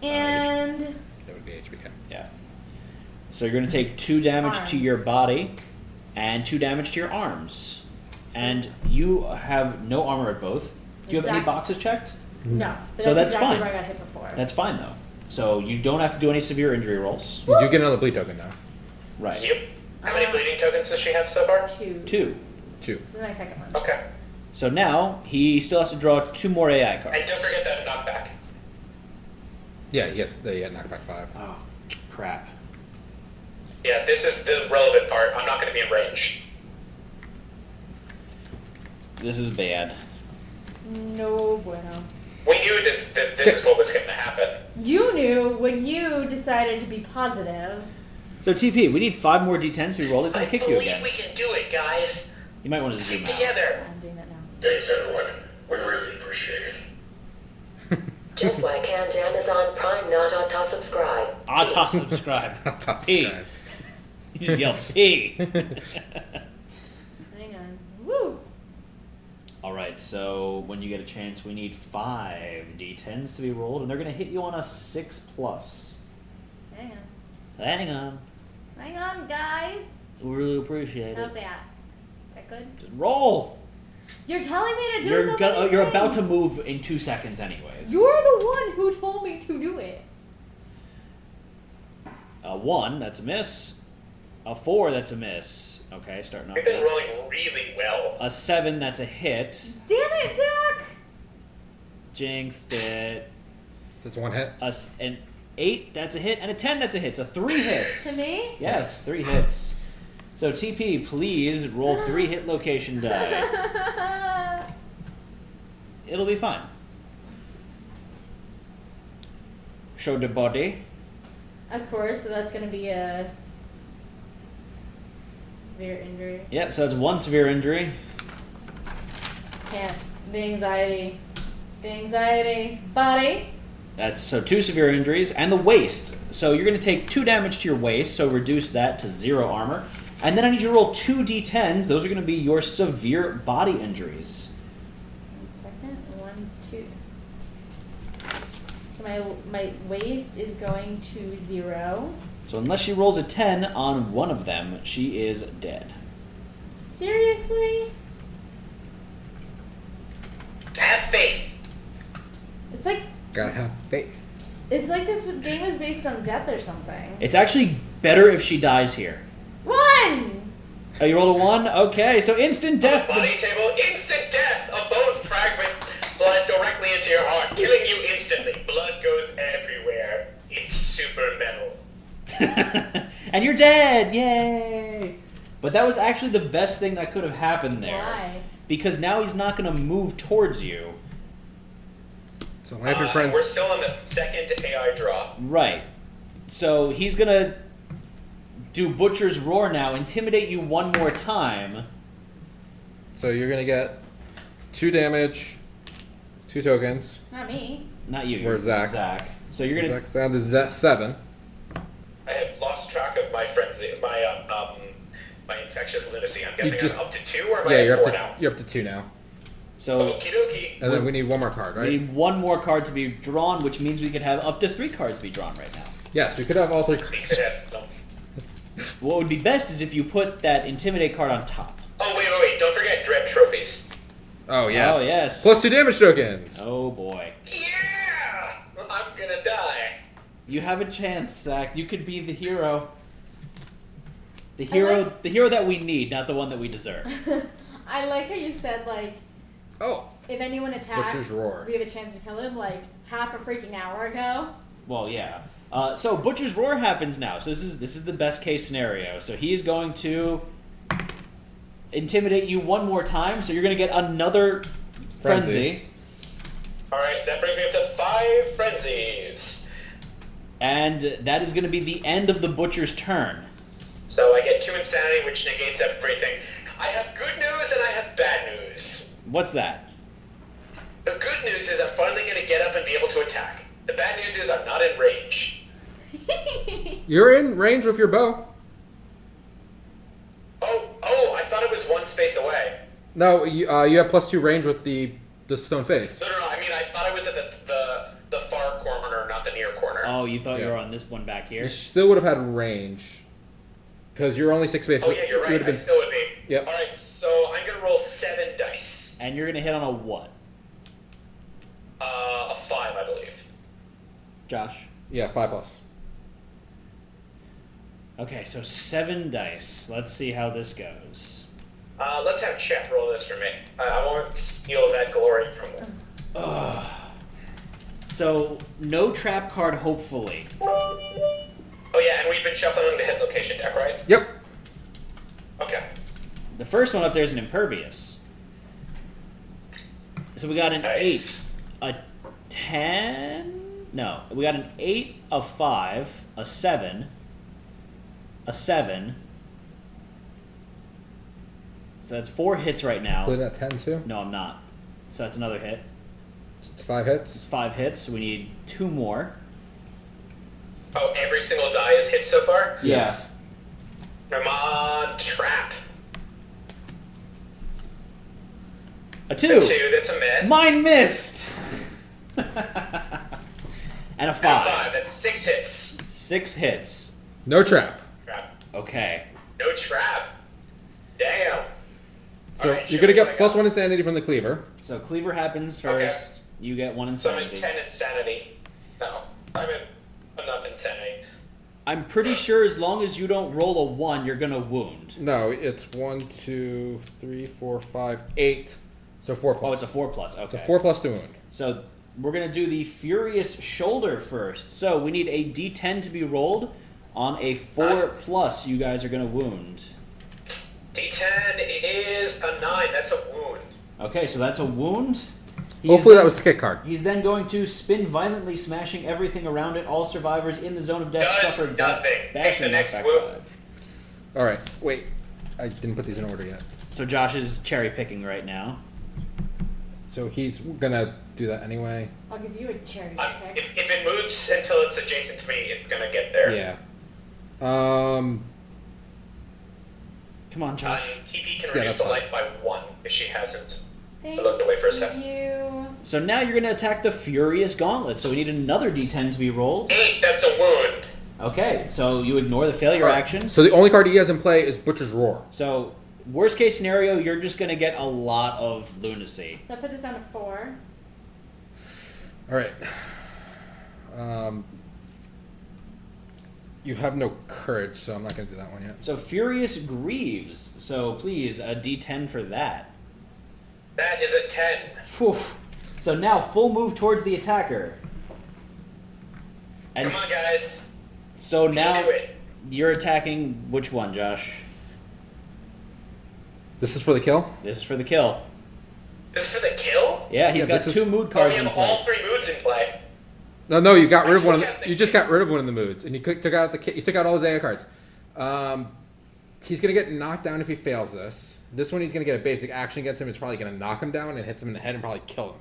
And That would be HBK. Yeah. So you're going to take 2 damage to Arms. your body and 2 damage to your arms. And you have no armor at both. Do you have any Exactly. boxes checked? no. But So that's exactly fine. where I got hit before. That's fine, though. So you don't have to do any severe injury rolls. You do get another bleed token now. Right. Yep. How many bleeding tokens does she have so far? 2. 2. 2. This is my second one. Okay. So now he still has to draw 2 more AI cards. And don't forget that knockback. Yeah, yes, they had knockback 5. Oh, crap. Yeah, this is the relevant part. I'm not going to be in range. This is bad. No bueno. We knew this is what was going to happen. You knew when you decided to be positive. So TP, we need 5 more d10s to be rolled. He's going I to kick you believe again. we can do it, guys. You might want to zoom Stick out. together. I'm doing that now. Thanks, everyone. We really appreciate it. Just like and Amazon Prime not auto subscribe. Auto subscribe. P. Subscribe. You just yell P. Hang on. Woo! Alright, so when you get a chance, we need 5 d10s to be rolled, and they're going to hit you on a 6+. Hang on. Hang on. Hang on, guys. We really appreciate How's it. that? That good? Just roll. You're telling me to do You're something. you're about to move in 2 seconds anyways. You're the one who told me to do it. A 1, that's a miss. A 4, that's a miss. Okay, starting off We've been good. rolling really well. A 7, that's a hit. Damn it, Zach! Jinxed it. That's 1 hit. An 8, that's a hit, and a 10, that's a hit. So 3 hits. To me? Yes, 3 hits. So TP, please roll 3 hit location die. It'll be fine. Show the body. Of course, so that's gonna be a severe injury. Yep, so it's 1 severe injury. Can't. The anxiety. The anxiety. Body. That's so 2 severe injuries, and the waist. So you're going to take 2 damage to your waist, so reduce that to 0 armor. And then I need you to roll 2 d10s. Those are going to be your severe body injuries. 1 second. 1, 2. So my waist is going to 0. So unless she rolls a 10 on one of them, she is dead. Seriously? Have faith. It's like Gotta have faith. this game is based on death or something. It's actually better if she dies here. 1! Oh, you rolled a 1? Okay, so instant death. Body table, instant death. A bone fragment flies directly into your heart, killing you instantly. Blood goes everywhere. It's super metal. And you're dead! Yay! But that was actually the best thing that could have happened there. Why? Because now he's not going to move towards you. So Lantern Friend. We're still on the second AI draw. Right. So he's going to do Butcher's Roar now, intimidate you one more time. So you're gonna get 2 damage, 2 tokens. Not me. Not you. Where's Zach? Zach. So you're going to... Zach's down to 7. I have lost track of my frenzy, my infectious lunacy. I'm guessing just- I'm up to 2, or am Yeah, I you're at 4 up to now? you're up to 2 now. So Okie dokie. And then we need one more card, we right? need one more card to be drawn, which means we could have up to 3 cards be drawn right now. Yes, we could have all 3 We cards. could have some. What would be best is if you put that Intimidate card on top. Oh, wait. Don't forget Dread Trophies. Oh yes. Oh, yes. Plus 2 damage tokens. Oh boy. Yeah! I'm gonna die. You have a chance, Zach. You could be the hero. The like- hero that we need, not the one that we deserve. I like how you said, like, Oh. if anyone attacks, Butcher's Roar. we have a chance to kill him, like, half a freaking hour ago. Well, yeah. So Butcher's Roar happens now. So this is the best case scenario. So he's going to intimidate you one more time. So you're going to get another frenzy. Alright, that brings me up to 5 frenzies. And that is going to be the end of the Butcher's turn. So I get 2 insanity, which negates everything. I have good news and I have bad news. What's that? The good news is I'm finally going to get up and be able to attack. The bad news is I'm not in range. You're in range with your bow. Oh, I thought it was 1 space away. No, you have plus 2 range with the stone face. No, I mean, I thought it was at the far corner, not the near corner. Oh, you thought you Yeah. were on this one back here? You still would have had range. Because you're only 6 spaces. Oh, yeah, you're You right. would have I been- still would be. Yep. Alright, so I'm going to roll 7 dice. And you're going to hit on a what? A 5, I believe. Josh? Yeah, 5 plus. Okay, so 7 dice. Let's see how this goes. Let's have chat roll this for me. I won't steal that glory from them. Ugh. So, no trap card, hopefully. Oh, yeah, and we've been shuffling the hit location deck, right? Yep. Okay. The first one up there is an impervious. So we got an Nice. 8, a 10. No, we got an 8, a 5, a 7, a 7. So that's 4 hits right now. Include that 10 too. No, I'm not. So that's another hit. It's 5 hits. 5 hits. We need 2 more. Oh, every single die is hit so far? Yeah. Come on, trap. A 2. 2, that's a miss. Mine missed. And a 5. And 5, that's 6 hits. 6 hits. No trap. Trap. Okay. No trap. Damn. So Alright, you're show gonna me what get I plus got. 1 insanity from the cleaver. So Cleaver happens first. You get 1 So I'm in insanity. 10 insanity. No, I'm in enough insanity. I'm pretty sure as long as you don't roll a 1, you're gonna wound. No, it's 1, 2, 3, 4, 5, 8. So 4 plus. Oh, it's a 4 plus. Okay. So 4 plus to wound. So we're gonna do the Furious Shoulder first. So we need a D10 to be rolled. On a 4 plus, you guys are gonna wound. D10 is a 9. That's a wound. Okay, so that's a wound. Hopefully that was the kick card. He's then going to spin violently, smashing everything around it. All survivors in the zone of death Does suffer nothing. bashing Make the next knockback move. 5. All right. Wait. I didn't put these in order yet. So Josh is cherry picking right now. So he's gonna do that anyway. I'll give you a cherry pick. If it moves until it's adjacent to me, it's gonna get there. Yeah. Come on, Josh. TP can Yeah, reduce that's the fine. life by 1 if she hasn't. Thank looked away for a second. you. So now you're going to attack the Furious Gauntlet. So we need another D10 to be rolled. 8, that's a wound. Okay, so you ignore the failure Alright, action. So the only card he has in play is Butcher's Roar. So worst case scenario, you're just going to get a lot of lunacy. So that puts us down to 4. All right. You have no courage, so I'm not gonna do that one yet. So Furious Grieves. So please, a D10 for that. That is a 10. Whew. So now full move towards the attacker. And Come on, guys. so We now can do it. you're attacking which one, Josh? This is for the kill? This is for the kill. This is for the kill? Yeah, he's got this is- 2 mood Oh, cards we in have play. all 3 moods in play. No, you got rid of one. Actually, You just got rid of one of the moods, and you took out you took out all his AI cards. He's gonna get knocked down if he fails this. This one, he's gonna get a basic action against him. It's probably gonna knock him down and hits him in the head and probably kill him.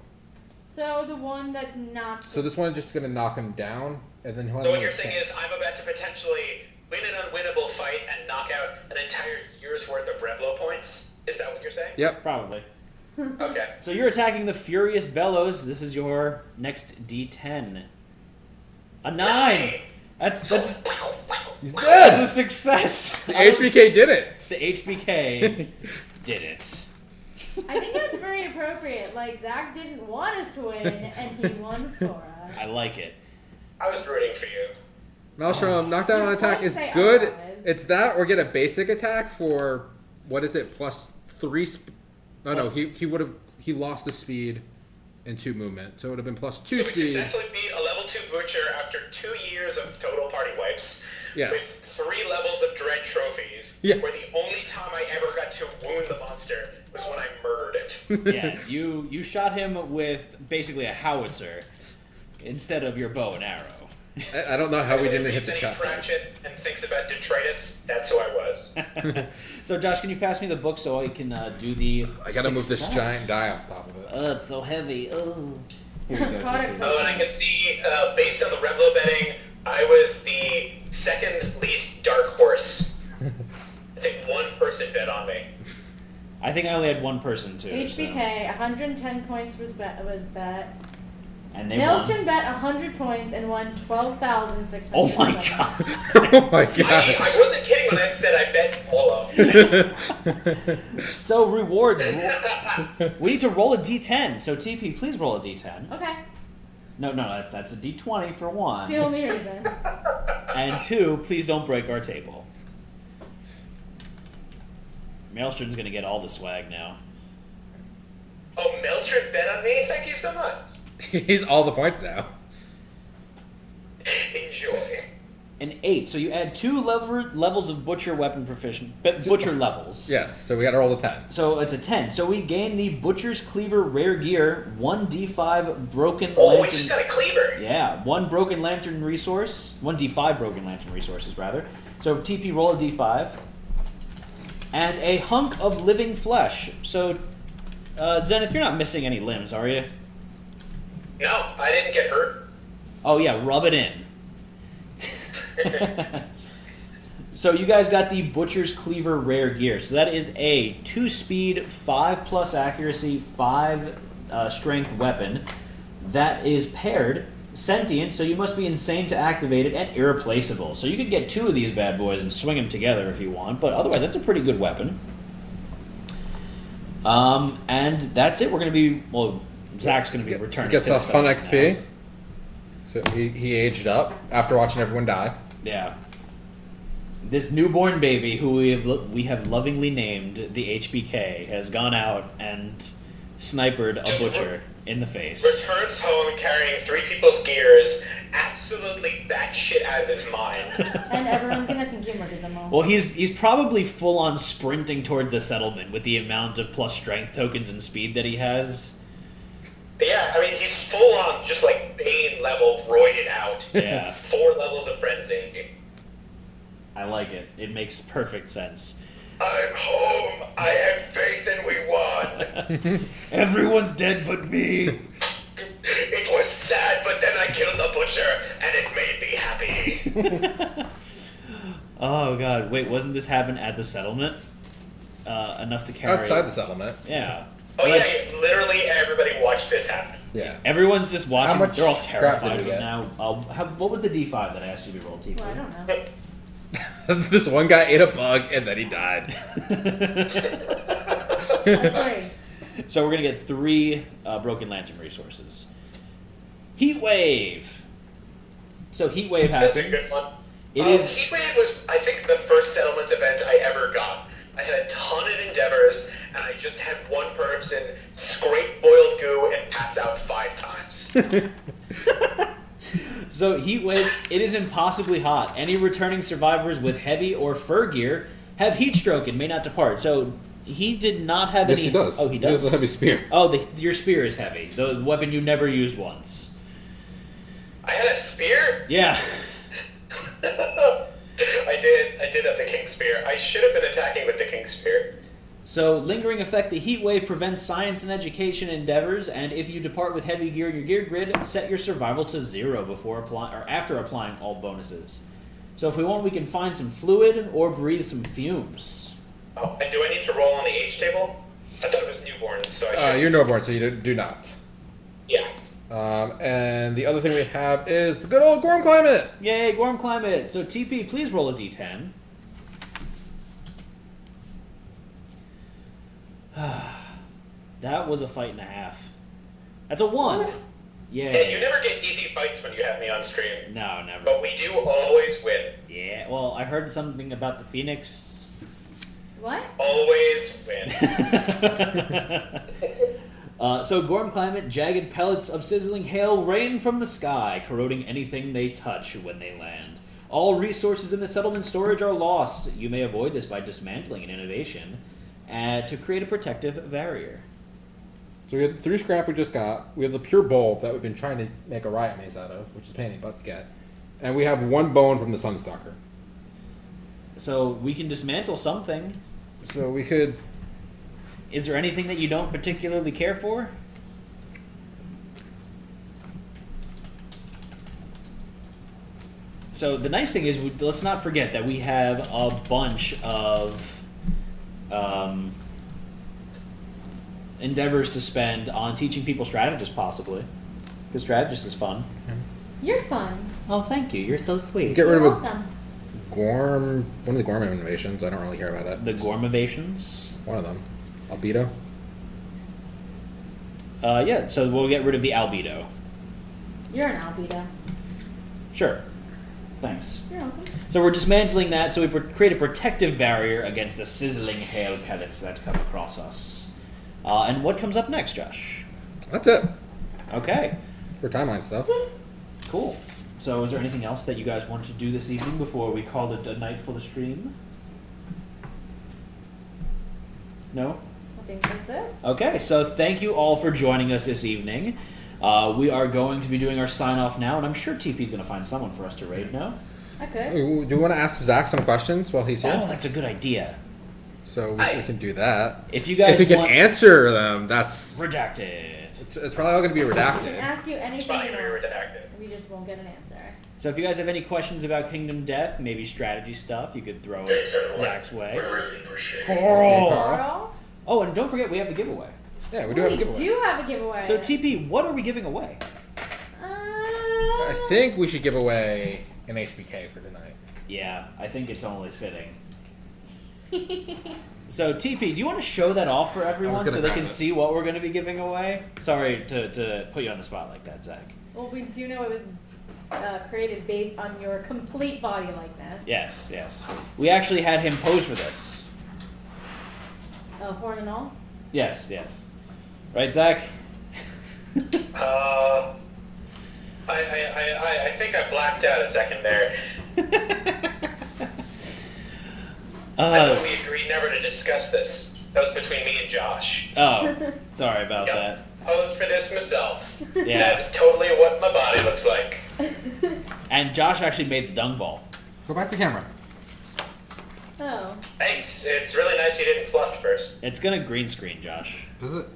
So the one that's not. So this one is just gonna knock him down, and then he'll. So have what you're another saying chance. is I'm about to potentially win an unwinnable fight and knock out an entire year's worth of Revlo points? Is that what you're saying? Yep. Probably. Okay. So you're attacking the Furious Bellows. This is your next D10. A 9. That's He's that's dead. a success. The HBK did it. The HBK did it. I think that's very appropriate. Like, Zach didn't want us to win, and he won for us. I like it. I was rooting for you. Maelstrom, knockdown Your on attack points is say good. otherwise. It's that or get a basic attack for what is it? +3. No, Plus- he lost the speed and 2 movement, so it would have been +2 So we speed. successfully beat a level 2 Butcher after 2 years of total party wipes. Yes. With 3 levels of Dread trophies. Yes. Where the only time I ever got to wound the monster was when I murdered it. Yeah, you shot him with basically a howitzer instead of your bow and arrow. I don't know how we If didn't it hit the reads chat. any Pratchett and thinks about detritus, that's who I was. So Josh, can you pass me the book so I can do the? I gotta move this success? giant die off top of it. Oh, it's so heavy. Oh. Here you go. Product TP. placement. Oh, and I can see, based on the Revlo betting, I was the second least dark horse. I think 1 person bet on me. I think I only had 1 person too. HBK, 110 points was bet. And they won. Maelstrom bet 100 points and won 12,600. Oh my god. Oh my god. I wasn't kidding when I said I bet Polo. So rewards. We need to roll a D10. So TP, please roll a D10. Okay, No, that's a D20 for 1. it's the only reason. And 2, please don't break our table. Maelstrom's gonna get all the swag now. Oh, Maelstrom bet on me? Thank you so much. He's all the points now. Enjoy. An 8. So you add 2 levels of butcher weapon butcher levels. Yes, so we gotta roll the 10. So it's a 10. So we gain the Butcher's Cleaver rare gear, 1 D5 broken Oh, we lantern. just got a cleaver. Yeah, 1 broken lantern resource, 1 D5 broken lantern resources rather. So TP roll a D5, and a hunk of living flesh. So Zenith, you're not missing any limbs, are you? No, I didn't get hurt. Oh yeah, rub it in. So you guys got the Butcher's Cleaver rare gear. So that is a 2 speed, 5+ accuracy, 5 strength weapon that is paired sentient. So you must be insane to activate it and irreplaceable. So you could get 2 of these bad boys and swing them together if you want. But otherwise, that's a pretty good weapon. And that's it. We're gonna be Zach's gonna be returning. He gets to us the fun site XP. now. So he aged up after watching everyone die. Yeah. This newborn baby, who we have lovingly named the HBK, has gone out and sniped a butcher in the face. Returns home carrying 3 people's gears, absolutely batshit out of his mind. And everyone's gonna think you murdered them all. Well, he's probably full on sprinting towards the settlement with the amount of plus strength tokens and speed that he has. Yeah, I mean, he's full on just like Bane level, roided out. Yeah. 4 levels of frenzy. I like it. It makes perfect sense. I'm home. I have faith and we won. Everyone's dead but me. It was sad, but then I killed the butcher and it made me happy. Oh god, wait, wasn't this happen at the settlement? Enough to carry Outside the settlement. Yeah. Oh Like, yeah, literally everybody watched this happen. Yeah. everyone's just watching. How much They're all scrap terrified did we right get? now. What was the D5 that I asked you to roll, T? Well, I don't know. This one guy ate a bug and then he died. Sorry. So we're gonna get 3 broken lantern resources. Heat wave. So heat wave That's happens. a good one. It is. Heatwave was, I think, the first settlements event I ever got. I had a ton of endeavors, and I just had one person scrape boiled goo and pass out 5 times. So heat wave. It is impossibly hot. Any returning survivors with heavy or fur gear have heat stroke and may not depart. So He did not have Yes, any. he does. Oh, he He has does. a heavy spear. Oh, your spear is heavy. The weapon you never used once. I had a spear? Yeah. I did have the king spear. I should have been attacking with the king spear. So, lingering effect, the heat wave prevents science and education endeavors, and if you depart with heavy gear in your gear grid, set your survival to 0 before applying or after applying all bonuses. So, if we want, we can find some fluid or breathe some fumes. Oh, and do I need to roll on the H table? I thought it was newborn, so I should. You're newborn, so you do not. Yeah. And the other thing we have is the good old Gorm Climate. Yay, Gorm Climate! So, TP, please roll a d10. That was a fight and a half. That's a 1. Yeah, Yay. you never get easy fights when you have me on screen. No, never. But we do always win. Yeah, well, I heard something about the Phoenix. What? Always win. So, Gorm Climate, jagged pellets of sizzling hail rain from the sky, corroding anything they touch when they land. All resources in the settlement storage are lost. You may avoid this by dismantling an innovation to create a protective barrier. So we have the 3 scrap we just got. We have the pure bulb that we've been trying to make a riot maze out of, which is a pain in the butt to get. And we have 1 bone from the Sunstalker. So, we can dismantle something. So we could... Is there anything that you don't particularly care for? So the nice thing is, let's not forget that we have a bunch of endeavors to spend on teaching people strategist, possibly. Because strategist is fun. You're fun. Oh, thank you. You're so sweet. Get rid You're of a welcome. Gorm... One of the Gorm innovations. I don't really care about it. The Gormovations. One of them. Albedo. Yeah, so we'll get rid of the albedo. You're an albedo. Sure. Thanks. You're welcome. So we're dismantling that, so we create a protective barrier against the sizzling hail pellets that come across us. And what comes up next, Josh? That's it. Okay, For timeline stuff. cool. So is there anything else that you guys wanted to do this evening before we call it a night for the stream? No? I think that's it. Okay, so thank you all for joining us this evening. We are going to be doing our sign-off now, and I'm sure TP's going to find someone for us to raid now. I could. Do you want to ask Zach some questions while he's here? Oh, that's a good idea. So we can do that. If you guys If he can want... answer them, that's... Redacted. It's probably all going to be I can redacted. ask you It's anything fine you when you're want. redacted. We just won't get an answer. So if you guys have any questions about Kingdom Death, maybe strategy stuff, you could throw it Zach's way. Hey, Coral! Carl. Coral? Oh, and don't forget, we have the giveaway. Yeah, we do have a giveaway. We do have a giveaway. So TP, what are we giving away? I think we should give away an HBK for tonight. Yeah, I think it's only fitting. So TP, do you want to show that off for everyone gonna so they grab can it. see what we're going to be giving away? Sorry to put you on the spot like that, Zach. Well, we do know it was created based on your complete body likeness. Yes, yes. We actually had him pose for this. Horn and all. Yes, yes. Right, Zach? I think I blacked out a second there. I thought we agreed never to discuss this. That was between me and Josh. Oh, sorry about Yep. that. Posed for this myself. Yeah. That's totally what my body looks like. And Josh actually made the dung ball. Go back to camera. Oh. Thanks. It's really nice you didn't flush first. It's going to green screen, Josh. Is it?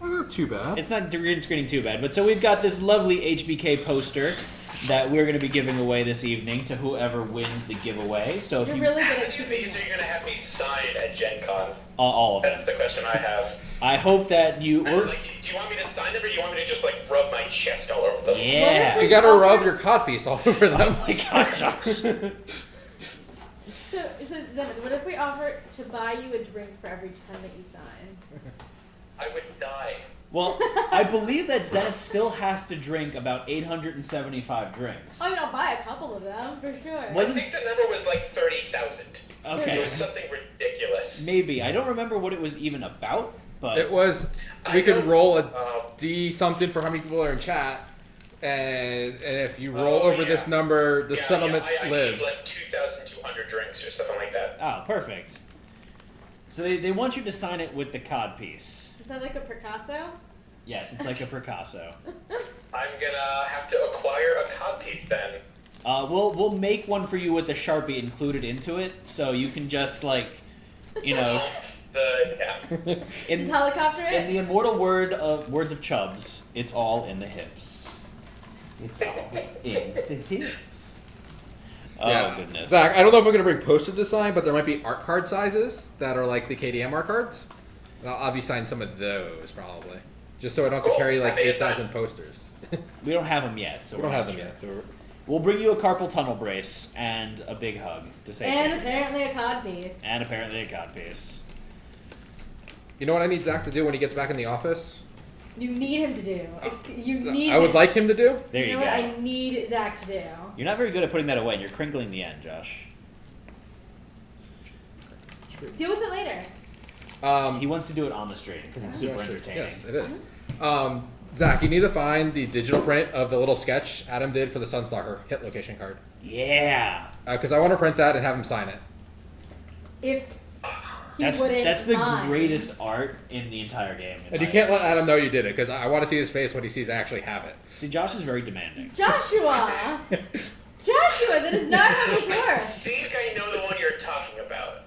Not too bad. It's not green screening too bad, but so we've got this lovely HBK poster that we're going to be giving away this evening to whoever wins the giveaway. So if You're you really How good at many of keeping. these are you going to have me sign at Gen Con? all of them. That's the question I have. I hope that you or Like, do you want me to sign them or do you want me to just, like, rub my chest all over them? yeah. You gotta rub your codpiece all over them. Oh my god, Josh. So Zenith, what if we offer to buy you a drink for every 10 that you sign? I would die. Well, I believe that Zenith still has to drink about 875 drinks. I mean, I'll buy a couple of them for sure. I Wasn't think the number was like 30,000. It okay. was something ridiculous. Maybe I don't remember what it was even about, but It was. I We could don't- roll a D something for how many people are in chat, and if you roll Oh, over this yeah. number, the settlement I lives. need like 2,200 drinks or something like that. oh, perfect. So they want you to sign it with the cod piece. Is that like a Picasso? Yes, it's like a Picasso. I'm gonna have to acquire a cod piece then. We'll make one for you with the Sharpie included into it, so you can just like, you know, Just helicopter it? in the immortal words of Chubbs, it's all in the hips. It's all in the hips. Oh goodness. Zach, I don't know if I'm gonna bring postage to sign, but there might be art card sizes that are like the KDM art cards. And I'll have you sign some of those probably, just so I don't have to carry like 8,000 posters. We don't have them yet, so We don't have them yet, so we'll bring you a carpal tunnel brace and a big hug to say And thank you. apparently a cod piece. And apparently a cod piece. You know what I need Zach to do when he gets back in the office? You need him to do. You need I would like him to do. There You you know go. what I need Zach to do? You're not very good at putting that away, and you're crinkling the end, Josh. Deal with it later. He wants to do it on the stream because it's super entertaining. Yes, it is. Zach, you need to find the digital print of the little sketch Adam did for the Sunstalker hit location card. Yeah. Because I want to print that and have him sign it. If he wouldn't That's the mind. greatest art in the entire game. And you can't let Adam know you did it, because I want to see his face when he sees I actually have it. See, Josh is very demanding. Joshua! Joshua, that is not how this I works. think I know the one you're talking about.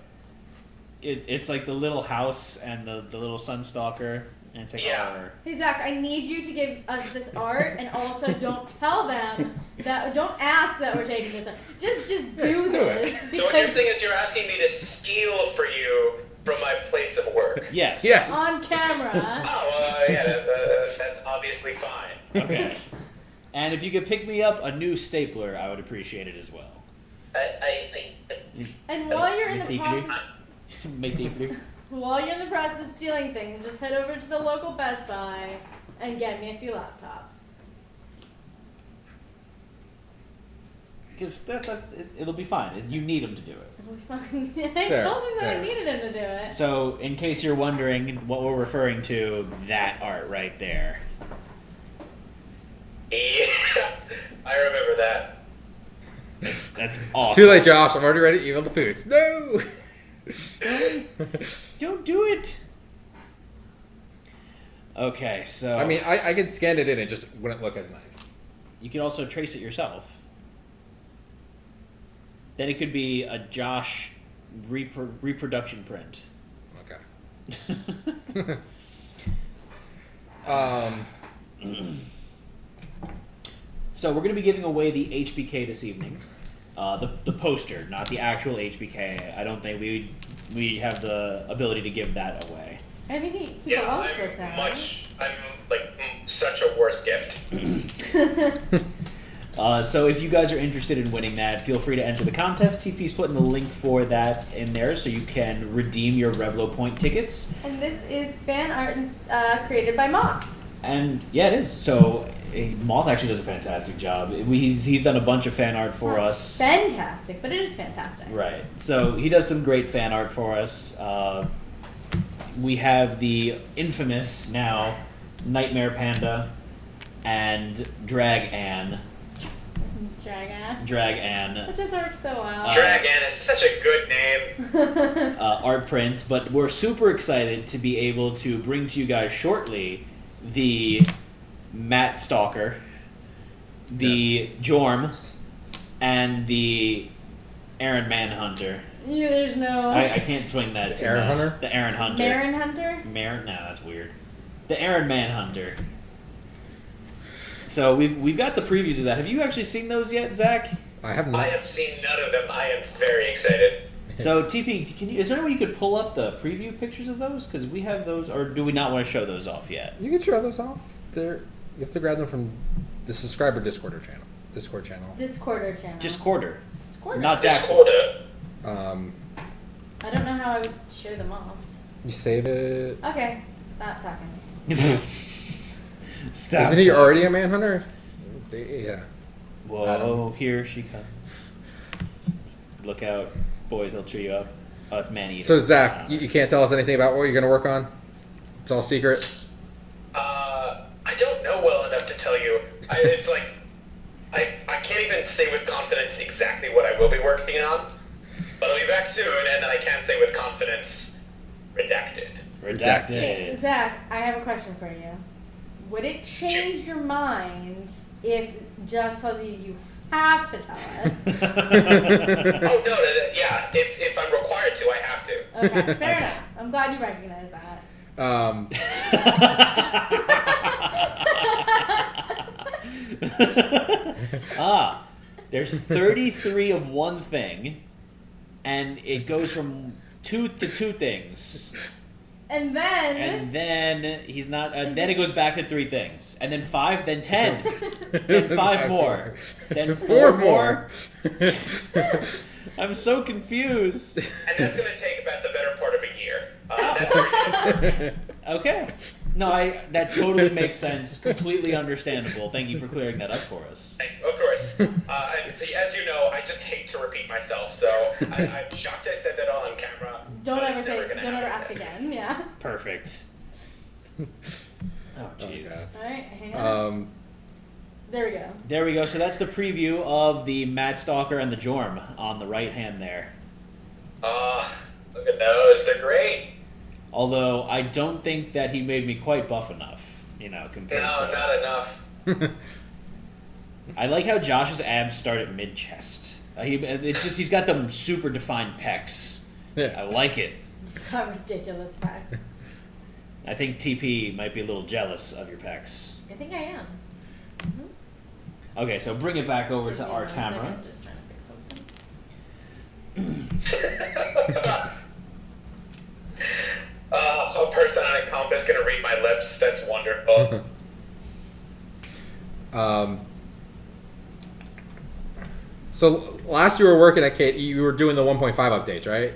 It's like the little house and the little Sunstalker, and it's like, Yeah. Hey Zach, I need you to give us this art, and also don't tell them that. Don't ask that we're taking this art. Just do just do this. it. So what you're saying is you're asking me to steal for you from my place of work. Yes. Yes. On camera. Oh, yeah, that's obviously fine. Okay. And if you could pick me up a new stapler, I would appreciate it as well. And while you're in the Stapler. process, Make stapler. while you're in the process of stealing things, just head over to the local Best Buy and get me a few laptops. Because it'll be fine. You need him to do it. It'll be fine. I There, told him that I there. needed him to do it. So, in case you're wondering what we're referring to, that art right there. Yeah, I remember that. That's awesome. Too late, Josh. I'm already ready to email the foods. No! Don't do it. Okay, so I mean, I could scan it in, it just wouldn't look as nice. you could also trace it yourself. Then it could be a Josh reproduction print. Okay. So we're going to be giving away the HBK this evening. The poster, not the actual HBK. I don't think we have the ability to give that away. I mean, he Yeah, belongs to us now. I'm like such a worse gift. So if you guys are interested in winning that, feel free to enter the contest. TP's putting the link for that in there so you can redeem your Revlo Point tickets. And this is fan art created by Moth. And yeah, it is. So Moth actually does a fantastic job. He's done a bunch of fan art for us. Fantastic, but it is fantastic. Right. So he does some great fan art for us. We have the infamous now Nightmare Panda and Drag Ann. Drag Ann. That just works so well. Dragan is such a good name. Art prints, but we're super excited to be able to bring to you guys shortly the Matt Stalker, the Jorm, and the Aaron Manhunter. Yeah, there's no... I can't swing that. The Aaron Hunter? The Aaron Hunter. Marin Hunter? No, that's weird. The Aaron Manhunter. So we've got the previews of that. Have you actually seen those yet, Zach? I have I not. have seen none of them. I am very excited. So TP, is there any way you could pull up the preview pictures of those? Because we have those, or do we not want to show those off yet? You can show those off. You have to grab them from the subscriber Discord channel. Discorder channel. Just quarter, Discorder. not that. Discorda. I don't know how I would show them off. You save it. Okay, stop talking. Stop. Isn't he already a manhunter? Yeah. Whoa! Here she comes. Look out, boys! They'll chew you up. Oh, it's man eater. So Zach, you can't tell us anything about what you're going to work on? It's all secret? I don't know well enough to tell you. It's like I can't even say with confidence exactly what I will be working on. But I'll be back soon, and I can say with confidence Redacted. Okay, Zach, I have a question for you. Would it change your mind if Josh tells you have to tell us? Oh, no, yeah. If I'm required to, I have to. Okay, fair enough. I'm glad you recognize that. There's 33 of one thing, and it goes from 2 to 2 things. And then he's not. Then it goes back to 3 things, and then 5, then 10, then 5 more, then 4 more. I'm so confused. And that's going to take about the better part of a year. That's already Okay. No, that totally makes sense. Completely understandable. Thank you for clearing that up for us. Of course. As you know, I just hate to repeat myself, so I'm shocked I said that all on camera. don't but ever it's never say, gonna don't ever happen. ask again. Yeah. Perfect. Oh, jeez. All right, hang on. There we go. There we go. So that's the preview of the Mad Stalker and the Jorm on the right hand there. Look at those. They're great. Although I don't think that he made me quite buff enough, compared No, to... not enough. I like how Josh's abs start at mid-chest. He's got them super defined pecs. Yeah. I like it. How ridiculous facts. I think TP might be a little jealous of your pecs. I think I am. Okay, so bring it back over to Give me our 1 camera. second, just trying to fix something. A person on a compass gonna read my lips. That's wonderful. So last you were working at Kate, you were doing the 1.5 updates, right?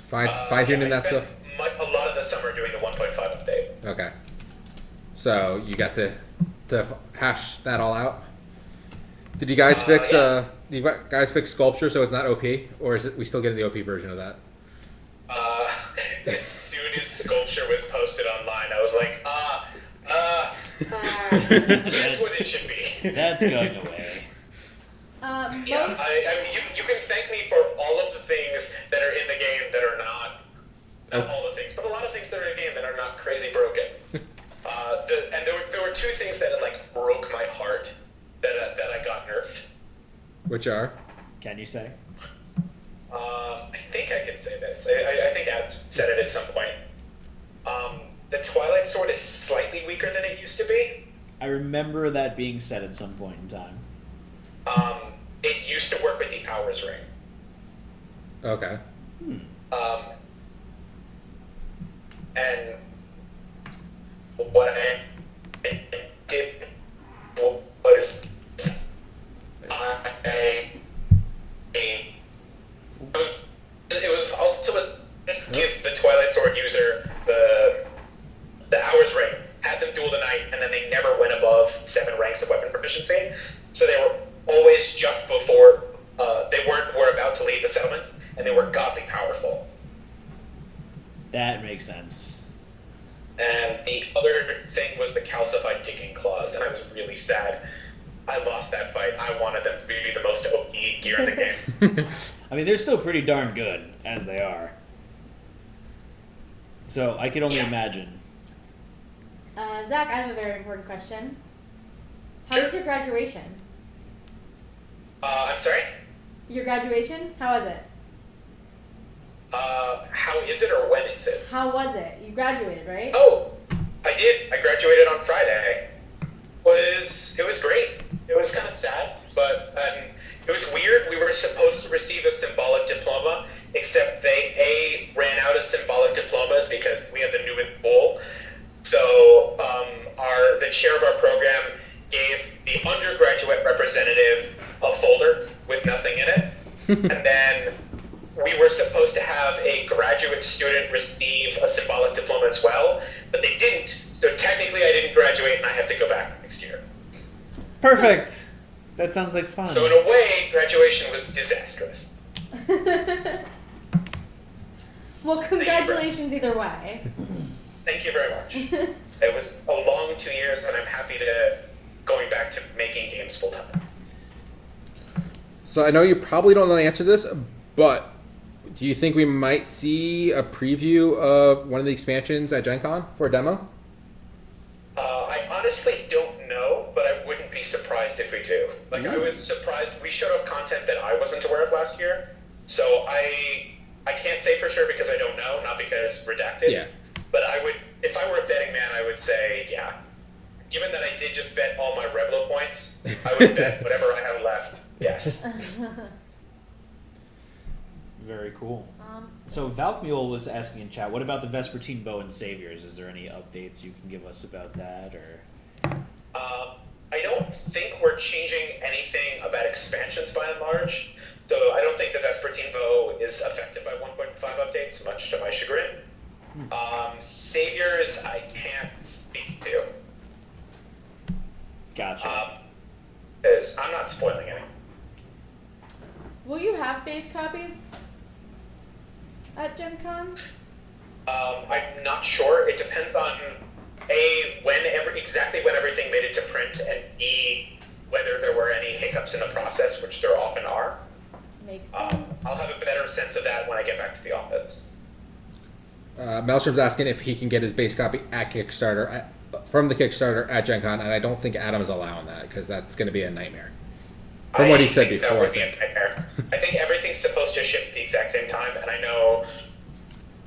Fine tuning I that spent stuff. A lot of the summer doing the 1.5 update. Okay. So you got to hash that all out. Did you guys fix yeah. Did you guys fix sculpture so it's not OP, or is it we still getting the OP version of that? As soon as sculpture was posted online, I was like, here's what it should be. That's going away. Yeah, I mean, you can thank me for all of the things that are in the game that are not all the things, but a lot of things that are in the game that are not crazy broken. And there were 2 things that broke my heart that I got nerfed. Which are? Can you say? I think I can say this. I think Adam said it at some point. The Twilight Sword is slightly weaker than it used to be. I remember that being said at some point in time. It used to work with the Hours Ring. Okay. And what I did was it was also give the Twilight Sword user the Hours Ring, had them duel the Knight, and then they never went above 7 ranks of weapon proficiency. So they were always just before were about to leave the settlement, and they were godly powerful. That makes sense. And the other thing was the calcified digging claws, and I was really sad. I lost that fight. I wanted them to be the most OP gear in the game. I mean, they're still pretty darn good as they are. So I could only imagine. Zach, I have a very important question. How was your graduation? I'm sorry? Your graduation? How was it? How is it or when is it? How was it? You graduated, right? Oh, I did. I graduated on Friday. It was great. It was kind of sad, but it was weird. We were supposed to receive a symbolic diploma, except they ran out of symbolic diplomas because we had the newest bowl. So the chair of our program gave the undergraduate representative a folder with nothing in it, and then we were supposed to have a graduate student receive a symbolic diploma as well, but they didn't. So technically I didn't graduate and I have to go back next year. Perfect. That sounds like fun. So in a way, graduation was disastrous. Well, congratulations either way. Thank you very much. It was a long 2 years, and I'm happy to going back to making games full time. So I know you probably don't know the answer to this, but Do you think we might see a preview of one of the expansions at Gen Con for a demo? I honestly don't know, but I wouldn't be surprised if we do. Like, I was surprised. We showed off content that I wasn't aware of last year, so I can't say for sure because I don't know, not because redacted. Yeah. But I would, if I were a betting man, I would say, yeah. Given that I did just bet all my Revlo points, I would bet whatever I have left. Yes. Very cool. So Valkmule was asking in chat, what about the Vespertine Bow and Saviors? Is there any updates you can give us about that, or? I don't think we're changing anything about expansions by and large. So I don't think the Vespertine Bow is affected by 1.5 updates, much to my chagrin. Saviors, I can't speak to. Gotcha. Because I'm not spoiling any. Will you have base copies at Gen Con? I'm not sure. It depends on A, exactly when everything made it to print, and B, whether there were any hiccups in the process, which there often are. Makes sense. I'll have a better sense of that when I get back to the office. Maelstrom's asking if he can get his base copy at Kickstarter, from the Kickstarter at Gen Con, and I don't think Adam is allowing that because that's going to be a nightmare. From what he said think before, that would be a nightmare. I think everything's supposed to ship at the exact same time, and I know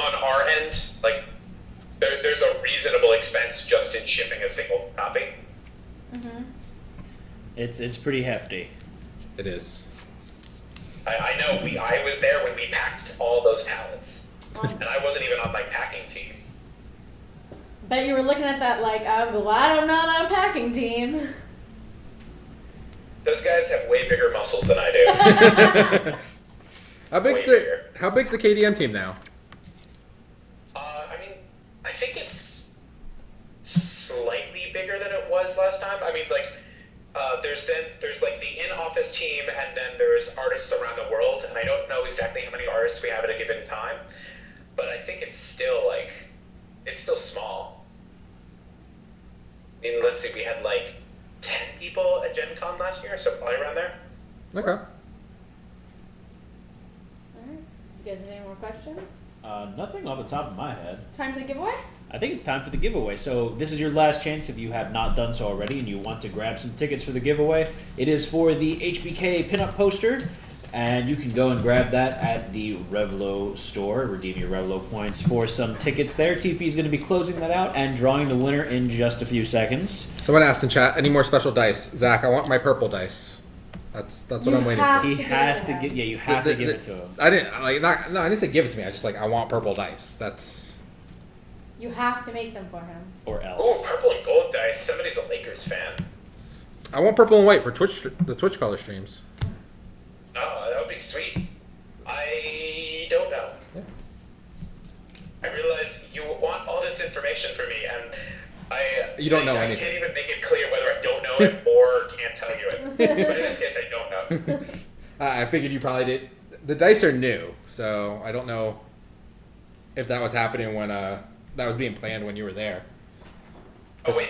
on our end, like, there's a reasonable expense just in shipping a single copy. Mm-hmm. It's pretty hefty. It is. I know. I was there when we packed all those pallets, and I wasn't even on my packing team. Bet you were looking at that like, I'm glad I'm not on a packing team. Those guys have way bigger muscles than I do. How big's the KDM team now? I mean, I think it's slightly bigger than it was last time. I mean, like, there's like the in-office team, and then there's artists around the world, and I don't know exactly how many artists we have at a given time, but I think it's still small. I mean, let's see, we had like 10 people at Gen Con last year, so probably around there. Okay. Alright. You guys have any more questions? Nothing off the top of my head. Time for the giveaway? I think it's time for the giveaway. So this is your last chance if you have not done so already and you want to grab some tickets for the giveaway. It is for the HBK pinup poster, and you can go and grab that at the Revlo store. Redeem your Revlo points for some tickets there. TP is going to be closing that out and drawing the winner in just a few seconds. Someone asked in chat, any more special dice? Zach, I want my purple dice. That's what I'm waiting for. He has to get. Yeah, you have to give it to him. I didn't say give it to me. I just I want purple dice. That's. You have to make them for him. Or else. Oh, purple and gold dice. Somebody's a Lakers fan. I want purple and white for the Twitch color streams. Oh, that would be sweet. I don't know. Yeah. I realize you want all this information for me, and You don't know anything. I can't even make it clear whether I don't know it or can't tell you it. But in this case, I don't know. I figured you probably did. The dice are new, so I don't know if that was happening when that was being planned when you were there. Oh wait,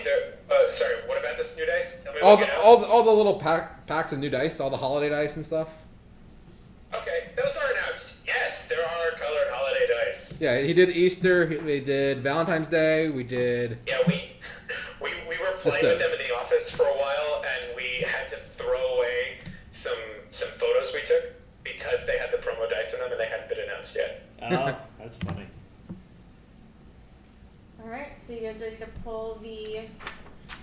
sorry. What about this new dice? Tell me All what the you know. all the little packs of new dice, all the holiday dice and stuff. Okay, those are announced. Yes, there are colored holiday dice. Yeah, he did Easter. We did Valentine's Day. We did. Yeah, we were playing with them in the office for a while, and we had to throw away some photos we took because they had the promo dice in them and they hadn't been announced yet. Oh, that's funny. Alright, so you guys ready to pull the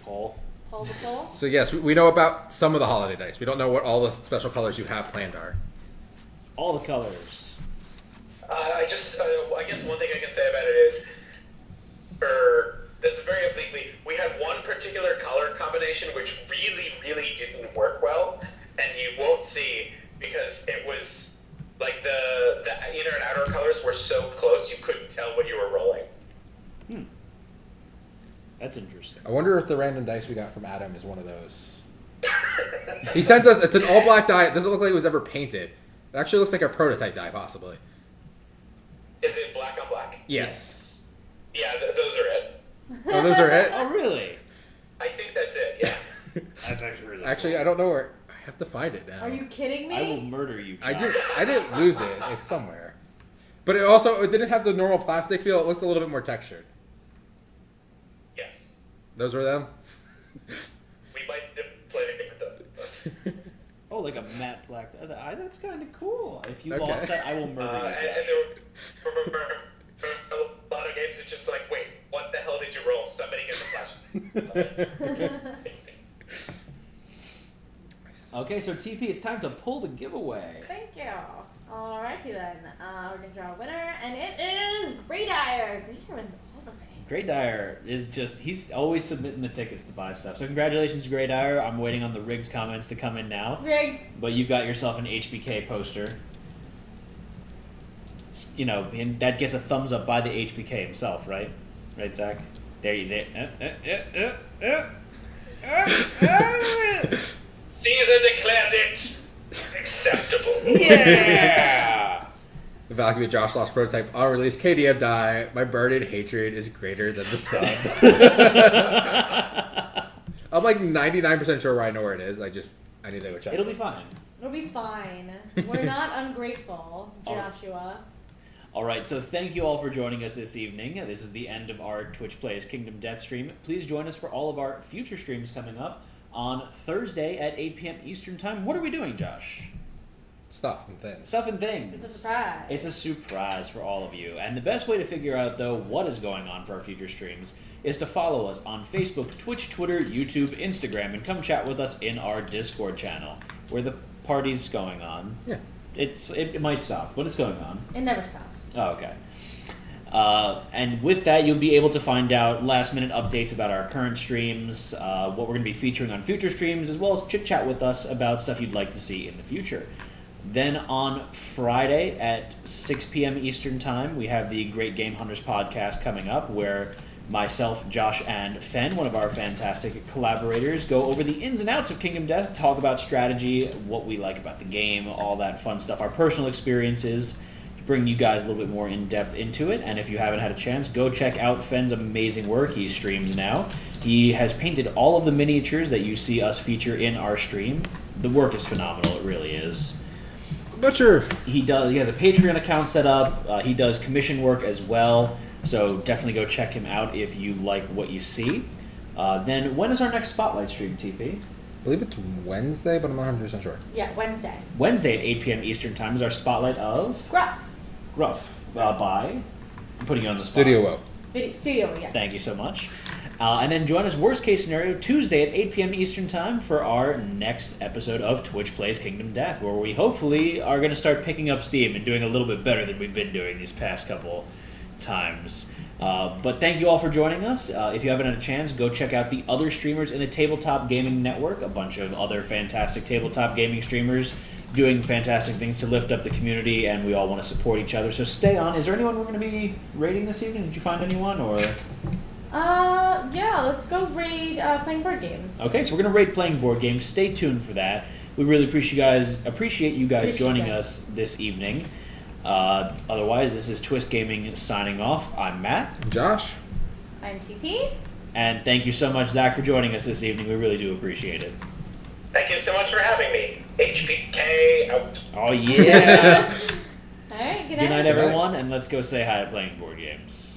Paul. poll? So yes, we know about some of the holiday dice. We don't know what all the special colors you have planned are. All the colors. I guess one thing I can say about it is, this is very obliquely, we had one particular color combination which really, really didn't work well, and you won't see because it was like the inner and outer colors were so close you couldn't tell what you were rolling. That's interesting. I wonder if the random dice we got from Adam is one of those. He sent us. It's an all black die. It doesn't look like it was ever painted. It actually looks like a prototype die, possibly. Is it black on black? Yes. Yeah, those are it. Oh, those are it. Oh, really? I think that's it, yeah. That's actually really Actually, I don't know where. I have to find it now. Are you kidding me? I will murder you, I Josh. didn't lose it. It's somewhere. But it didn't have the normal plastic feel. It looked a little bit more textured. Yes. Those were them? We might play with those. Oh, like a matte black. That's kind of cool. If you Okay. lost that, I will murder you. And Josh. there were a lot of games. It's just like, wait, what the hell did you roll? Somebody get the flash. Okay, so TP, it's time to pull the giveaway. Thank you. Alrighty then. We're gonna draw a winner, and it is Greydire. Greydire wins all the things. Greydire is he's always submitting the tickets to buy stuff. So congratulations, Greydire. I'm waiting on the rigged comments to come in now. Rigged. But you've got yourself an HBK poster. You know, and that gets a thumbs up by the HBK himself, right? Right, Zach? There you Caesar declares it acceptable. Yeah! The Valkyrie Josh lost prototype on release. KDM die. My burning hatred is greater than the sun. I'm like 99% sure where I know where it is. I need to go check. It'll be fine. It'll be fine. We're not ungrateful, Joshua. All right, so thank you all for joining us this evening. This is the end of our Twitch Plays Kingdom Death stream. Please join us for all of our future streams coming up on Thursday at 8 p.m. Eastern Time. What are we doing, Josh? Stuff and things. Stuff and things. It's a surprise. It's a surprise for all of you. And the best way to figure out, though, what is going on for our future streams is to follow us on Facebook, Twitch, Twitter, YouTube, Instagram, and come chat with us in our Discord channel, where the party's going on. Yeah. It might stop, but it's going on. It never stops. Oh, okay. And with that, you'll be able to find out last-minute updates about our current streams, what we're going to be featuring on future streams, as well as chit-chat with us about stuff you'd like to see in the future. Then on Friday at 6 p.m. Eastern Time, we have the Great Game Hunters podcast coming up, where myself, Josh, and Fen, one of our fantastic collaborators, go over the ins and outs of Kingdom Death, talk about strategy, what we like about the game, all that fun stuff, our personal experiences, bring you guys a little bit more in-depth into it. And if you haven't had a chance, go check out Fen's amazing work. He streams now. He has painted all of the miniatures that you see us feature in our stream. The work is phenomenal. It really is. Butcher. He has a Patreon account set up. He does commission work as well. So definitely go check him out if you like what you see. Then when is our next Spotlight stream, TP? I believe it's Wednesday, but I'm not 100% sure. Yeah, Wednesday. Wednesday at 8 p.m. Eastern Time is our Spotlight of Gruff. by. I'm putting you on the spot. Studio O. Studio, yes. Thank you so much. And then join us, worst case scenario, Tuesday at 8 p.m. Eastern Time for our next episode of Twitch Plays Kingdom Death, where we hopefully are going to start picking up steam and doing a little bit better than we've been doing these past couple times. But thank you all for joining us. If you haven't had a chance, go check out the other streamers in the Tabletop Gaming Network, a bunch of other fantastic tabletop gaming streamers doing fantastic things to lift up the community, and we all want to support each other. So stay on. Is there anyone we're going to be raiding this evening? Did you find anyone? Or yeah, let's go raid playing board games. Okay, so we're going to raid playing board games. Stay tuned for that. We really appreciate you guys joining us this evening. Otherwise, this is Twist Gaming signing off. I'm Matt. Josh. I'm TP. And thank you so much, Zach, for joining us this evening. We really do appreciate it. Thank you so much for having me. HPK out. Oh, yeah. All right, Good night, everyone, and let's go say hi to playing board games.